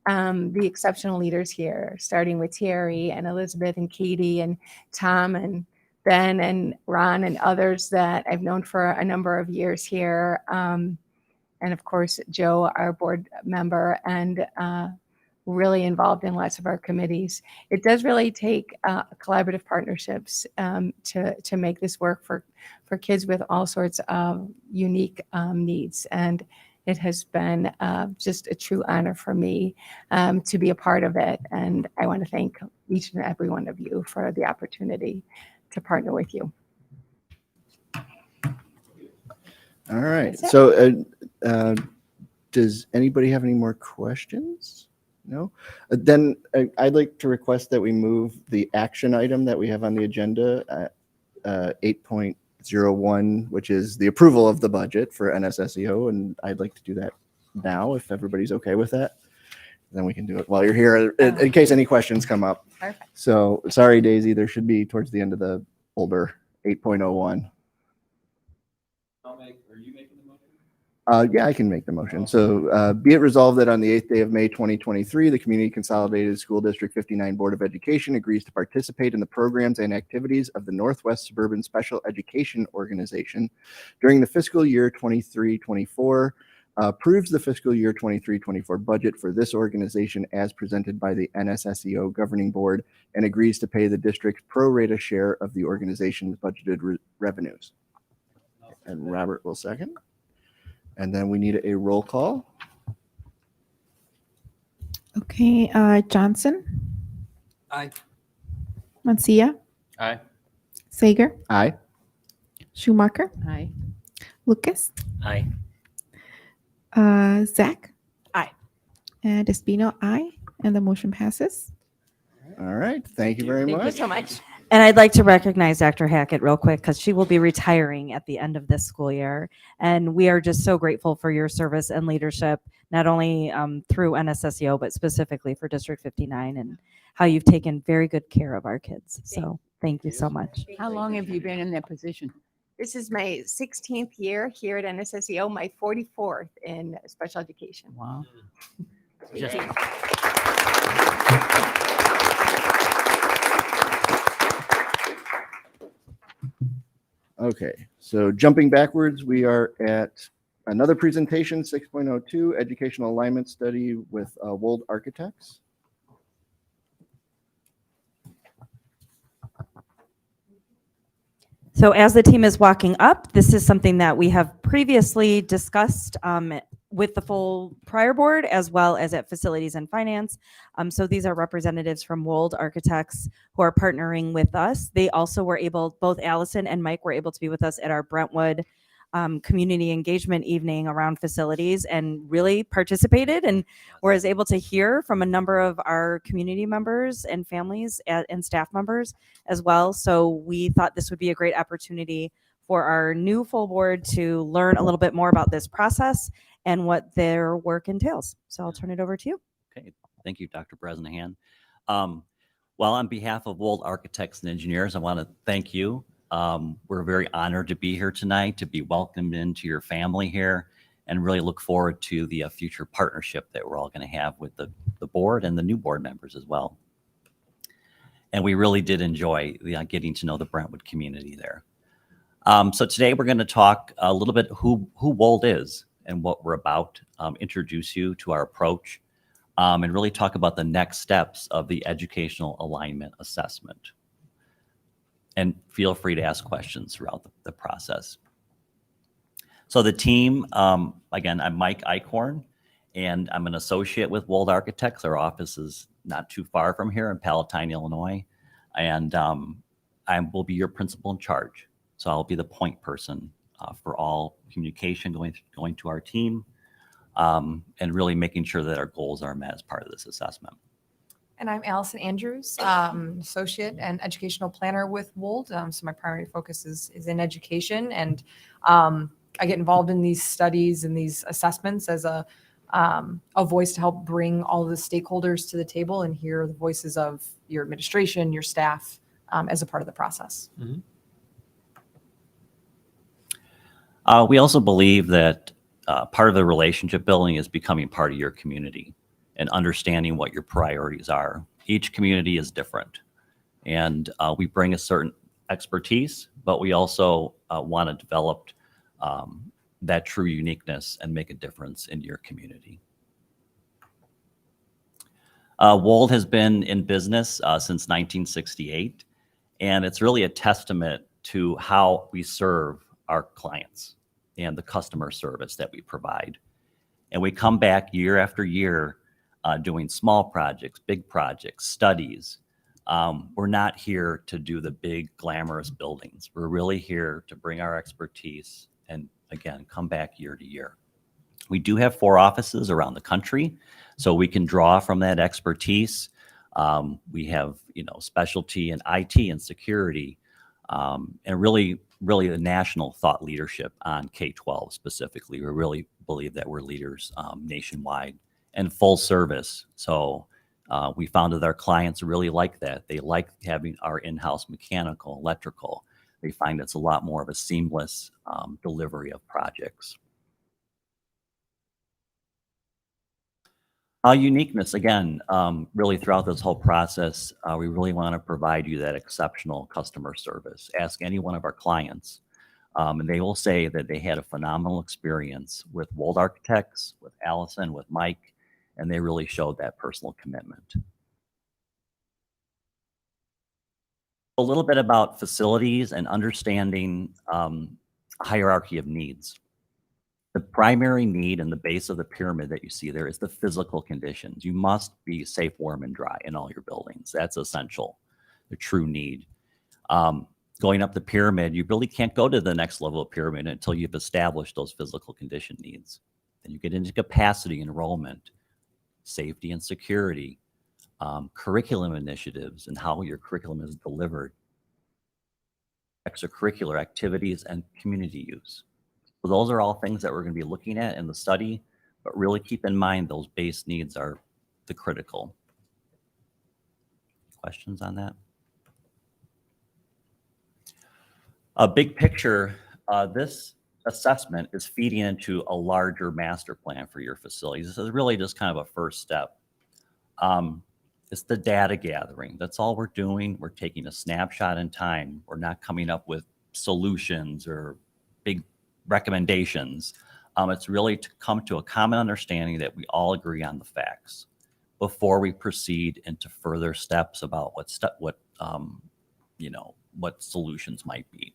the exceptional leaders here, starting with Terry and Elizabeth and Katie and Tom and Ben and Ron and others that I've known for a number of years here. And of course, Joe, our board member, and really involved in lots of our committees. It does really take collaborative partnerships to make this work for kids with all sorts of unique needs. And it has been just a true honor for me to be a part of it. And I want to thank each and every one of you for the opportunity to partner with you. All right. That's it. So does anybody have any more questions? No? Then I'd like to request that we move the action item that we have on the agenda, 8.01, which is the approval of the budget for NSSEO. And I'd like to do that now, if everybody's okay with that. Then we can do it while you're here in case any questions come up. Perfect. So sorry, Daisy, there should be towards the end of the older 8.01. Yeah, I can make the motion. So be it resolved that on the 8th day of May 2023, the Community Consolidated School District 59 Board of Education agrees to participate in the programs and activities of the Northwest Suburban Special Education Organization during the fiscal year 23-24, approves the fiscal year 23-24 budget for this organization as presented by the NSSEO Governing Board, and agrees to pay the district's pro rata share of the organization's budgeted revenues. And Robert will second. And then we need a roll call. Okay, Johnson, Aye. Mancia, Aye. Sager, Aye. Schumacher, Aye. Lucas, Aye. Zach. Aye. And Espino, aye. And the motion passes. All right. Thank you very Thank much. you so much. And I'd like to recognize Dr. Hackett real quick, because she will be retiring at the end of this school year. And we are just so grateful for your service and leadership, not only through NSSEO, but specifically for District 59, and how you've taken very good care of our kids. So thank you so much. How long have you been in that position? This is my 16th year here at NSSEO, my 44th in special education. Wow. Just, Okay, so jumping backwards, we are at another presentation, 6.02, Educational Alignment Study with Wold Architects. So as the team is walking up, this is something that we have previously discussed with the full prior board as well as at facilities and finance. So these are representatives from Wold Architects who are partnering with us. They also were able, both Allison and Mike were able to be with us at our Brentwood community engagement evening around facilities and really participated and was able to hear from a number of our community members and families and staff members as well. So we thought this would be a great opportunity for our new full board to learn a little bit more about this process and what their work entails. So I'll turn it over to you. Okay, thank you, Dr. Bresnahan. Well, on behalf of Wold Architects and Engineers, I want to thank you. We're very honored to be here tonight, to be welcomed into your family here, and really look forward to the future partnership that we're all going to have with the board and the new board members as well. And we really did enjoy getting to know the Brentwood community there. So today we're going to talk a little bit who Wold is and what we're about, introduce you to our approach, and really talk about the next steps of the educational alignment assessment. And feel free to ask questions throughout the process. So the team, again, I'm Mike Eichhorn, and I'm an associate with Wold Architects. Our office is not too far from here in Palatine, Illinois. And I will be your principal in charge. So I'll be the point person for all communication going to our team, and really making sure that our goals are met as part of this assessment. And I'm Allison Andrews, associate and educational planner with Wold. So my primary focus is in education, and I get involved in these studies and these assessments as a voice to help bring all of the stakeholders to the table and hear the voices of your administration, your staff, as a part of the process. Mm-hmm. We also believe that part of the relationship building is becoming part of your community and understanding what your priorities are. Each community is different, and we bring a certain expertise, but we also want to develop that true uniqueness and make a difference in your community. Wold has been in business since 1968, and it's really a testament to how we serve our clients and the customer service that we provide. And we come back year after year doing small projects, big projects, studies. We're not here to do the big glamorous buildings. We're really here to bring our expertise and, again, come back year to year. We do have 4 offices around the country, so we can draw from that expertise. We have, specialty in IT and security, and really the national thought leadership on K-12 specifically. We really believe that we're leaders nationwide and full service. So we found that our clients really like that. They like having our in-house mechanical, electrical. They find it's a lot more of a seamless delivery of projects. Uniqueness, again, really throughout this whole process, we really want to provide you that exceptional customer service. Ask any one of our clients, and they will say that they had a phenomenal experience with Wold Architects, with Allison, with Mike, and they really showed that personal commitment. A little bit about facilities and understanding hierarchy of needs. The primary need and the base of the pyramid that you see there is the physical conditions. You must be safe, warm, and dry in all your buildings. That's essential, the true need. Going up the pyramid, you really can't go to the next level of pyramid until you've established those physical condition needs. Then you get into capacity, enrollment, safety and security, curriculum initiatives and how your curriculum is delivered, extracurricular activities, and community use. So those are all things that we're going to be looking at in the study, but really keep in mind those base needs are the critical. Questions on that? A big picture, this assessment is feeding into a larger master plan for your facilities. This is really just kind of a first step. It's the data gathering. That's all we're doing. We're taking a snapshot in time. We're not coming up with solutions or big recommendations. It's really to come to a common understanding that we all agree on the facts before we proceed into further steps about what solutions might be.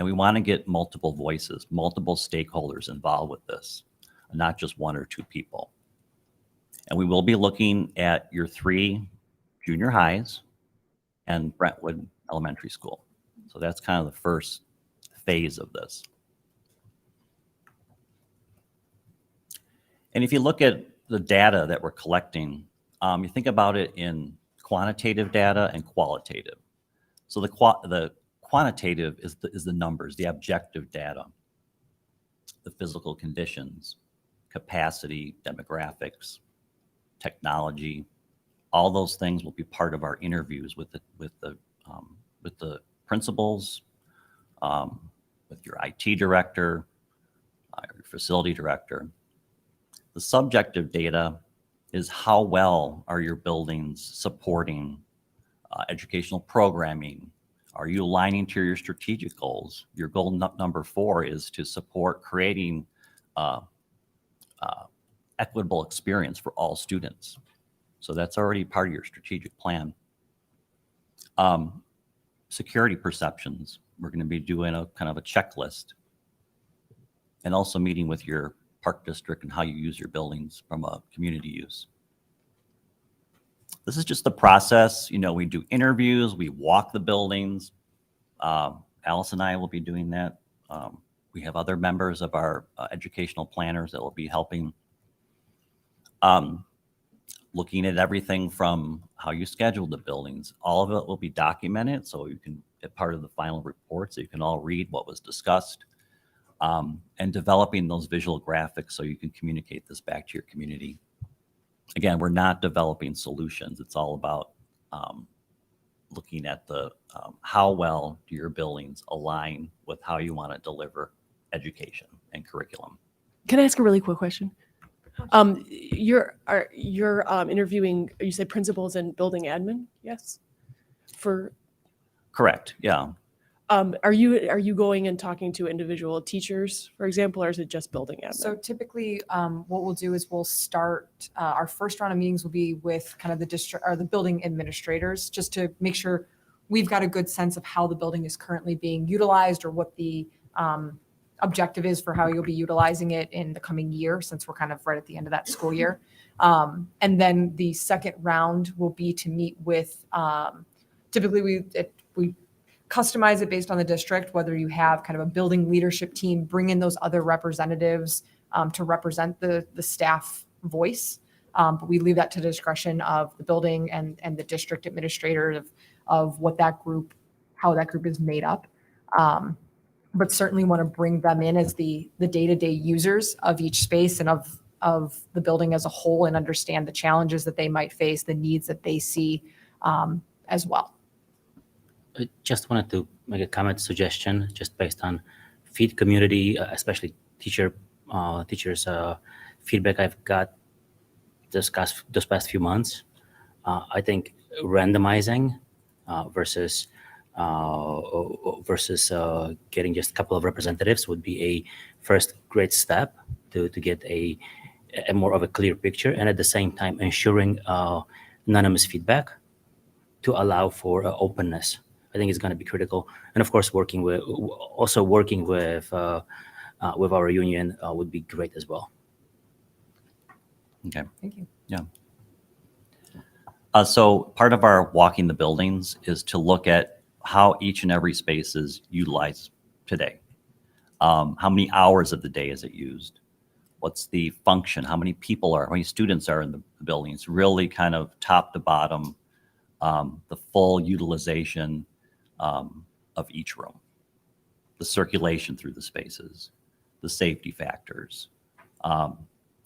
And we want to get multiple voices, multiple stakeholders involved with this, not just one or two people. And we will be looking at your 3 junior highs and Brentwood Elementary School. So that's kind of the first phase of this. And if you look at the data that we're collecting, you think about it in quantitative data and qualitative. So the quantitative is the numbers, the objective data, the physical conditions, capacity, demographics, technology. All those things will be part of our interviews with the principals, with your IT director, your facility director. The subjective data is how well are your buildings supporting educational programming? Are you aligning to your strategic goals? Your goal number 4 is to support creating equitable experience for all students. So that's already part of your strategic plan. Security perceptions, we're going to be doing a kind of a checklist, and also meeting with your park district and how you use your buildings from a community use. This is just the process. You know, we do interviews, we walk the buildings. Alice and I will be doing that. We have other members of our educational planners that will be helping. Looking at everything from how you schedule the buildings. All of it will be documented, so you can get part of the final report, so you can all read what was discussed, and developing those visual graphics so you can communicate this back to your community. Again, we're not developing solutions. It's all about looking at the how well do your buildings align with how you want to deliver education and curriculum. Can I ask a really quick question? You're interviewing, you said principals and building admin, yes? Correct, yeah. Are you going and talking to individual teachers, for example, or is it just building admin? So typically, what we'll do is we'll start, our first round of meetings will be with kind of the district or the building administrators, just to make sure we've got a good sense of how the building is currently being utilized, or what the objective is for how you'll be utilizing it in the coming year, since we're kind of right at the end of that school year. And then the second round will be to meet with, typically we customize it based on the district, whether you have kind of a building leadership team, bring in those other representatives to represent the staff voice. But we leave that to the discretion of the building and the district administrator of what that group, how that group is made up. But certainly want to bring them in as the day-to-day users of each space and of the building as a whole, and understand the challenges that they might face, the needs that they see as well. I just wanted to make a comment suggestion just based on feed community, especially teachers' feedback I've got this past few months. I think randomizing versus getting just a couple of representatives would be a first great step to get a more of a clear picture, and at the same time ensuring anonymous feedback to allow for openness. I think is going to be critical, and of course, working with our union would be great as well. Okay. Thank you. Yeah. So part of our walking the buildings is to look at how each and every space is utilized today. How many hours of the day is it used? What's the function? How many students are in the buildings? Really kind of top to bottom, the full utilization of each room, the circulation through the spaces, the safety factors.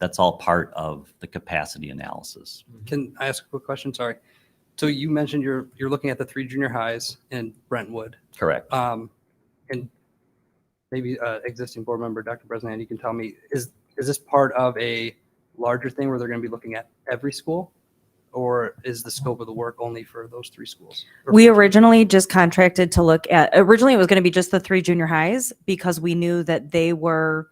That's all part of the capacity analysis. Can I ask a quick question? Sorry. So you mentioned you're looking at the 3 junior highs in Brentwood. Correct. And maybe existing board member, Dr. Bresnahan, you can tell me, is this part of a larger thing where they're going to be looking at every school? Or is the scope of the work only for those 3 schools? We originally just contracted to look at, originally it was going to be just the 3 junior highs, because we knew that they were,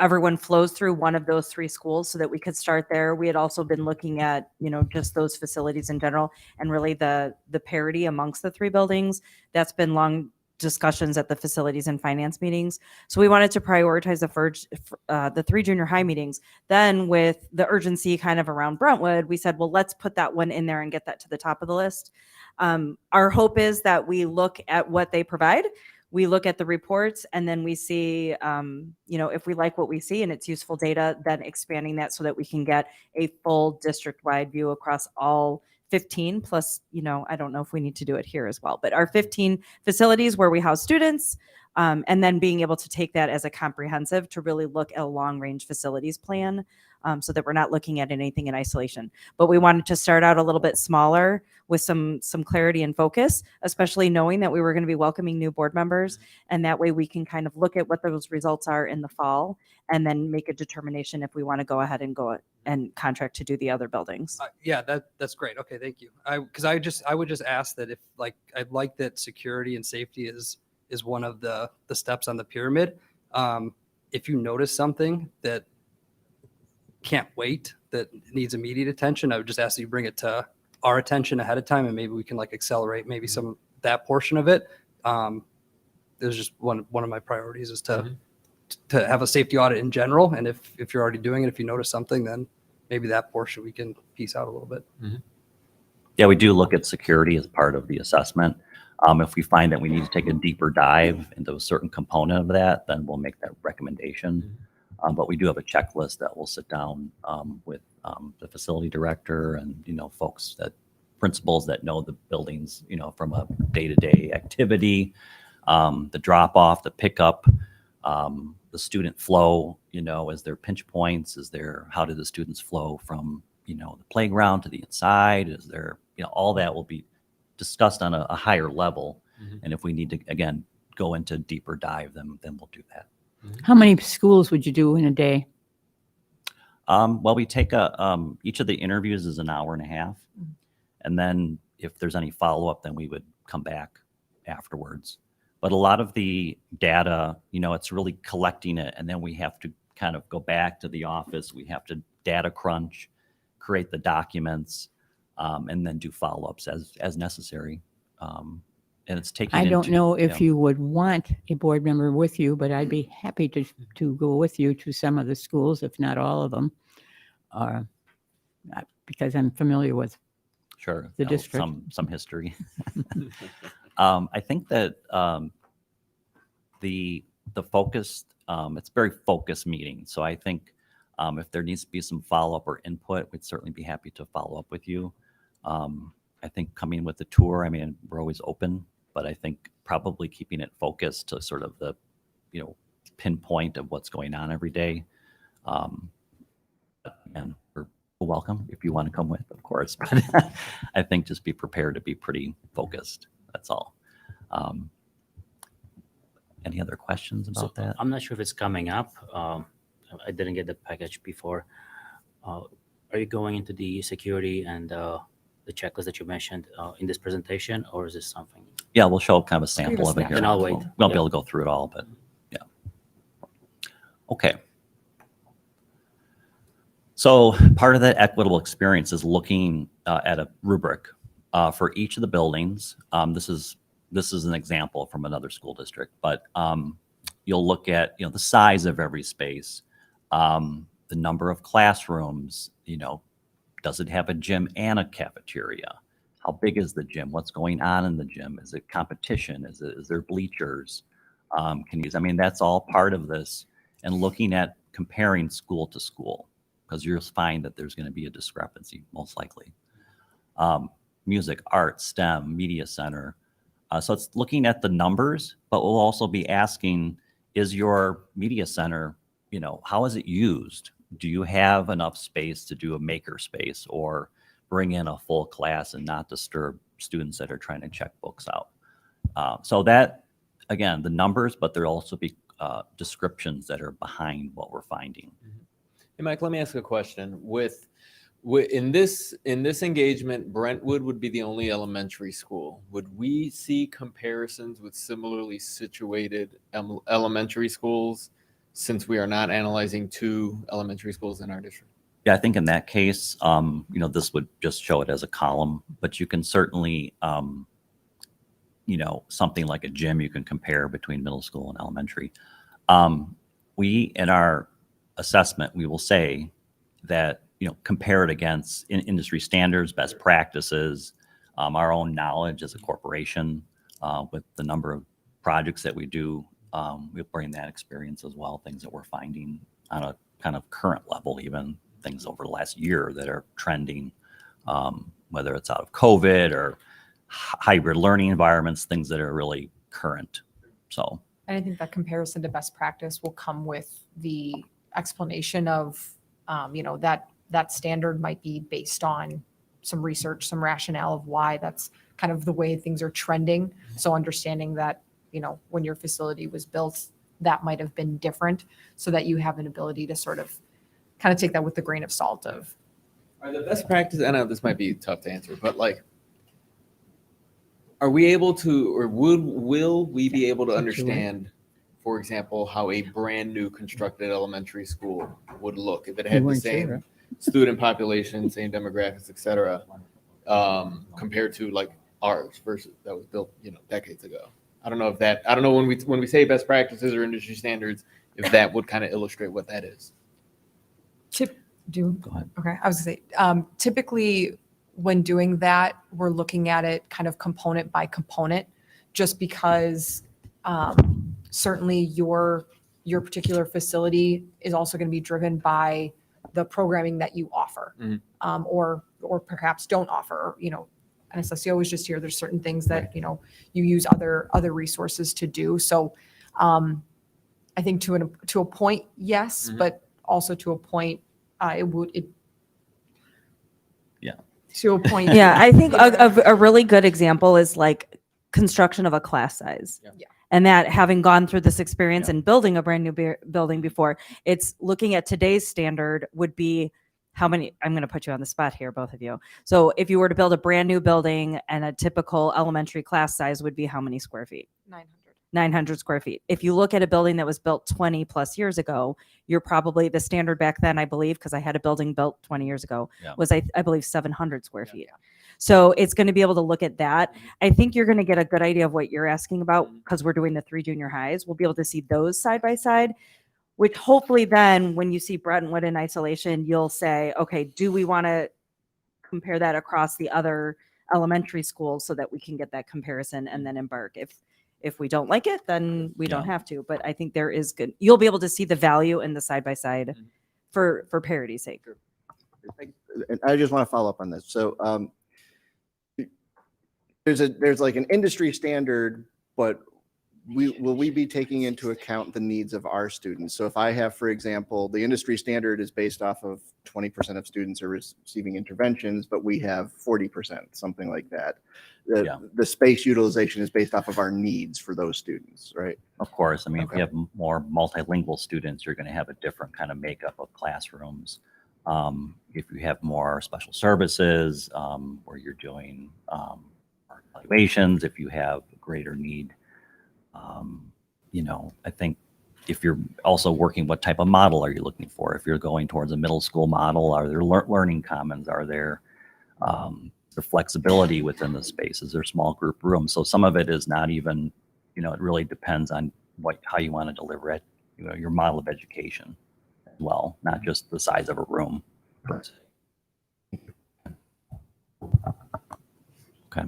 everyone flows through one of those 3 schools, so that we could start there. We had also been looking at, just those facilities in general, and really the parity amongst the 3 buildings. That's been long discussions at the facilities and finance meetings. So we wanted to prioritize the 3 junior high meetings. Then with the urgency kind of around Brentwood, we said, well, let's put that one in there and get that to the top of the list. Our hope is that we look at what they provide, we look at the reports, and then we see, if we like what we see and it's useful data, then expanding that so that we can get a full district-wide view across all 15 plus, I don't know if we need to do it here as well, but our 15 facilities where we house students, and then being able to take that as a comprehensive to really look at a long-range facilities plan, so that we're not looking at anything in isolation. But we wanted to start out a little bit smaller with some clarity and focus, especially knowing that we were going to be welcoming new board members, and that way we can kind of look at what those results are in the fall and then make a determination if we want to go ahead and go and contract to do the other buildings. Yeah, that's great. Okay, thank you. I would just ask that if I'd like that security and safety is one of the steps on the pyramid. If you notice something that can't wait, that needs immediate attention, I would just ask that you bring it to our attention ahead of time, and maybe we can accelerate maybe some of that portion of it. There's just one of my priorities is to have a safety audit in general, and if you're already doing it, if you notice something, then maybe that portion we can piece out a little bit. Yeah, we do look at security as part of the assessment. If we find that we need to take a deeper dive into a certain component of that, then we'll make that recommendation. But we do have a checklist that we'll sit down with the facility director and, folks principals that know the buildings, from a day-to-day activity, the drop off, the pickup, the student flow, is there pinch points? How do the students flow from, the playground to the inside? Is there, all that will be discussed on a higher level. And if we need to, again, go into deeper dive, then we'll do that. How many schools would you do in a day? Well, we take each of the interviews is an hour and a half. And then if there's any follow-up, then we would come back afterwards. But a lot of the data, it's really collecting it. And then we have to kind of go back to the office. We have to data crunch, create the documents, and then do follow-ups as necessary. And it's taking. I don't know if you would want a board member with you, but I'd be happy to go with you to some of the schools, if not all of them, because I'm familiar with the district. Some history. I think that the focused, it's a very focused meeting. So I think if there needs to be some follow-up or input, we'd certainly be happy to follow up with you. I think coming with the tour, we're always open, but I think probably keeping it focused to sort of the, pinpoint of what's going on every day. And we're welcome if you want to come with, of course, but I think just be prepared to be pretty focused. That's all. Any other questions about that? I'm not sure if it's coming up. I didn't get the package before. Are you going into the security and the checklist that you mentioned in this presentation, or is this something? Yeah, we'll show kind of a sample of it here. Then I'll wait. We won't be able to go through it all, but yeah. Okay. So part of that equitable experience is looking at a rubric for each of the buildings. This is an example from another school district, but you'll look at the size of every space, the number of classrooms. Does it have a gym and a cafeteria? How big is the gym? What's going on in the gym? Is it competition? Is there bleachers? That's all part of this, and looking at comparing school to school, because you'll find that there's going to be a discrepancy most likely. Music, art, STEM, media center. So it's looking at the numbers, but we'll also be asking, is your media center, how is it used? Do you have enough space to do a maker space or bring in a full class and not disturb students that are trying to check books out? So that, again, the numbers, but there'll also be descriptions that are behind what we're finding. Hey, Mike, let me ask a question. In this engagement, Brentwood would be the only elementary school. Would we see comparisons with similarly situated elementary schools, since we are not analyzing 2 elementary schools in our district? Yeah, I think in that case, this would just show it as a column, but you can certainly something like a gym you can compare between middle school and elementary. We, in our assessment, we will say that, compare it against industry standards, best practices, our own knowledge as a corporation, with the number of projects that we do. We'll bring that experience as well, things that we're finding on a kind of current level, even things over the last year that are trending, whether it's out of COVID or hybrid learning environments, things that are really current. So, And I think that comparison to best practice will come with the explanation of, that standard might be based on some research, some rationale of why that's kind of the way things are trending. So understanding that, when your facility was built, that might have been different, so that you have an ability to sort of kind of take that with a grain of salt of. Are the best practices, I know this might be tough to answer, but like, are we able to, or will we be able to understand, for example, how a brand new constructed elementary school would look if it had the same student population, same demographics, et cetera, compared to like ours versus that was built, decades ago? I don't know when we say best practices or industry standards, if that would kind of illustrate what that is. Go ahead. Okay, I was gonna say, typically when doing that, we're looking at it kind of component by component, just because certainly your particular facility is also going to be driven by the programming that you offer, or perhaps don't offer. NSSCO is just here. There's certain things that you use other resources to do. So I think to a point, yes, but also to a point, to a point. Yeah, I think a really good example is like construction of a class size. Yeah. And that, having gone through this experience and building a brand new building before, it's looking at today's standard would be how many, I'm going to put you on the spot here, both of you. So if you were to build a brand new building, and a typical elementary class size would be how many square feet? 900 square feet. If you look at a building that was built 20 plus years ago, you're probably, the standard back then, I believe, because I had a building built 20 years ago, was I believe 700 square feet. So it's going to be able to look at that. I think you're going to get a good idea of what you're asking about, because we're doing the 3 junior highs. We'll be able to see those side by side, which hopefully then when you see Brentwood in isolation, you'll say, okay, do we want to compare that across the other elementary schools so that we can get that comparison and then embark? If we don't like it, then we don't have to. But I think there is good, you'll be able to see the value in the side by side for parity's sake. And I just want to follow up on this. So there's like an industry standard, but will we be taking into account the needs of our students? So if I have, for example, the industry standard is based off of 20% of students are receiving interventions, but we have 40%, something like that. The space utilization is based off of our needs for those students, right? Of course. I mean, if you have more multilingual students, you're going to have a different kind of makeup of classrooms. If you have more special services, where you're doing evaluations, if you have greater need, I think if you're also working, what type of model are you looking for? If you're going towards a middle school model, are there learning commons? Are there the flexibility within the spaces? There small group rooms. So some of it is not even, it really depends on how you want to deliver it, your model of education as well, not just the size of a room. Okay.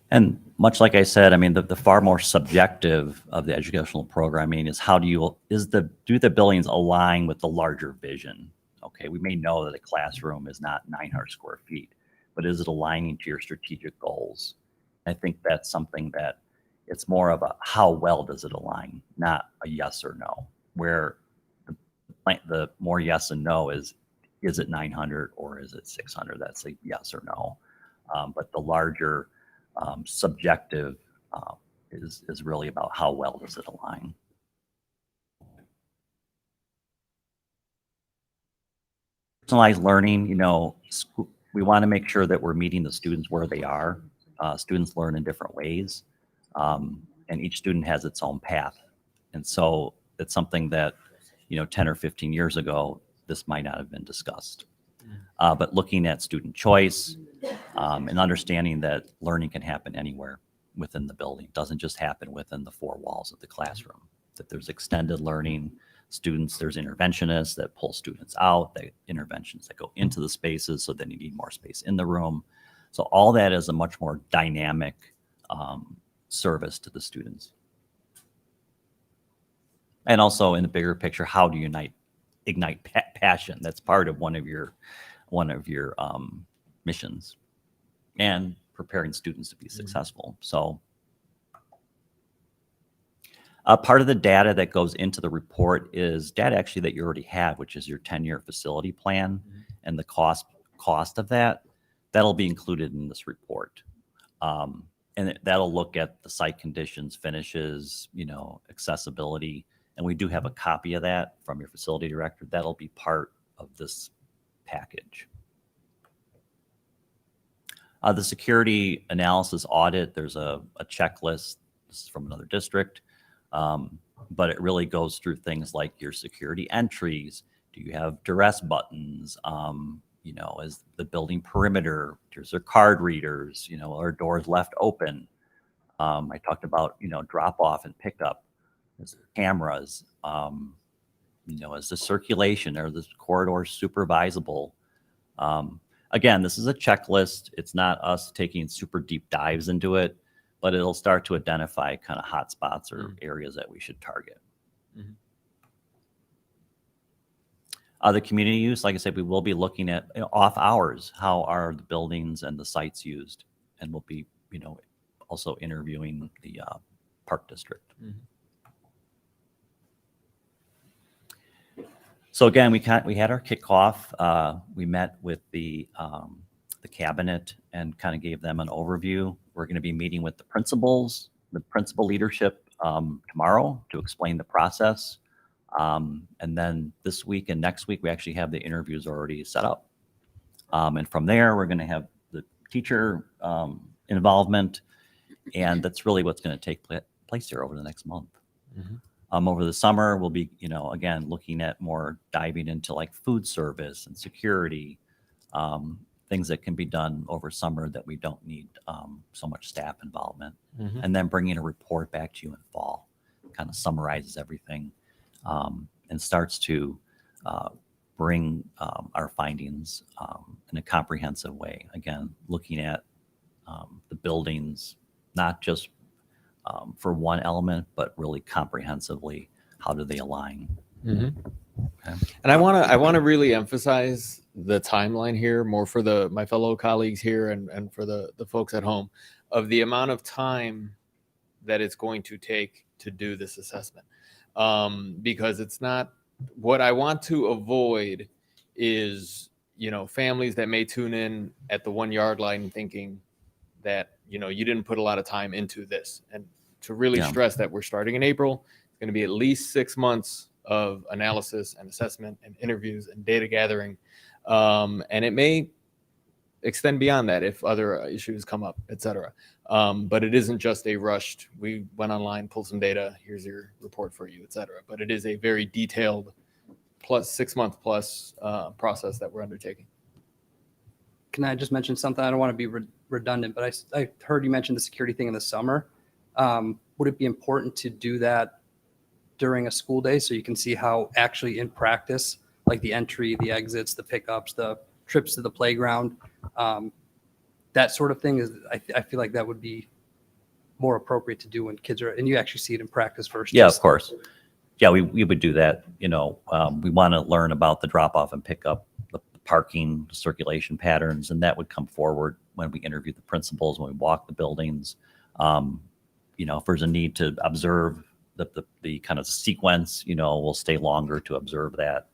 And much like I said, I mean, the far more subjective of the educational programming is do the buildings align with the larger vision? Okay, we may know that a classroom is not 900 square feet, but is it aligning to your strategic goals? I think that's something that it's more of a how well does it align, not a yes or no, where the more yes and no is it 900 or is it 600? That's a yes or no. But the larger subjective is really about how well does it align. Personalized learning, we want to make sure that we're meeting the students where they are. Students learn in different ways, and each student has its own path. And so it's something that, 10 or 15 years ago, this might not have been discussed. but looking at student choice and understanding that learning can happen anywhere within the building. It doesn't just happen within the four walls of the classroom, that there's extended learning students, there's interventionists that pull students out, the interventions that go into the spaces, so then you need more space in the room. So all that is a much more dynamic service to the students. And also in the bigger picture, how do you ignite passion? That's part of one of your missions, and preparing students to be successful. So part of the data that goes into the report is data actually that you already have, which is your 10-year facility plan and the cost of that. That'll be included in this report. And that'll look at the site conditions, finishes, accessibility. And we do have a copy of that from your facility director. That'll be part of this package. The security analysis audit, there's a checklist. This is from another district, but it really goes through things like your security entries. Do you have duress buttons? Is the building perimeter, is there card readers, are doors left open? I talked about, drop off and pickup. Is there cameras? Is the circulation, are the corridors supervisable? Again, this is a checklist. It's not us taking super deep dives into it, but it'll start to identify kind of hot spots or areas that we should target. The community use, like I said, we will be looking at off hours. How are the buildings and the sites used? And we'll be, also interviewing the park district. So again, we had our kickoff. We met with the cabinet and kind of gave them an overview. We're going to be meeting with the principals, the principal leadership tomorrow to explain the process. And then this week and next week, we actually have the interviews already set up. And from there, we're going to have the teacher involvement. And that's really what's going to take place here over the next month. Over the summer, we'll be, again, looking at more diving into like food service and security, things that can be done over summer that we don't need so much staff involvement. And then bringing a report back to you in fall, kind of summarizes everything and starts to bring our findings in a comprehensive way. Again, looking at the buildings, not just for one element, but really comprehensively, how do they align? Okay. And I want to really emphasize the timeline here, more for my fellow colleagues here and for the folks at home, of the amount of time that it's going to take to do this assessment. Because it's not, what I want to avoid is, families that may tune in at the 1 yard line thinking that, you didn't put a lot of time into this. And to really stress that we're starting in April, it's going to be at least 6 months of analysis and assessment and interviews and data gathering. And it may extend beyond that if other issues come up, et cetera. But it isn't just a rushed, we went online, pulled some data, here's your report for you, et cetera. But it is a very detailed plus 6 month plus process that we're undertaking. Can I just mention something? I don't want to be redundant, but I heard you mention the security thing in the summer. Would it be important to do that during a school day so you can see how actually in practice, like the entry, the exits, the pickups, the trips to the playground, that sort of thing is, I feel like that would be more appropriate to do when kids are, and you actually see it in practice first. Yeah, of course. Yeah, we would do that. We want to learn about the drop off and pickup, the parking, circulation patterns, and that would come forward when we interview the principals, when we walk the buildings. If there's a need to observe the kind of sequence, we'll stay longer to observe that.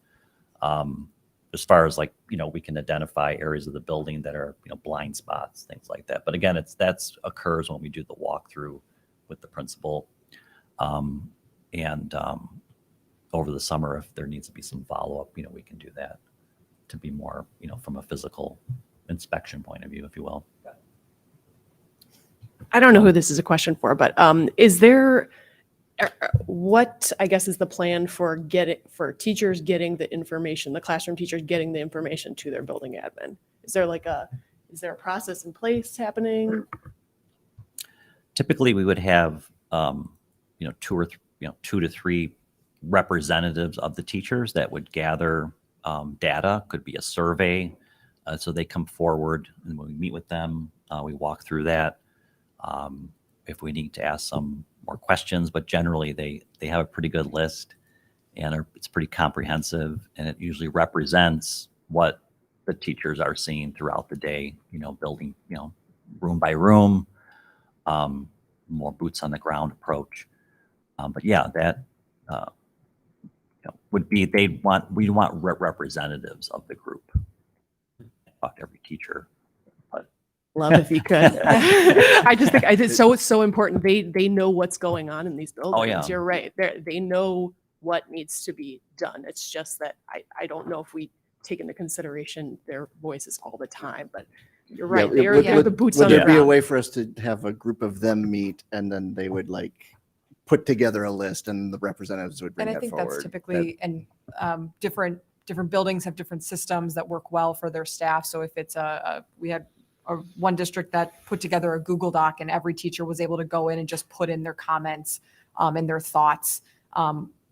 As far as we can identify areas of the building that are, blind spots, things like that. But again, that's occurs when we do the walkthrough with the principal. And over the summer, if there needs to be some follow-up, we can do that to be more, from a physical inspection point of view, if you will. I don't know who this is a question for, but What, I guess, is the plan for teachers getting the information, the classroom teachers getting the information to their building admin? Is there a process in place happening? Typically, we would have, two to three representatives of the teachers that would gather data. Could be a survey. So they come forward, and when we meet with them, we walk through that. If we need to ask some more questions, but generally they have a pretty good list, and it's pretty comprehensive, and it usually represents what the teachers are seeing throughout the day, building, room by room, more boots on the ground approach. But yeah, that would be, we want representatives of the group. Talk to every teacher. Love if you could. I just think it's so important. They know what's going on in these buildings. Oh, yeah. You're right. They know what needs to be done. It's just that I don't know if we take into consideration their voices all the time, but you're right. Yeah, They're the boots on would the there be a ground. way for us to have a group of them meet and then they would put together a list and the representatives would bring And I that think forward? that's typically, and different buildings have different systems that work well for their staff. So if it's we had one district that put together a Google Doc and every teacher was able to go in and just put in their comments and their thoughts.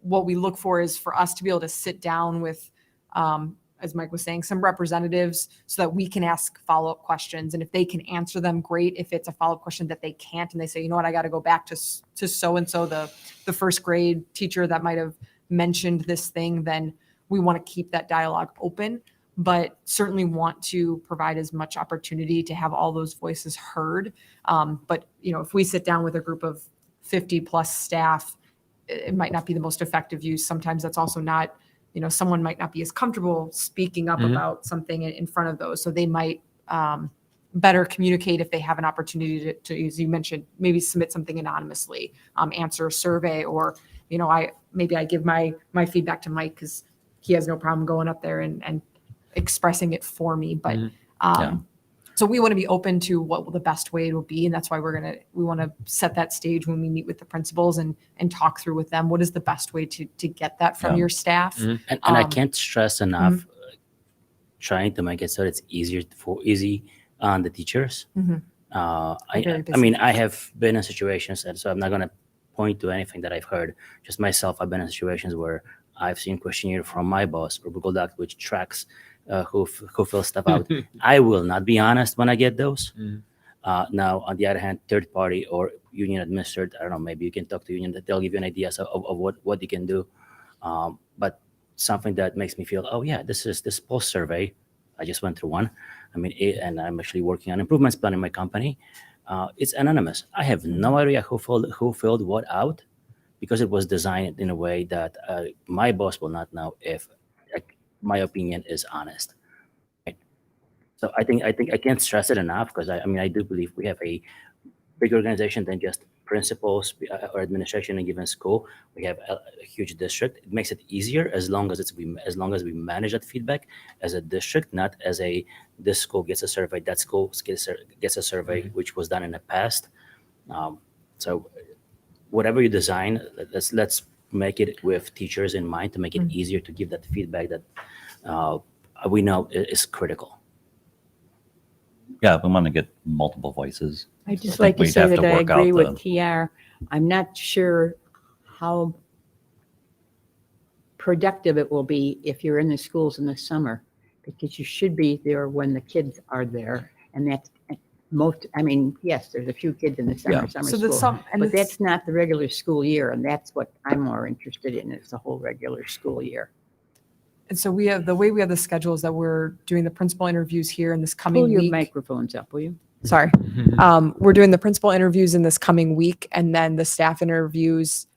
What we look for is for us to be able to sit down with, as Mike was saying, some representatives so that we can ask follow-up questions. And if they can answer them, great. If it's a follow-up question that they can't and they say, you know what, I got to go back to so-and-so, the first grade teacher that might have mentioned this thing, then we want to keep that dialogue open, but certainly want to provide as much opportunity to have all those voices heard. But, if we sit down with a group of 50 plus staff, it might not be the most effective use. Sometimes that's also not, someone might not be as comfortable speaking up about something in front of those. So they might better communicate if they have an opportunity to, as you mentioned, maybe submit something anonymously, answer a survey, or, I give my feedback to Mike because he has no problem going up there and expressing it for me. But so we want to be open to what the best way will be. And that's why we want to set that stage when we meet with the principals and talk through with them, what is the best way to get that from your staff. And I can't stress enough trying to make it so it's easy on the teachers. I mean, I have been in situations, and so I'm not going to point to anything that I've heard. Just myself, I've been in situations where I've seen questionnaire from my boss or Google Doc, which tracks who fills stuff out. I will not be honest when I get those. Now, on the other hand, third party or union administered, I don't know, maybe you can talk to union, that they'll give you an idea of what you can do. But something that makes me feel, oh yeah, this post survey, I just went through one. I mean, and I'm actually working on improvements plan in my company. It's anonymous. I have no idea who filled what out, because it was designed in a way that my boss will not know if my opinion is honest. Right? So I think I can't stress it enough, because I do believe we have a big organization than just principals or administration in a given school. We have a huge district. It makes it easier as long as we manage that feedback as a district, not as this school gets a survey, that school gets a survey, which was done in the past. So whatever you design, let's make it with teachers in mind to make it easier to give that feedback that we know is critical. Yeah, we want to get multiple voices. I just I like think to we'd say have that I work out agree with TR. I'm not sure how productive it will be if you're in the schools in the summer, because you should be there when the kids are there. And that's yes, there's a few kids in the summer school, but that's not the regular school year. And that's what I'm more interested in, is the whole regular school year. And so the way we have the schedule is that we're doing the principal interviews here in this coming Pull your week. microphones up, will you? Sorry. We're doing the principal interviews in this coming week, and then the staff interviews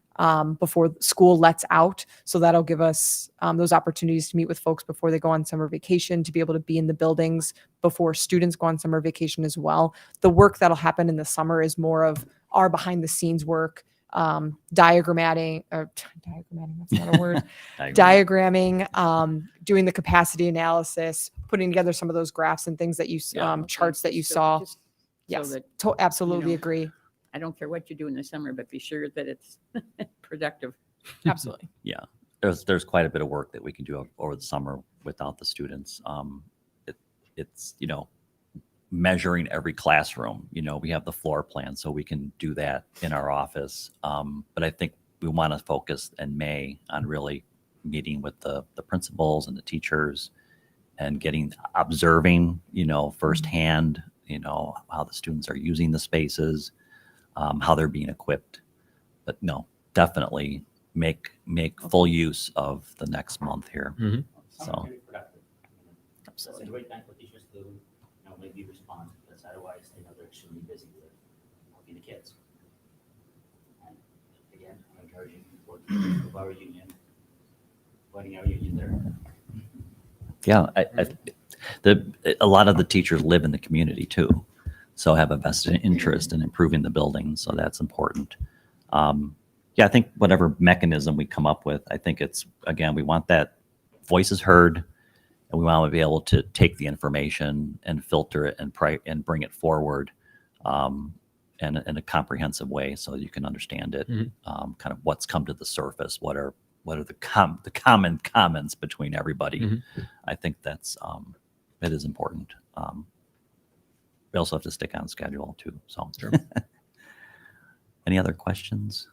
before school lets out. So that'll give us those opportunities to meet with folks before they go on summer vacation, to be able to be in the buildings before students go on summer vacation as well. The work that'll happen in the summer is more of our behind the scenes work, diagramming, that's not a word, diagramming, doing the capacity analysis, putting together some of those graphs and things that you, charts that you saw. Yes, absolutely agree. I don't care what you do in the summer, but be sure that it's productive. Absolutely. Yeah, there's quite a bit of work that we can do over the summer without the students. It's measuring every classroom. We have the floor plan, so we can do that in our office. But I think we want to focus in May on really meeting with the principals and the teachers and observing, firsthand, how the students are using the spaces, how they're being equipped. But no, definitely make full use of the next month here. So. It's a great time for teachers to maybe respond, because otherwise they're extremely busy with helping the kids. And again, I'm encouraging people of our union, joining our union there. Yeah, a lot of the teachers live in the community too, so have a vested interest in improving the building. So that's important. Yeah, I think whatever mechanism we come up with, I think we want that voices heard, and we want to be able to take the information and filter it and bring it forward in a comprehensive way, so that you can understand it. Kind of what's come to the surface, what are the common comments between everybody. I think it is important. We also have to stick on schedule too. So, sure. Any other questions?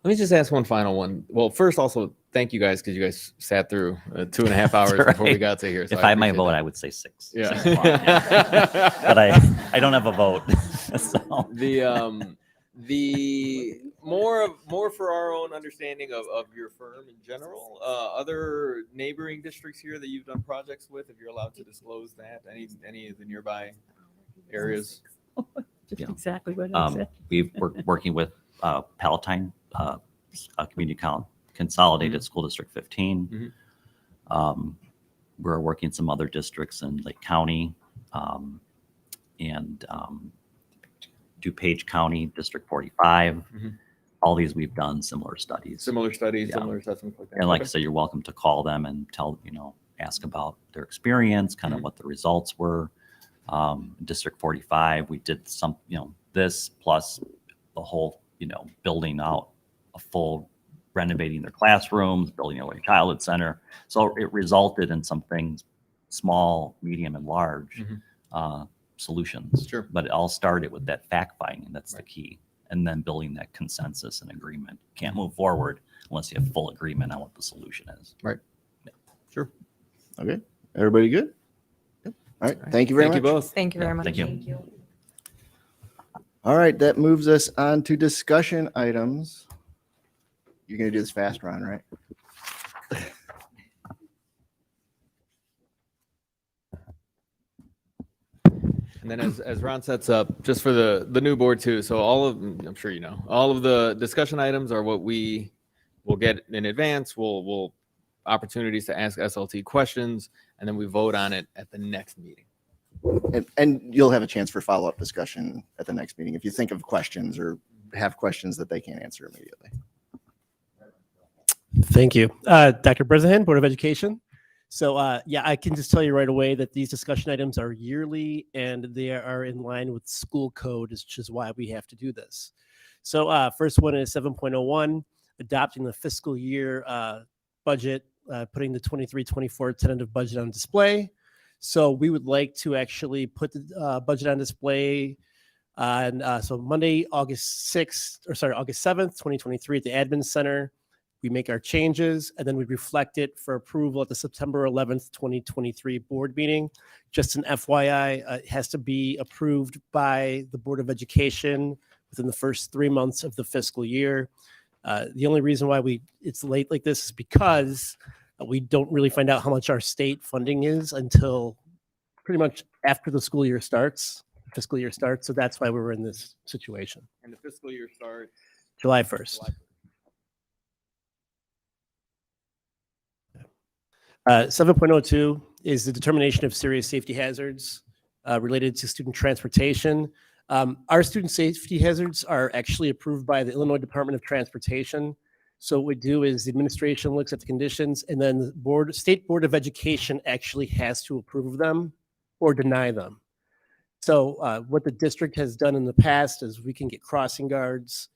Let me just ask one final one. Well, first, also thank you guys, because you guys sat through 2.5 hours before we got to here. So If I had my appreciate vote, that. I would say 6. Yeah. 6 o'clock. But I don't have a vote. So. The more for our own understanding of your firm in general, other neighboring districts here that you've done projects with, if you're allowed to disclose that, any of the nearby areas. Just exactly what I said. We've working with Palatine Community Consolidated School District 15. We're working some other districts in Lake County and DuPage County, District 45. All these we've done similar studies. Similar Yeah. assessments like that. And like I Okay. said, you're welcome to call them and ask about their experience, kind of what the results were. District 45, we did some, this plus the whole, building out a full renovating their classrooms, building a childhood center. So it resulted in some things, small, medium, and large solutions. Sure. But it all started with that fact finding. That's the key. And then building that consensus and agreement. Can't move forward unless you have full agreement on what the solution is. Right. Yeah. Sure. Okay. Everybody good? Yep. All right. Thank you very much. Thank you both. Thank you very much. Thank you. All right. That moves us on to discussion items. You're going to do this fast, Ron, right? And then as Ron sets up, just for the new board too, so I'm sure all of the discussion items are what we will get in advance. We'll opportunities to ask SLT questions, and then we vote on it at the next meeting. And you'll have a chance for follow-up discussion at the next meeting if you think of questions or have questions that they can't answer immediately. Thank you. Dr. Bresnahan, Board of Education. So I can just tell you right away that these discussion items are yearly and they are in line with school code, which is why we have to do this. So first one is 7.01, adopting the fiscal year budget, putting the 23-24 tentative budget on display. So we would like to actually put the budget on display on Monday, August 7th, 2023 at the Admin Center. We make our changes and then we reflect it for approval at the September 11th, 2023 board meeting. Just an FYI, it has to be approved by the Board of Education within the first 3 months of the fiscal year. The only reason why it's late like this is because we don't really find out how much our state funding is until pretty much after the fiscal year starts. So that's why we're in this situation. And the fiscal year starts July 1st. 7.02 is the determination of serious safety hazards related to student transportation. Our student safety hazards are actually approved by the Illinois Department of Transportation. So what we do is the administration looks at the conditions and then the State Board of Education actually has to approve them or deny them. So what the district has done in the past is we can get crossing guards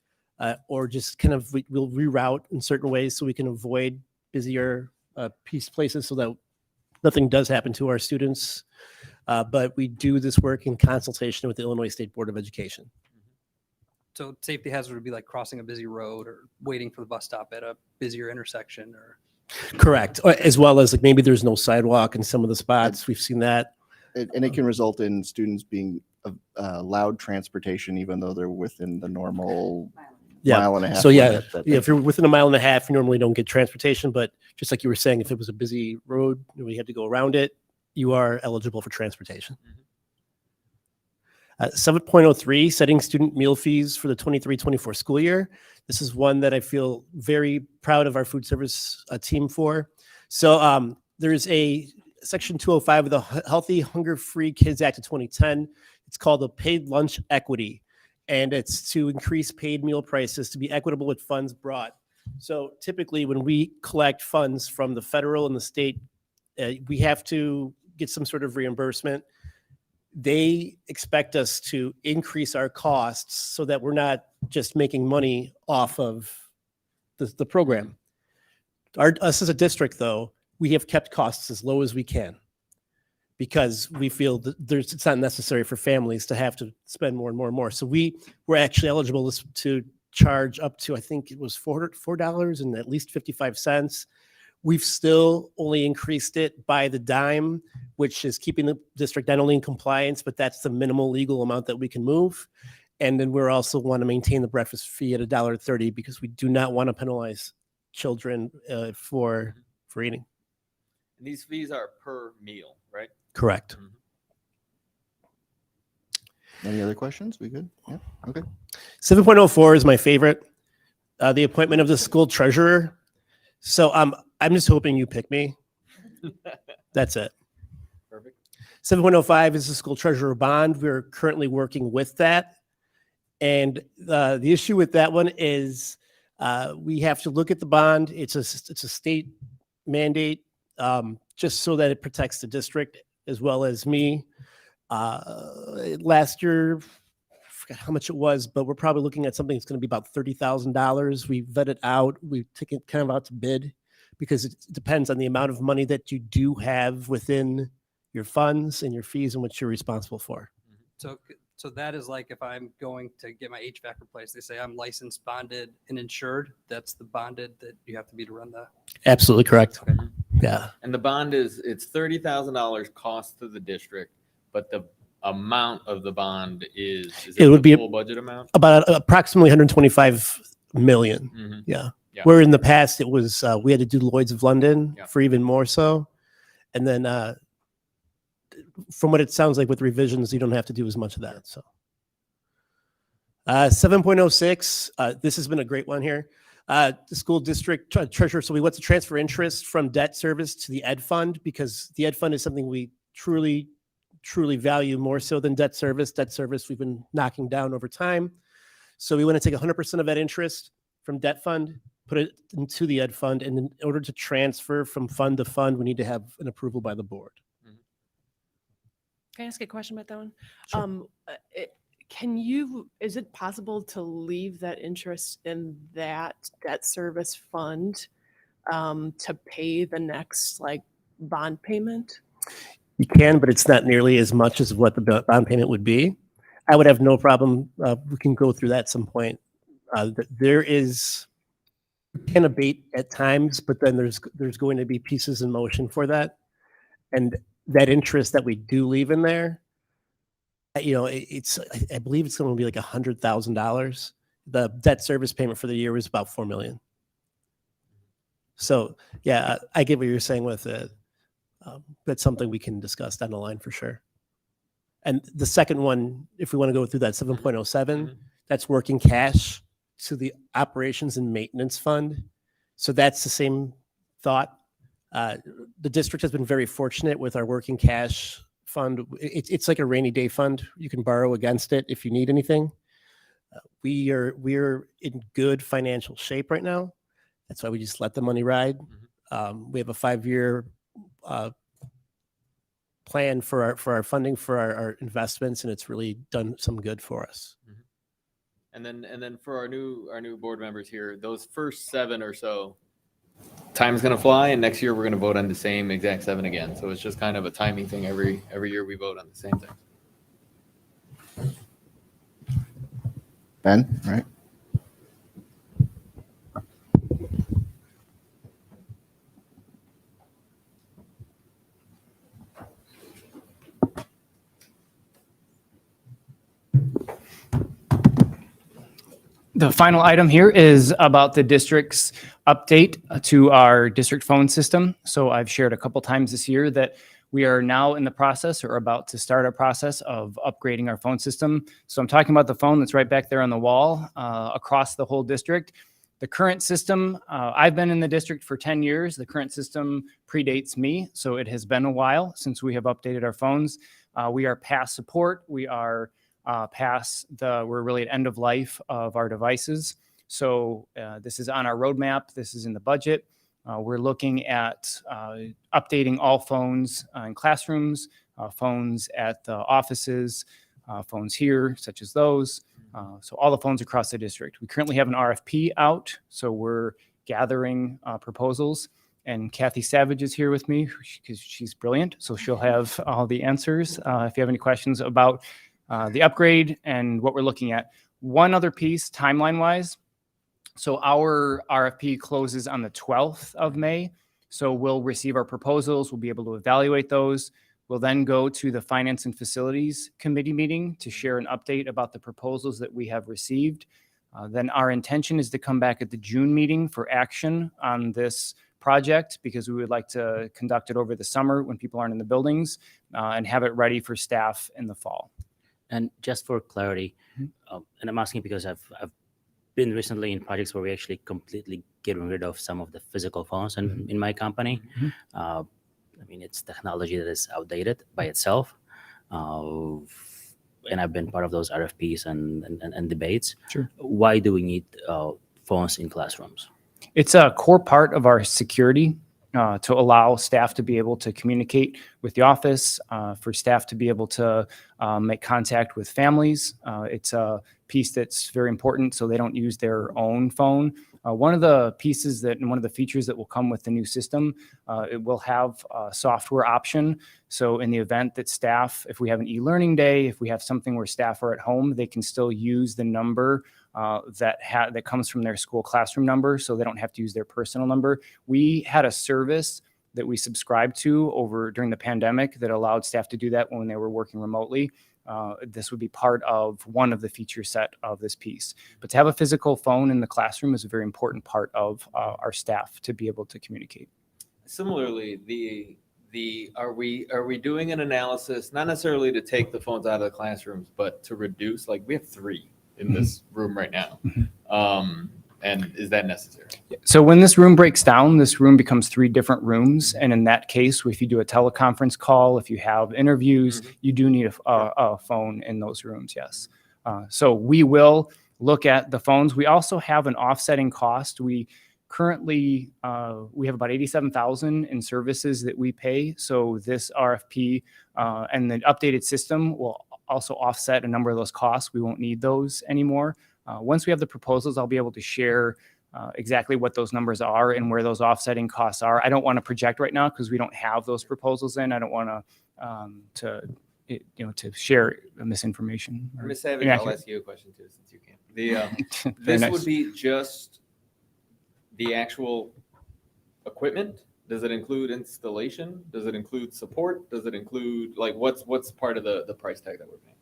or just kind of we'll reroute in certain ways so we can avoid busier places so that nothing does happen to our students. But we do this work in consultation with the Illinois State Board of Education. So safety hazard would be like crossing a busy road or waiting for the bus stop at a busier intersection or. Correct. As well as like maybe there's no sidewalk in some of the spots. We've seen that. And it can result in students being allowed transportation even though they're within the normal mile and a half. So yeah, limit that if you're within a mile and a half, you normally don't get transportation. But just like you were saying, if it was a busy road and we had to go around it, you are eligible for transportation. 7.03, setting student meal fees for the 23-24 school year. This is one that I feel very proud of our food service team for. So there's a Section 205 of the Healthy Hunger-Free Kids Act of 2010. It's called the Paid Lunch Equity, and it's to increase paid meal prices to be equitable with funds brought. So typically when we collect funds from the federal and the state, we have to get some sort of reimbursement. They expect us to increase our costs so that we're not just making money off of the program. Us as a district, though, we have kept costs as low as we can because we feel that it's not necessary for families to have to spend more and more and more. So we're actually eligible to charge up to, I think it was $4 and at least 55 cents. We've still only increased it by the dime, which is keeping the district not only in compliance, but that's the minimal legal amount that we can move. And then we're also want to maintain the breakfast fee at $1.30 because we do not want to penalize children for eating. And these fees are per meal, right? Correct. Any other questions? We good? Yeah. Okay. 7.04 is my favorite. The appointment of the school treasurer. So I'm just hoping you pick me. That's it. Perfect. 7.05 is the school treasurer bond. We're currently working with that. And the issue with that one is we have to look at the bond. It's a state mandate just so that it protects the district as well as me. Last year, I forgot how much it was, but we're probably looking at something that's going to be about $30,000. We vet it out. We take it kind of out to bid because it depends on the amount of money that you do have within your funds and your fees and what you're responsible for. So that is like if I'm going to get my HVAC replaced, they say I'm licensed, bonded, and insured. That's the bonded that you have to be to run the. Absolutely correct. Okay. Yeah. And the bond it's $30,000 cost to the district, but the amount of the bond is it would the be full budget amount? About approximately 125 million. Mm-hmm. Yeah. Yeah. Where in the past it was we had to do Lloyd's of London for even more so. And then from what it sounds like with revisions, you don't have to do as much of that. So 7.06, this has been a great one here. The school district treasurer. So we want to transfer interest from debt service to the ed fund because the ed fund is something we truly value more so than debt service. Debt service we've been knocking down over time. So we want to take 100% of that interest from debt fund, put it into the ed fund. And in order to transfer from fund to fund, we need to have an approval by the board. Can I ask a question about that one? Sure. Is it possible to leave that interest in that debt service fund to pay the next bond payment? You can, but it's not nearly as much as what the bond payment would be. I would have no problem. We can go through that at some point. There is, you can abate at times, but then there's going to be pieces in motion for that. And that interest that we do leave in there, I believe it's going to be like $100,000. The debt service payment for the year was about $4 million. So yeah, I get what you're saying with it. That's something we can discuss down the line for sure. And the second one, if we want to go through that 7.07, that's working cash to the operations and maintenance fund. So that's the same thought. The district has been very fortunate with our working cash fund. It's like a rainy day fund. You can borrow against it if you need anything. We're in good financial shape right now. That's why we just let the money ride. We have a 5-year plan for our funding for our investments, and it's really done some good for us. And then for our new board members here, those first 7 or so, time's gonna fly, and next year we're gonna vote on the same exact 7 again. So it's just kind of a timing thing. Every year we vote on the same thing. Ben, right? The final item here is about the district's update to our district phone system. So I've shared a couple times this year that we are now in the process or about to start a process of upgrading our phone system. So I'm talking about the phone that's right back there on the wall across the whole district. The current system, I've been in the district for 10 years. The current system predates me, so it has been a while since we have updated our phones. We are past support. We are we're really at end of life of our devices. So this is on our roadmap. This is in the budget. We're looking at updating all phones in classrooms, phones at the offices, phones here, such as those. So all the phones across the district. We currently have an RFP out, so we're gathering proposals. And Kathy Savage is here with me because she's brilliant. So she'll have all the answers if you have any questions about the upgrade and what we're looking at. One other piece, timeline-wise. So our RFP closes on the 12th of May. So we'll receive our proposals. We'll be able to evaluate those. We'll then go to the Finance and Facilities Committee meeting to share an update about the proposals that we have received. Then our intention is to come back at the June meeting for action on this project because we would like to conduct it over the summer when people aren't in the buildings and have it ready for staff in the fall. And just for clarity, and I'm asking because I've been recently in projects where we actually completely getting rid of some of the physical phones in my company. I mean, it's technology that is outdated by itself. And I've been part of those RFPs and debates. Sure. Why do we need phones in classrooms? It's a core part of our security to allow staff to be able to communicate with the office, for staff to be able to make contact with families. It's a piece that's very important so they don't use their own phone. One of the pieces that and one of the features that will come with the new system, it will have a software option. So in the event that staff, if we have an e-learning day, if we have something where staff are at home, they can still use the number that comes from their school classroom number, so they don't have to use their personal number. We had a service that we subscribed to during the pandemic that allowed staff to do that when they were working remotely. This would be part of one of the feature set of this piece. But to have a physical phone in the classroom is a very important part of our staff to be able to communicate. Similarly, are we doing an analysis, not necessarily to take the phones out of the classrooms, but to reduce, like we have 3 in this room right now. And is that necessary? So when this room breaks down, this room becomes 3 different rooms. And in that case, if you do a teleconference call, if you have interviews, you do need a phone in those rooms, yes. So we will look at the phones. We also have an offsetting cost. We currently, we have about $87,000 in services that we pay. So this RFP and the updated system will also offset a number of those costs. We won't need those anymore. Once we have the proposals, I'll be able to share exactly what those numbers are and where those offsetting costs are. I don't want to project right now because we don't have those proposals in. I don't want to share misinformation. Ms. Savage, I'll ask you a question too, since you can. This nice. Would be just the actual equipment. Does it include installation? Does it include support? Does it include what's part of the price tag that we're paying?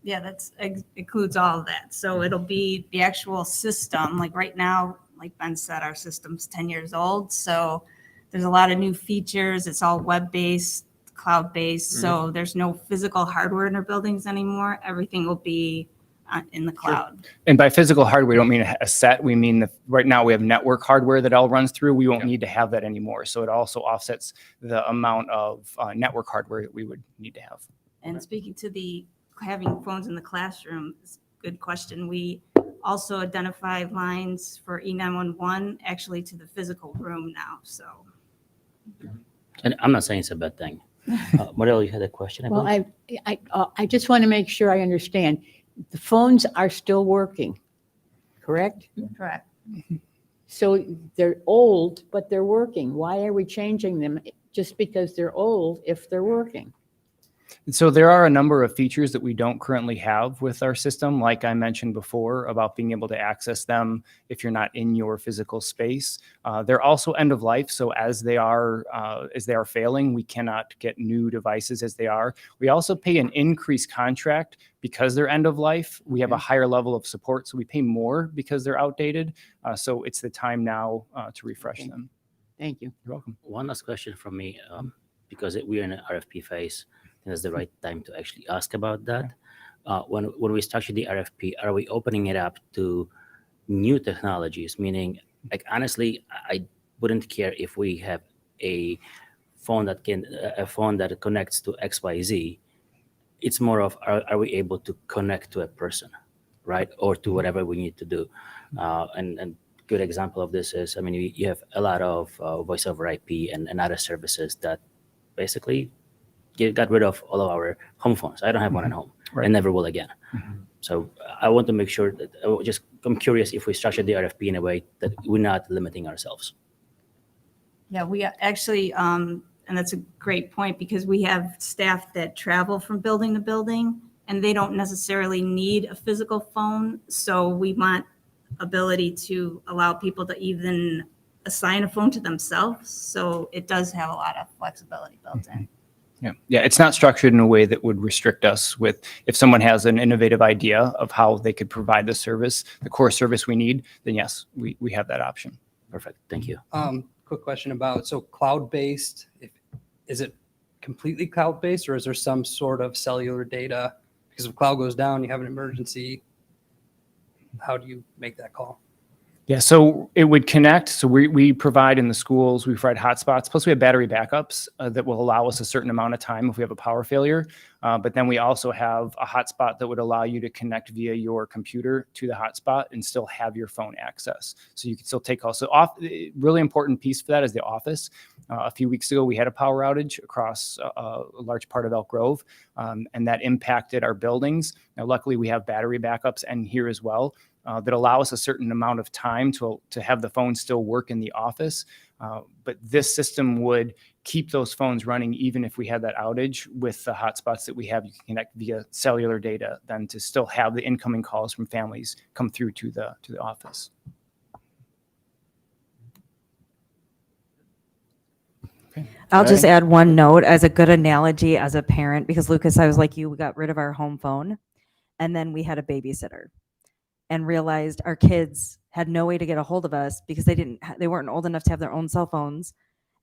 Yeah, that's includes all of that. So it'll be the actual system. Like right now, like Ben said, our system's 10 years old. So there's a lot of new features. It's all web-based, cloud-based. So there's no physical hardware in our buildings anymore. Everything will be in the cloud. Sure. And by physical hardware, we don't mean a set. We mean right now we have network hardware that all runs through. We won't need to have that anymore. So it also offsets the amount of network hardware that we would need to have. And speaking to having phones in the classroom, is a good question. We also identify lines for E911 actually to the physical room now. So. And I'm not saying it's a bad thing. Morel, you had a question? Well, I just want to make sure I understand. The phones are still working. correct? Correct. So they're old, but they're working. Why are we changing them just because they're old if they're working? And so there are a number of features that we don't currently have with our system, like I mentioned before, about being able to access them if you're not in your physical space. They're also end of life, so as they are failing, we cannot get new devices as they are. We also pay an increased contract because they're end of life. We have a higher level of support, so we pay more because they're outdated. So it's the time now to refresh them. Thank you. You're welcome. One last question from me, because we're in an RFP phase. That's the right time to actually ask about that. When we structure the RFP, are we opening it up to new technologies? Meaning, like honestly, I wouldn't care if we have a phone that connects to XYZ. It's more of are we able to connect to a person, right, or to whatever we need to do? And good example of this is, I mean, you have a lot of voice over IP and other services that basically got rid of all of our home phones. I don't have one at home. Right. I never will again. So I want to make sure that I'm curious if we structure the RFP in a way that we're not limiting ourselves. Yeah, we actually, and that's a great point, because we have staff that travel from building to building and they don't necessarily need a physical phone. So we want ability to allow people to even assign a phone to themselves. So it does have a lot of flexibility built in. Yeah, it's not structured in a way that would restrict us with, if someone has an innovative idea of how they could provide the service, the core service we need, then yes, we have that option. Perfect. Thank you. Quick question about, so cloud-based, is it completely cloud-based, or is there some sort of cellular data? Because if cloud goes down, you have an emergency, how do you make that call? Yeah, so it would connect. So we provide in the schools, we provide hotspots. Plus we have battery backups that will allow us a certain amount of time if we have a power failure. But then we also have a hotspot that would allow you to connect via your computer to the hotspot and still have your phone access. So you can still take calls. So really important piece for that is the office. A few weeks ago, we had a power outage across a large part of Elk Grove, and that impacted our buildings. Now, luckily, we have battery backups and here as well. That allow us a certain amount of time to have the phone still work in the office. But this system would keep those phones running even if we had that outage with the hotspots that we have. You can connect via cellular data then to still have the incoming calls from families come through to the office. Okay. I'll just add one note as a good analogy as a parent, because Lucas, I was like you, we got rid of our home phone and then we had a babysitter and realized our kids had no way to get a hold of us because they weren't old enough to have their own cell phones.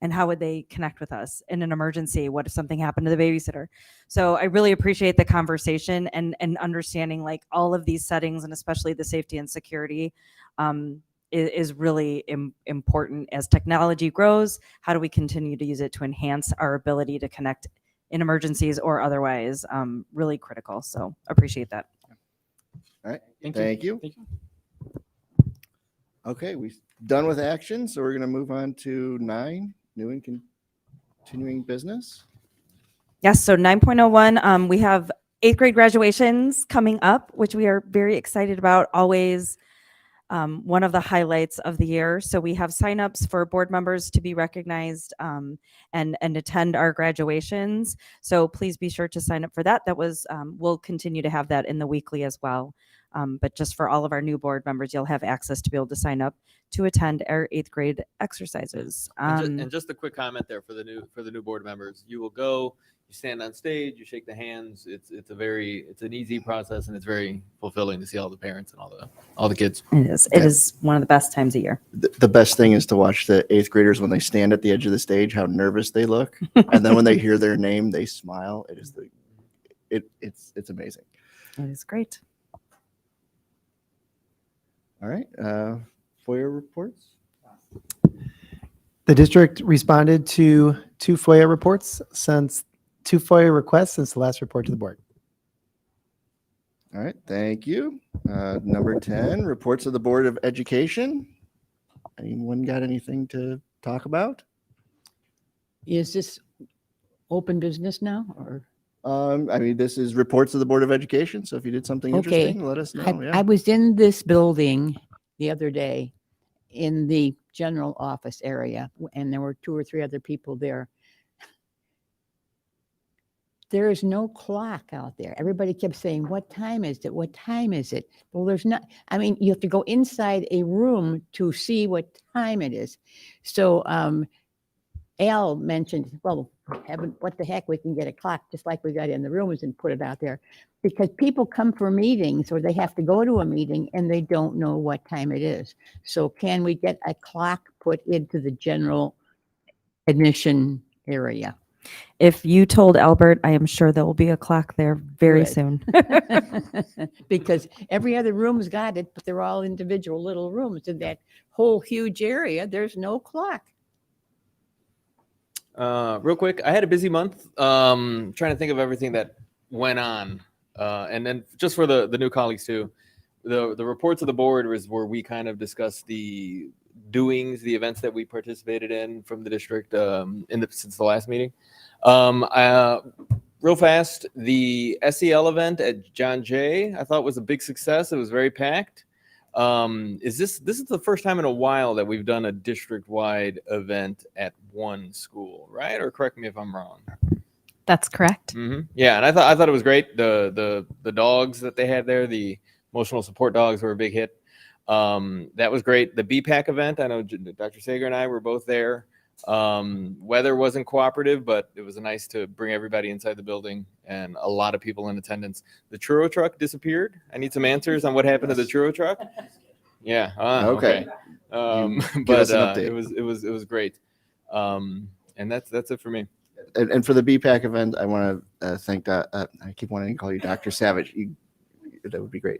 And how would they connect with us in an emergency? What if something happened to the babysitter? So I really appreciate the conversation and understanding like all of these settings, and especially the safety and security is really important as technology grows. How do we continue to use it to enhance our ability to connect in emergencies or otherwise? Really critical. So appreciate that. All right. Thank you. Thank you. Okay, we're done with action, so we're going to move on to 9, new and continuing business. Yes, so 9.01, we have 8th grade graduations coming up, which we are very excited about. Always one of the highlights of the year. So we have signups for board members to be recognized and attend our graduations. So please be sure to sign up for that. That was, we'll continue to have that in the weekly as well. But just for all of our new board members, you'll have access to be able to sign up to attend our 8th grade exercises. And just a quick comment there for the new board members. You will go, you stand on stage, you shake the hands. It's an easy process, and it's very fulfilling to see all the parents and all the kids. It is one of the best times a year. The best thing is to watch the 8th graders when they stand at the edge of the stage, how nervous they look, and then when they hear their name, they smile. It's amazing. It is great. All right, FOIA reports. The district responded to 2 FOIA reports since 2 FOIA requests since the last report to the board. All right, thank you. Number 10, reports of the Board of Education. Anyone got anything to talk about? Is this open business now, or? I mean, this is reports of the Board of Education. So if you did something interesting, let us know. I was in this building the other day in the general office area, and there were 2 or 3 other people there. There is no clock out there. Everybody kept saying, what time is it? What time is it? Well, there's not, I mean, you have to go inside a room to see what time it is. So Al mentioned, well, what the heck, we can get a clock just like we got in the rooms and put it out there. Because people come for meetings or they have to go to a meeting and they don't know what time it is. So can we get a clock put into the general admission area? If you told Albert, I am sure there will be a clock there very Good. soon. Because every other room's got it, but they're all individual little rooms. In that whole huge area, there's no clock. Real quick, I had a busy month. Trying to think of everything that went on, and then just for the new colleagues too, the reports of the board was where we kind of discussed the doings, the events that we participated in from the district since the last meeting. Real fast, the SEL event at John Jay, I thought was a big success. It was very packed. This is the first time in a while that we've done a district-wide event at one school, right? Or correct me if I'm wrong. That's correct. Mm-hmm. Yeah, and I thought it was great. The dogs that they had there, the emotional support dogs, were a big hit. That was great. The BPAC event, I know Dr. Sager and I were both there. Weather wasn't cooperative, but it was nice to bring everybody inside the building and a lot of people in attendance. The churro truck disappeared. I need some answers on what happened to the churro truck. Yeah. Okay. Give us an update. It was great. And that's it for me. And for the BPAC event, I want to thank I keep wanting to call you Dr. Savage. That would be great.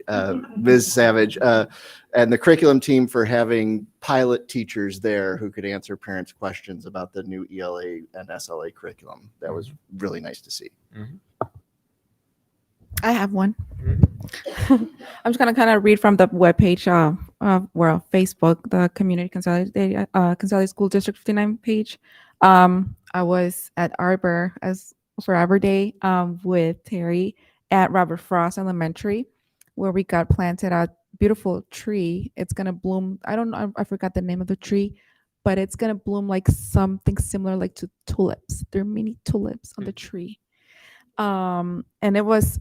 Ms. Savage and the curriculum team for having pilot teachers there who could answer parents' questions about the new ELA and SLA curriculum. That was really nice to see. Mm-hmm. I have one. I'm just gonna kind of read from the webpage, where Facebook, the Community Consolidated School District 59 page. I was at Arbor as for Arbor Day with Terry at Robert Frost Elementary, where we got planted a beautiful tree. It's gonna bloom. I don't know. I forgot the name of the tree, but it's gonna bloom like something similar, like to tulips. They're mini tulips on the tree. And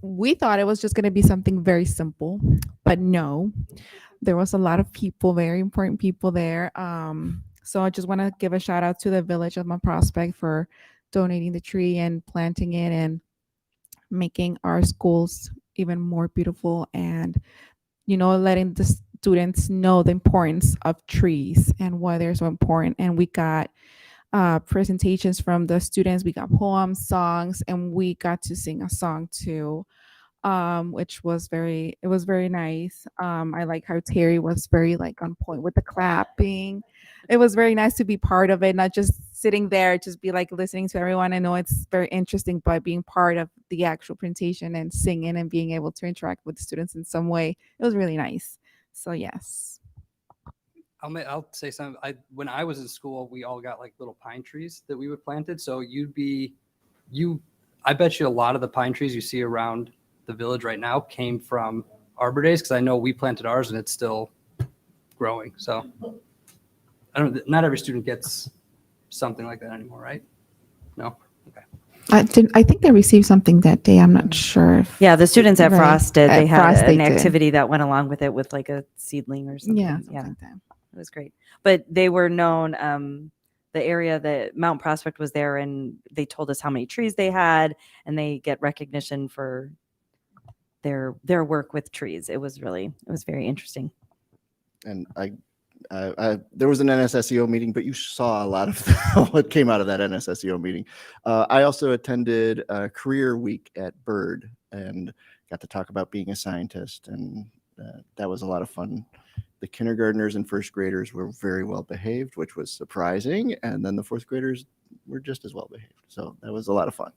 we thought it was just going to be something very simple, but no, there was a lot of people, very important people there. So I just want to give a shout out to the village of Mount Prospect for donating the tree and planting it and making our schools even more beautiful, and letting the students know the importance of trees and why they're so important. And we got presentations from the students. We got poems, songs, and we got to sing a song too, which was very nice. I like how Terry was very on point with the clapping. It was very nice to be part of it, not just sitting there, just be listening to everyone. I know it's very interesting, but being part of the actual presentation and singing and being able to interact with the students in some way, it was really nice. So yes. I'll say something. When I was in school, we all got little pine trees that we would planted. So I bet you a lot of the pine trees you see around the village right now came from Arbor Days, because I know we planted ours and it's still growing. So not every student gets something like that anymore, right? No? Okay. I think they received something that day. I'm not sure. Yeah, the students at Right. Frost did. They At had Frost, an they did. activity that went along with it with a seedling or something. Yeah, something like that. It was great. But they were known, the area that Mount Prospect was there, and they told us how many trees they had, and they get recognition for their work with trees. It was very interesting. And there was an NSSEO meeting, but you saw a lot of what came out of that NSSEO meeting. I also attended a career week at Byrd and got to talk about being a scientist, and that was a lot of fun. The kindergartners and first graders were very well behaved, which was surprising, and then the fourth graders were just as well behaved. So that was a lot of fun.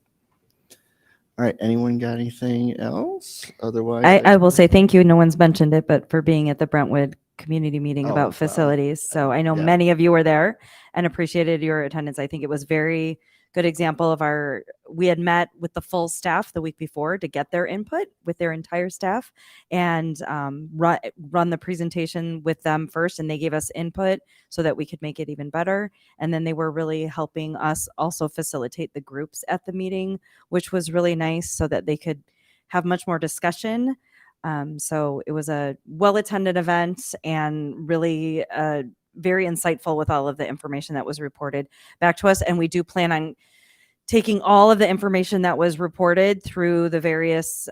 All right, anyone got anything else? Otherwise, I will say thank you. No one's mentioned it, but for being at the Brentwood community meeting Oh, about wow. facilities. So I know Yeah. many of you were there and appreciated your attendance. I think it was very good example of we had met with the full staff the week before to get their input with their entire staff and run the presentation with them first. And they gave us input so that we could make it even better. And then they were really helping us also facilitate the groups at the meeting, which was really nice so that they could have much more discussion. So it was a well-attended event and really very insightful with all of the information that was reported back to us. And we do plan on taking all of the information that was reported through the various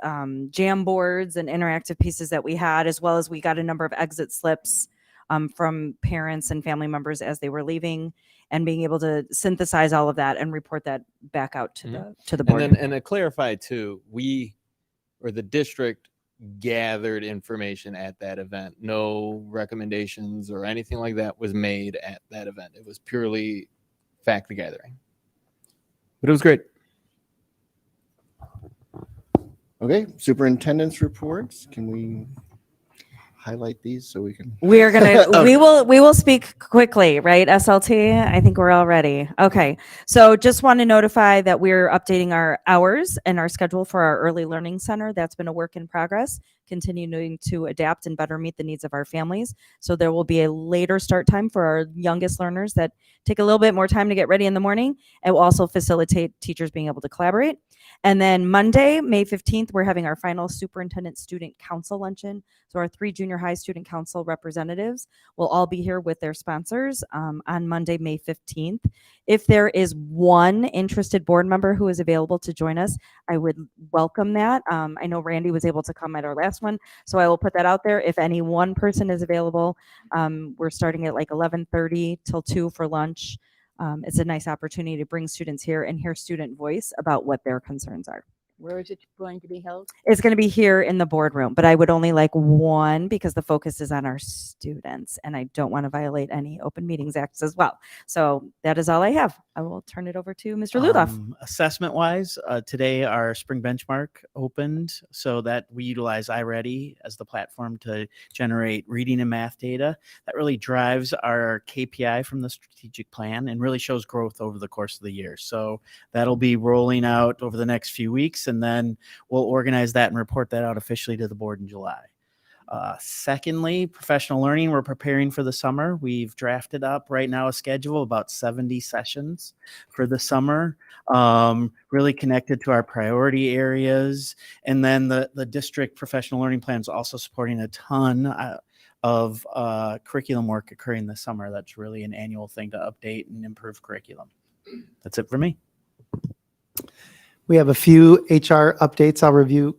jam boards and interactive pieces that we had, as well as we got a number of exit slips from parents and family members as they were leaving, and being able to synthesize all of that and report that back out to the board. And to clarify too, the district gathered information at that event. No recommendations or anything like that was made at that event. It was purely fact gathering. But it was great. Okay, superintendent's reports. Can we highlight these so we can? We are gonna we will speak quickly, right? SLT. I think we're all ready. Okay, so just want to notify that we're updating our hours and our schedule for our early learning center. That's been a work in progress, continuing to adapt and better meet the needs of our families. So there will be a later start time for our youngest learners that take a little bit more time to get ready in the morning. It will also facilitate teachers being able to collaborate. And then Monday, May 15th, we're having our final superintendent student council luncheon. So our 3 junior high student council representatives will all be here with their sponsors on Monday, May 15th. If there is one interested board member who is available to join us, I would welcome that. I know Randy was able to come at our last one, so I will put that out there. If any one person is available, we're starting at like 11:30 till 2 for lunch. It's a nice opportunity to bring students here and hear student voice about what their concerns are. Where is it going to be held? It's going to be here in the boardroom, but I would only like one because the focus is on our students and I don't want to violate any open meetings acts as well. So that is all I have. I will turn it over to Mr. Ludoff. Assessment wise, today our spring benchmark opened so that we utilize iReady as the platform to generate reading and math data. That really drives our KPI from the strategic plan and really shows growth over the course of the year. So that'll be rolling out over the next few weeks, and then we'll organize that and report that out officially to the board in July. Secondly, professional learning, we're preparing for the summer. We've drafted up right now a schedule, about 70 sessions for the summer, really connected to our priority areas. And then the district professional learning plan is also supporting a ton of curriculum work occurring this summer. That's really an annual thing to update and improve curriculum. That's it for me. We have a few HR updates I'll review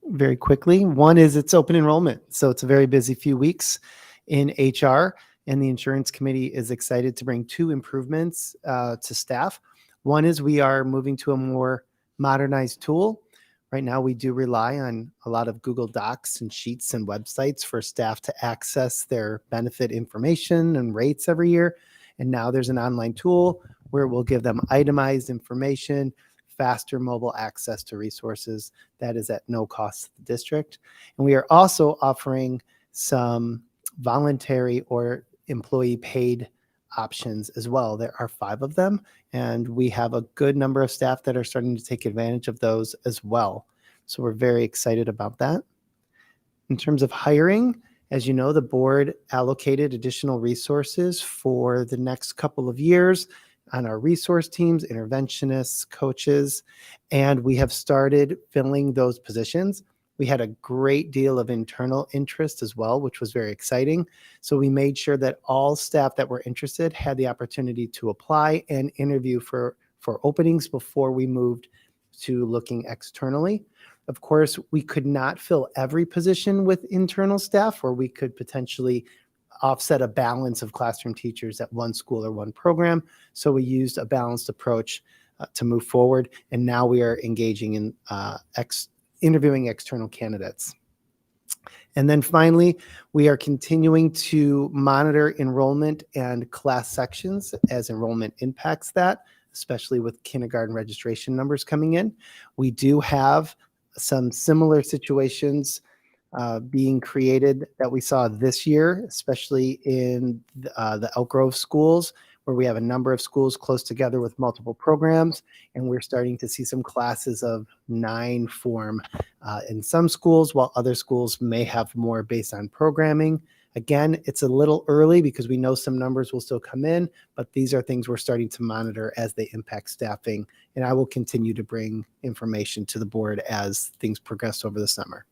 very quickly. One is it's open enrollment. So it's a very busy few weeks in HR, and the insurance committee is excited to bring 2 improvements to staff. One is we are moving to a more modernized tool. Right now, we do rely on a lot of Google Docs and sheets and websites for staff to access their benefit information and rates every year. And now there's an online tool where we'll give them itemized information, faster mobile access to resources that is at no cost to the district. And we are also offering some voluntary or employee paid options as well. There are 5 of them, and we have a good number of staff that are starting to take advantage of those as well. So we're very excited about that. In terms of hiring, as you know, the board allocated additional resources for the next couple of years on our resource teams, interventionists, coaches, and we have started filling those positions. We had a great deal of internal interest as well, which was very exciting. So we made sure that all staff that were interested had the opportunity to apply and interview for openings before we moved to looking externally. Of course, we could not fill every position with internal staff, or we could potentially offset a balance of classroom teachers at one school or one program. So we used a balanced approach to move forward. And now we are engaging in interviewing external candidates. And then finally, we are continuing to monitor enrollment and class sections as enrollment impacts that, especially with kindergarten registration numbers coming in. We do have some similar situations being created that we saw this year, especially in the Elk Grove schools, where we have a number of schools close together with multiple programs, and we're starting to see some classes of 9 form in some schools, while other schools may have more based on programming. Again, it's a little early because we know some numbers will still come in, but these are things we're starting to monitor as they impact staffing. And I will continue to bring information to the board as things progress over the summer.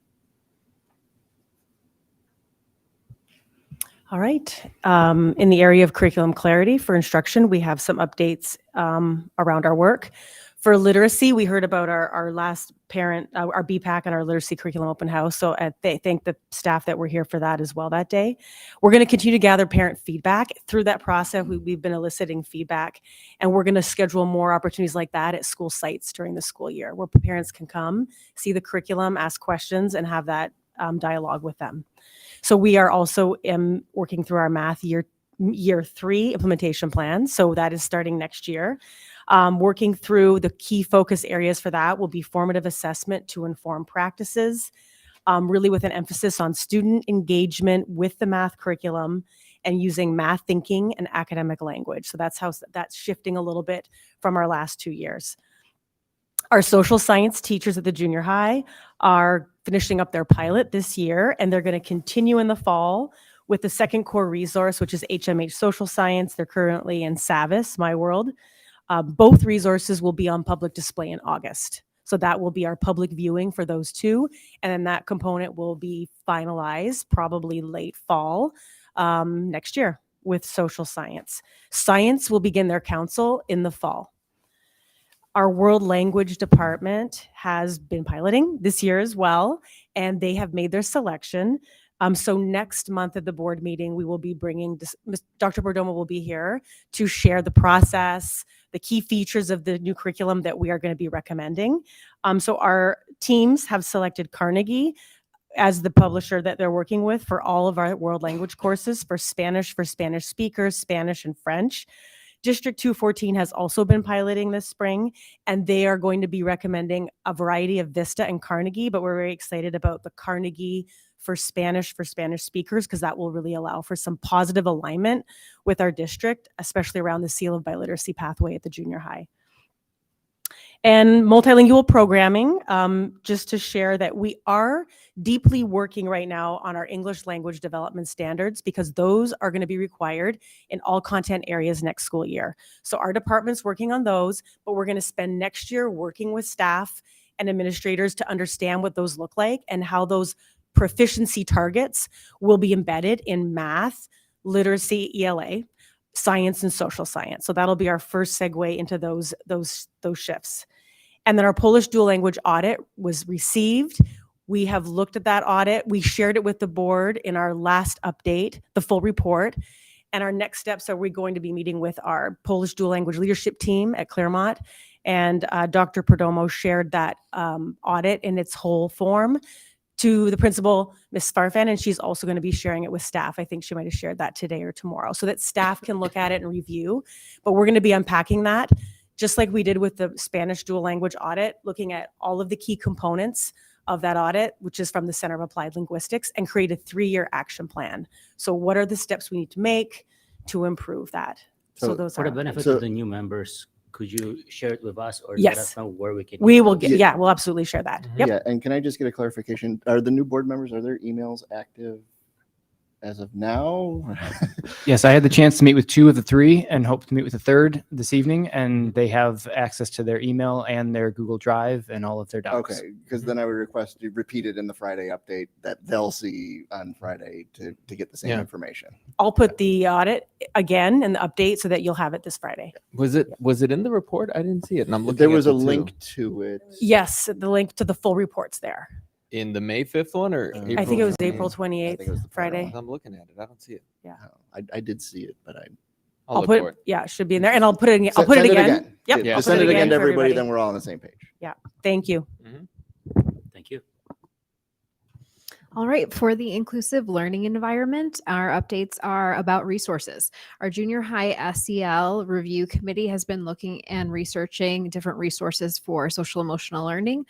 All right. In the area of curriculum clarity for instruction, we have some updates around our work. For literacy, we heard about our last parent, our BPAC and our literacy curriculum open house. So I thank the staff that were here for that as well that day. We're going to continue to gather parent feedback. Through that process, we've been eliciting feedback, and we're going to schedule more opportunities like that at school sites during the school year where parents can come, see the curriculum, ask questions, and have that dialogue with them. So we are also working through our math year 3 implementation plan. So that is starting next year. Working through the key focus areas for that will be formative assessment to inform practices, really with an emphasis on student engagement with the math curriculum and using math thinking and academic language. So that's shifting a little bit from our last 2 years. Our social science teachers at the junior high are finishing up their pilot this year, and they're going to continue in the fall with the second core resource, which is HMH Social Science. They're currently in Savis, My World. Both resources will be on public display in August. So that will be our public viewing for those two. And then that component will be finalized probably late fall next year with social science. Science will begin their council in the fall. Our world language department has been piloting this year as well, and they have made their selection. So next month at the board meeting, we will be bringing, Dr. Perdomo will be here to share the process, the key features of the new curriculum that we are going to be recommending. So our teams have selected Carnegie as the publisher that they're working with for all of our world language courses for Spanish speakers, Spanish and French. District 214 has also been piloting this spring, and they are going to be recommending a variety of Vista and Carnegie, but we're very excited about the Carnegie for Spanish speakers, because that will really allow for some positive alignment with our district, especially around the Seal of Biliteracy pathway at the junior high. And multilingual programming, just to share that we are deeply working right now on our English language development standards, because those are going to be required in all content areas next school year. So our department's working on those, but we're going to spend next year working with staff and administrators to understand what those look like and how those proficiency targets will be embedded in math, literacy, ELA, science, and social science. So that'll be our first segue into those shifts. And then our Polish dual language audit was received. We have looked at that audit. We shared it with the board in our last update, the full report. And our next steps are we're going to be meeting with our Polish dual language leadership team at Claremont. And Dr. Perdomo shared that audit in its whole form to the principal, Ms. Farfan, and she's also going to be sharing it with staff. I think she might have shared that today or tomorrow so that staff can look at it and review. But we're going to be unpacking that just like we did with the Spanish dual language audit, looking at all of the key components of that audit, which is from the Center of Applied Linguistics, and create a 3-year action plan. So what are the steps we need to make to improve that? So those for are the benefit of the new members, could you share it with us or let us know where we can? We will get, we'll absolutely share that. Yep. Yeah, and can I just get a clarification? Are the new board members, are their emails active as of now? Yes, I had the chance to meet with 2 of the 3 and hope to meet with the 3rd this evening, and they have access to their email and their Google Drive and all of their docs. Okay, because then I would request you repeat it in the Friday update that they'll see on Friday to get the same information. I'll put the audit again and the update so that you'll have it this Friday. Was it in the report? I didn't see it. And I'm looking. There was at a the link to it. Yes, the link to the full report's there. In the May 5th one or April I think it was 28th? April 28th, Friday. I'm looking at it. I don't see it. Yeah. I did see it, but I'll I'll look put for it, it. yeah, it should be in there, and I'll put it again. I'll Send- put it send it again. again. Yep. Yeah, I'll just put send it again to for everybody, then we're all on the same page. Yeah. Thank you. Thank you. All right, for the inclusive learning environment, our updates are about resources. Our junior high SEL review committee has been looking and researching different resources for social emotional learning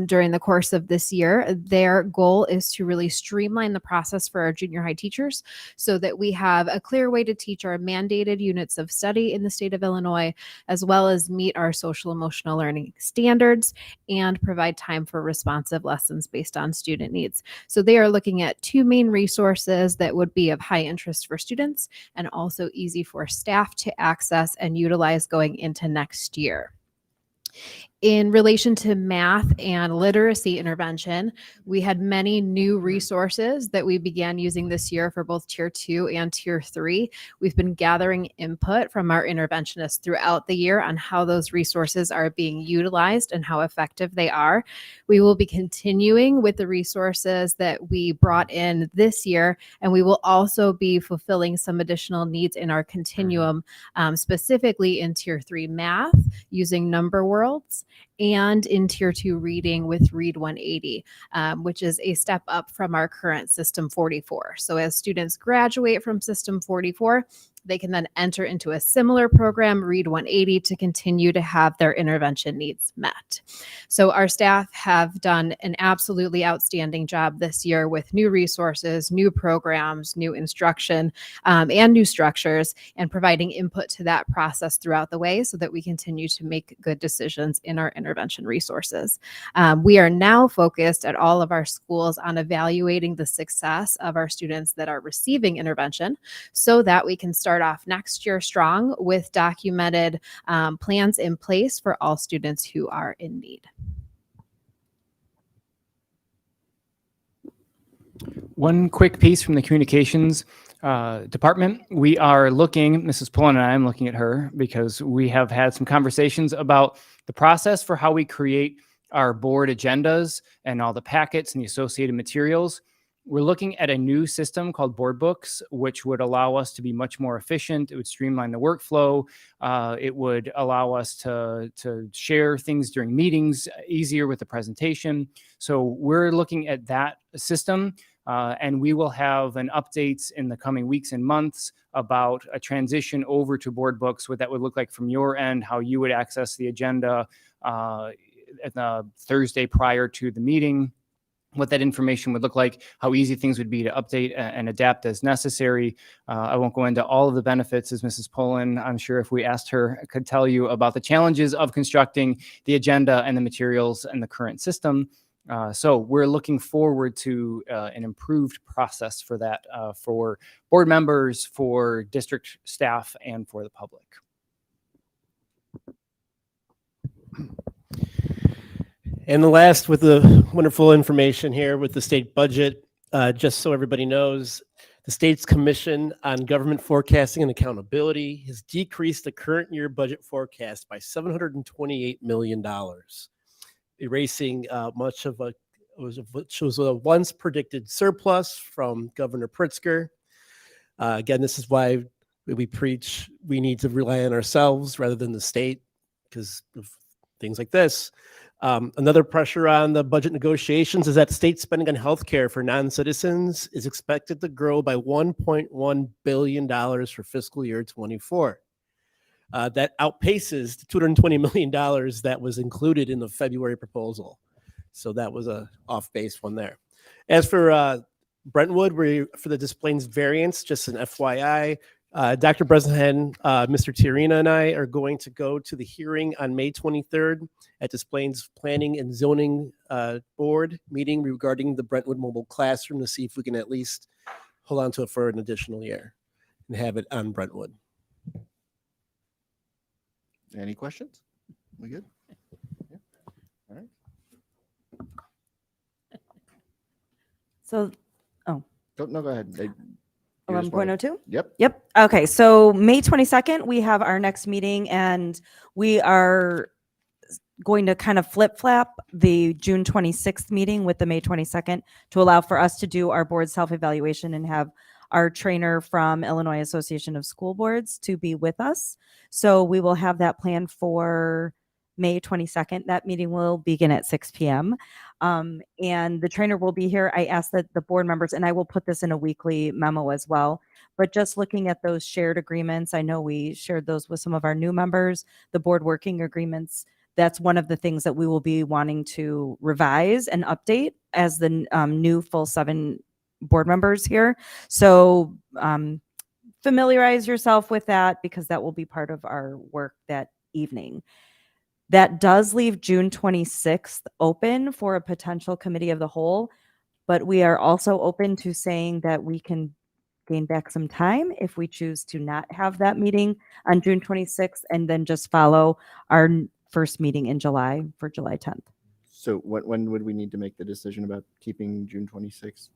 during the course of this year. Their goal is to really streamline the process for our junior high teachers so that we have a clear way to teach our mandated units of study in the state of Illinois, as well as meet our social emotional learning standards and provide time for responsive lessons based on student needs. So they are looking at two main resources that would be of high interest for students and also easy for staff to access and utilize going into next year. In relation to math and literacy intervention, we had many new resources that we began using this year for both Tier 2 and Tier 3. We've been gathering input from our interventionists throughout the year on how those resources are being utilized and how effective they are. We will be continuing with the resources that we brought in this year, and we will also be fulfilling some additional needs in our continuum, specifically in Tier 3 math using Number Worlds, and in Tier 2 reading with Read 180, which is a step up from our current System 44. So as students graduate from System 44, they can then enter into a similar program, Read 180, to continue to have their intervention needs met. So our staff have done an absolutely outstanding job this year with new resources, new programs, new instruction, and new structures, and providing input to that process throughout the way so that we continue to make good decisions in our intervention resources. We are now focused at all of our schools on evaluating the success of our students that are receiving intervention so that we can start off next year strong with documented plans in place for all students who are in need. One quick piece from the communications department. We are looking, Mrs. Pullen and I am looking at her because we have had some conversations about the process for how we create our board agendas and all the packets and the associated materials. We're looking at a new system called Board Books, which would allow us to be much more efficient. It would streamline the workflow. It would allow us to share things during meetings easier with the presentation. So we're looking at that system. And we will have an updates in the coming weeks and months about a transition over to Board Books, what that would look like from your end, how you would access the agenda at the Thursday prior to the meeting, what that information would look like, how easy things would be to update and adapt as necessary. I won't go into all of the benefits, as Mrs. Pullen, I'm sure if we asked her, could tell you about the challenges of constructing the agenda and the materials and the current system. So we're looking forward to an improved process for that, for board members, for district staff, and for the public. And the last, with the wonderful information here with the state budget, just so everybody knows, the state's Commission on Government Forecasting and Accountability has decreased the current year budget forecast by $728 million, erasing much of which was a once predicted surplus from Governor Pritzker. Again, this is why we preach we need to rely on ourselves rather than the state because of things like this. Another pressure on the budget negotiations is that state spending on healthcare for non-citizens is expected to grow by $1.1 billion for fiscal year 24. That outpaces the $220 million that was included in the February proposal. So that was a off base one there. As for Brentwood, for the Des Plaines variance, just an FYI, Dr. Bresnahan, Mr. Tirina, and I are going to go to the hearing on May 23rd at Des Plaines Planning and Zoning Board meeting regarding the Brentwood Mobile Classroom to see if we can at least hold on to it for an additional year and have it on Brentwood. Any questions? We good? Yeah. All right. So, no, go ahead. 11.02? Yep. Yep. Okay. So May 22nd, we have our next meeting, and we are going to kind of flip-flap the June 26th meeting with the May 22nd to allow for us to do our board self-evaluation and have our trainer from Illinois Association of School Boards to be with us. So we will have that planned for May 22nd. That meeting will begin at 6 p.m. And the trainer will be here. I asked that the board members, and I will put this in a weekly memo as well, but just looking at those shared agreements, I know we shared those with some of our new members, the board working agreements. That's one of the things that we will be wanting to revise and update as the new full 7 board members here. So familiarize yourself with that because that will be part of our work that evening. That does leave June 26th open for a potential committee of the whole, but we are also open to saying that we can gain back some time if we choose to not have that meeting on June 26th and then just follow our first meeting in July for July 10th. So when would we need to make the decision about keeping June 26th?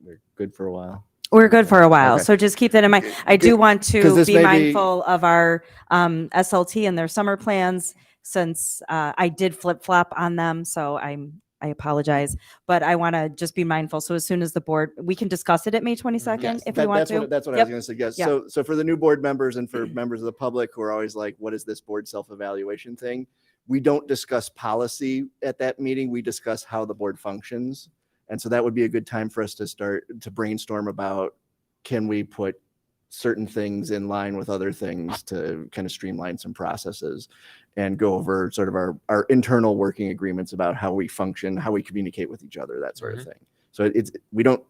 We're good for a while. We're good for a while. Okay. So just keep that in mind. I do want 'Cause to this be may be- mindful of our SLT and their summer plans since I did flip flop on them. So I apologize, but I want to just be mindful. So as soon as the board, we can discuss it at May 22nd Yes, if we want that's to. what, that's what I Yep. was going to suggest. Yeah. So for the new board members and for members of the public who are always like, what is this board self-evaluation thing? We don't discuss policy at that meeting. We discuss how the board functions. And so that would be a good time for us to start to brainstorm about, can we put certain things in line with other things to kind of streamline some processes and go over sort of our internal working agreements about how we function, how we communicate with each other, that sort of thing. So we don't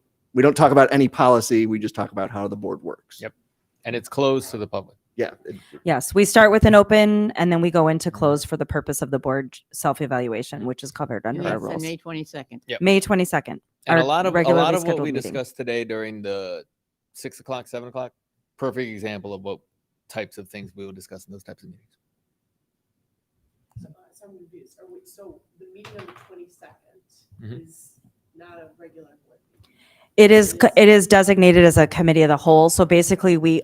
talk about any policy. We just talk about how the board works. Yep. And it's closed to the public. Yeah. Yes, we start with an open and then we go into close for the purpose of the board self-evaluation, which is covered under And our that's on rules. May 22nd. Yep. May 22nd. And our a lot of regularly what scheduled we meeting. discussed today during the 6 o'clock, 7 o'clock, perfect example of what types of things we will discuss in those types of meetings. Some reviews. So the meeting on the 22nd Mhm. is not a regular board meeting. It is designated as a committee of the whole. So basically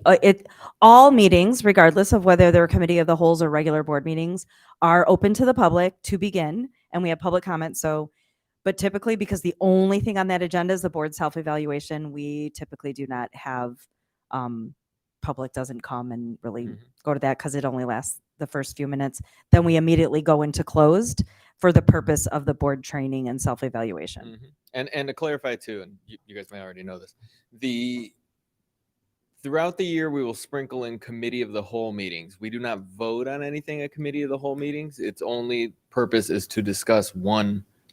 all meetings, regardless of whether they're committee of the wholes or regular board meetings, are open to the public to begin, and we have public comment. So, but typically, because the only thing on that agenda is the board self-evaluation, we typically do not have, public doesn't come and really go to that because it only lasts the first few minutes. Then we immediately go into closed for the purpose of the board training and self-evaluation. And to clarify too, and you guys may already know this, throughout the year, we will sprinkle in committee of the whole meetings. We do not vote on anything at committee of the whole meetings. Its only purpose is to discuss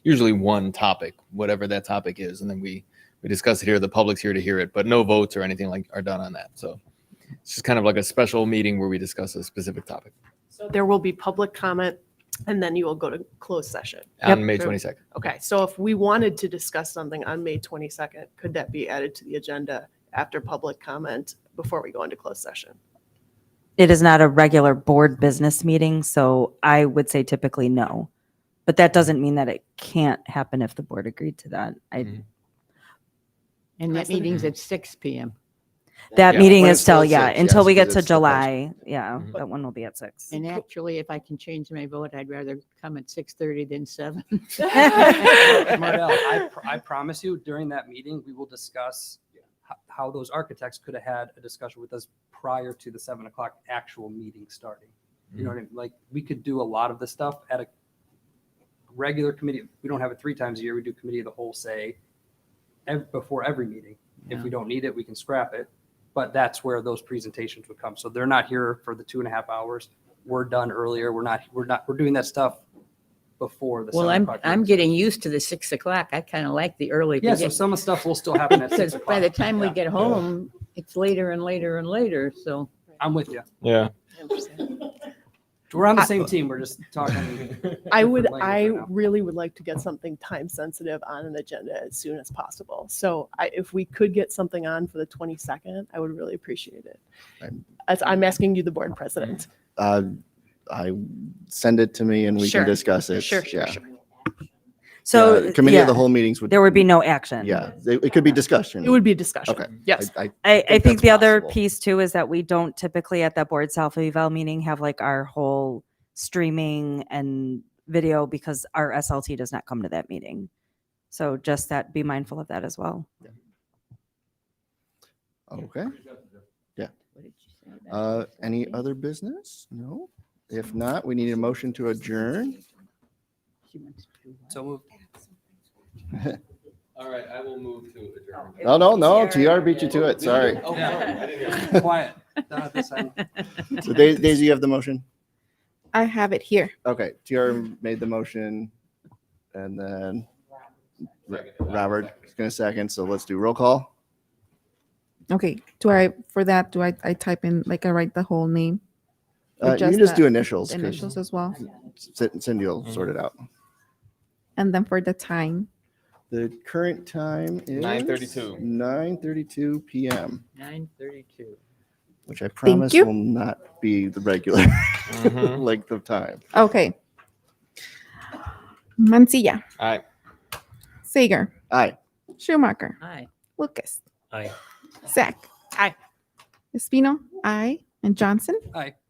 usually one topic, whatever that topic is. And then we discuss it here. The public's here to hear it, but no votes or anything are done on that. So it's just kind of like a special meeting where we discuss a specific topic. So there will be public comment and then you will go to closed session. On May 22nd. Okay, so if we wanted to discuss something on May 22nd, could that be added to the agenda after public comment before we go into closed session? It is not a regular board business meeting, so I would say typically no. But that doesn't mean that it can't happen if the board agreed to that. And that meeting's at 6 p.m. That Yeah, meeting but is it's still, still yeah, 6, until yes, we get 'cause to it's the July. Yeah, that one will be at 6. And actually, if I can change my vote, I'd rather come at 6:30 than 7. Mardell, I promise you, during that meeting, we will discuss how those architects could have had a discussion with us prior to the 7 o'clock actual meeting starting. You know what I mean? Like, we could do a lot of this stuff at a regular committee. We don't have it 3 times a year. We do committee of the whole, say, before every meeting. If we don't need it, we can scrap it. But that's where those presentations would come. So they're not here for the 2.5 hours. We're done earlier. We're doing that stuff before the 7 o'clock. I'm getting used to the 6 o'clock. I kind of like the early. Yeah, so some of the stuff will still happen at 6 Because o'clock. by the time we Yeah. get home, it's later and later and later, so. I'm with you. Yeah. We're on the same team. We're just talking. I different language right now. really would like to get something time sensitive on an agenda as soon as possible. So if we could get something on for the 22nd, I would really appreciate it. As I'm asking you, the board president. I send it to me and we Sure. can discuss it. Sure. So committee of the yeah, whole meetings there would be no action. Yeah, it could be discussion. It would be a discussion. Okay. Yes. I I think that's the other possible. piece too is that we don't typically at that board self-eval meeting have like our whole streaming and video because our SLT does not come to that meeting. So just that, be mindful of that as well. Okay. Yeah. Any other business? No. If not, we need a motion to adjourn. So moved. All right, I will move to adjourn. No, TR beat you to it. Sorry. Oh, sorry. I didn't hear it. Quiet. Down at this end. So Daisy, you have the motion? I have it here. Okay, TR made the motion, and then Robert is going to second, so let's do roll call. Okay. For that, do I type in, like, I write the whole name? Or You can just the do initials. 'Cause Initials as well. Cindy will sort it out. And then for the time. The current time is 9:32. 9:32 p.m., 9:32. which I promise you. will not be the regular length of time. Okay. Mancilla, Aye. Sager, Aye. Schumacher, Aye. Lucas, Aye. Zach. Aye. Espino, aye. And Johnson. Aye.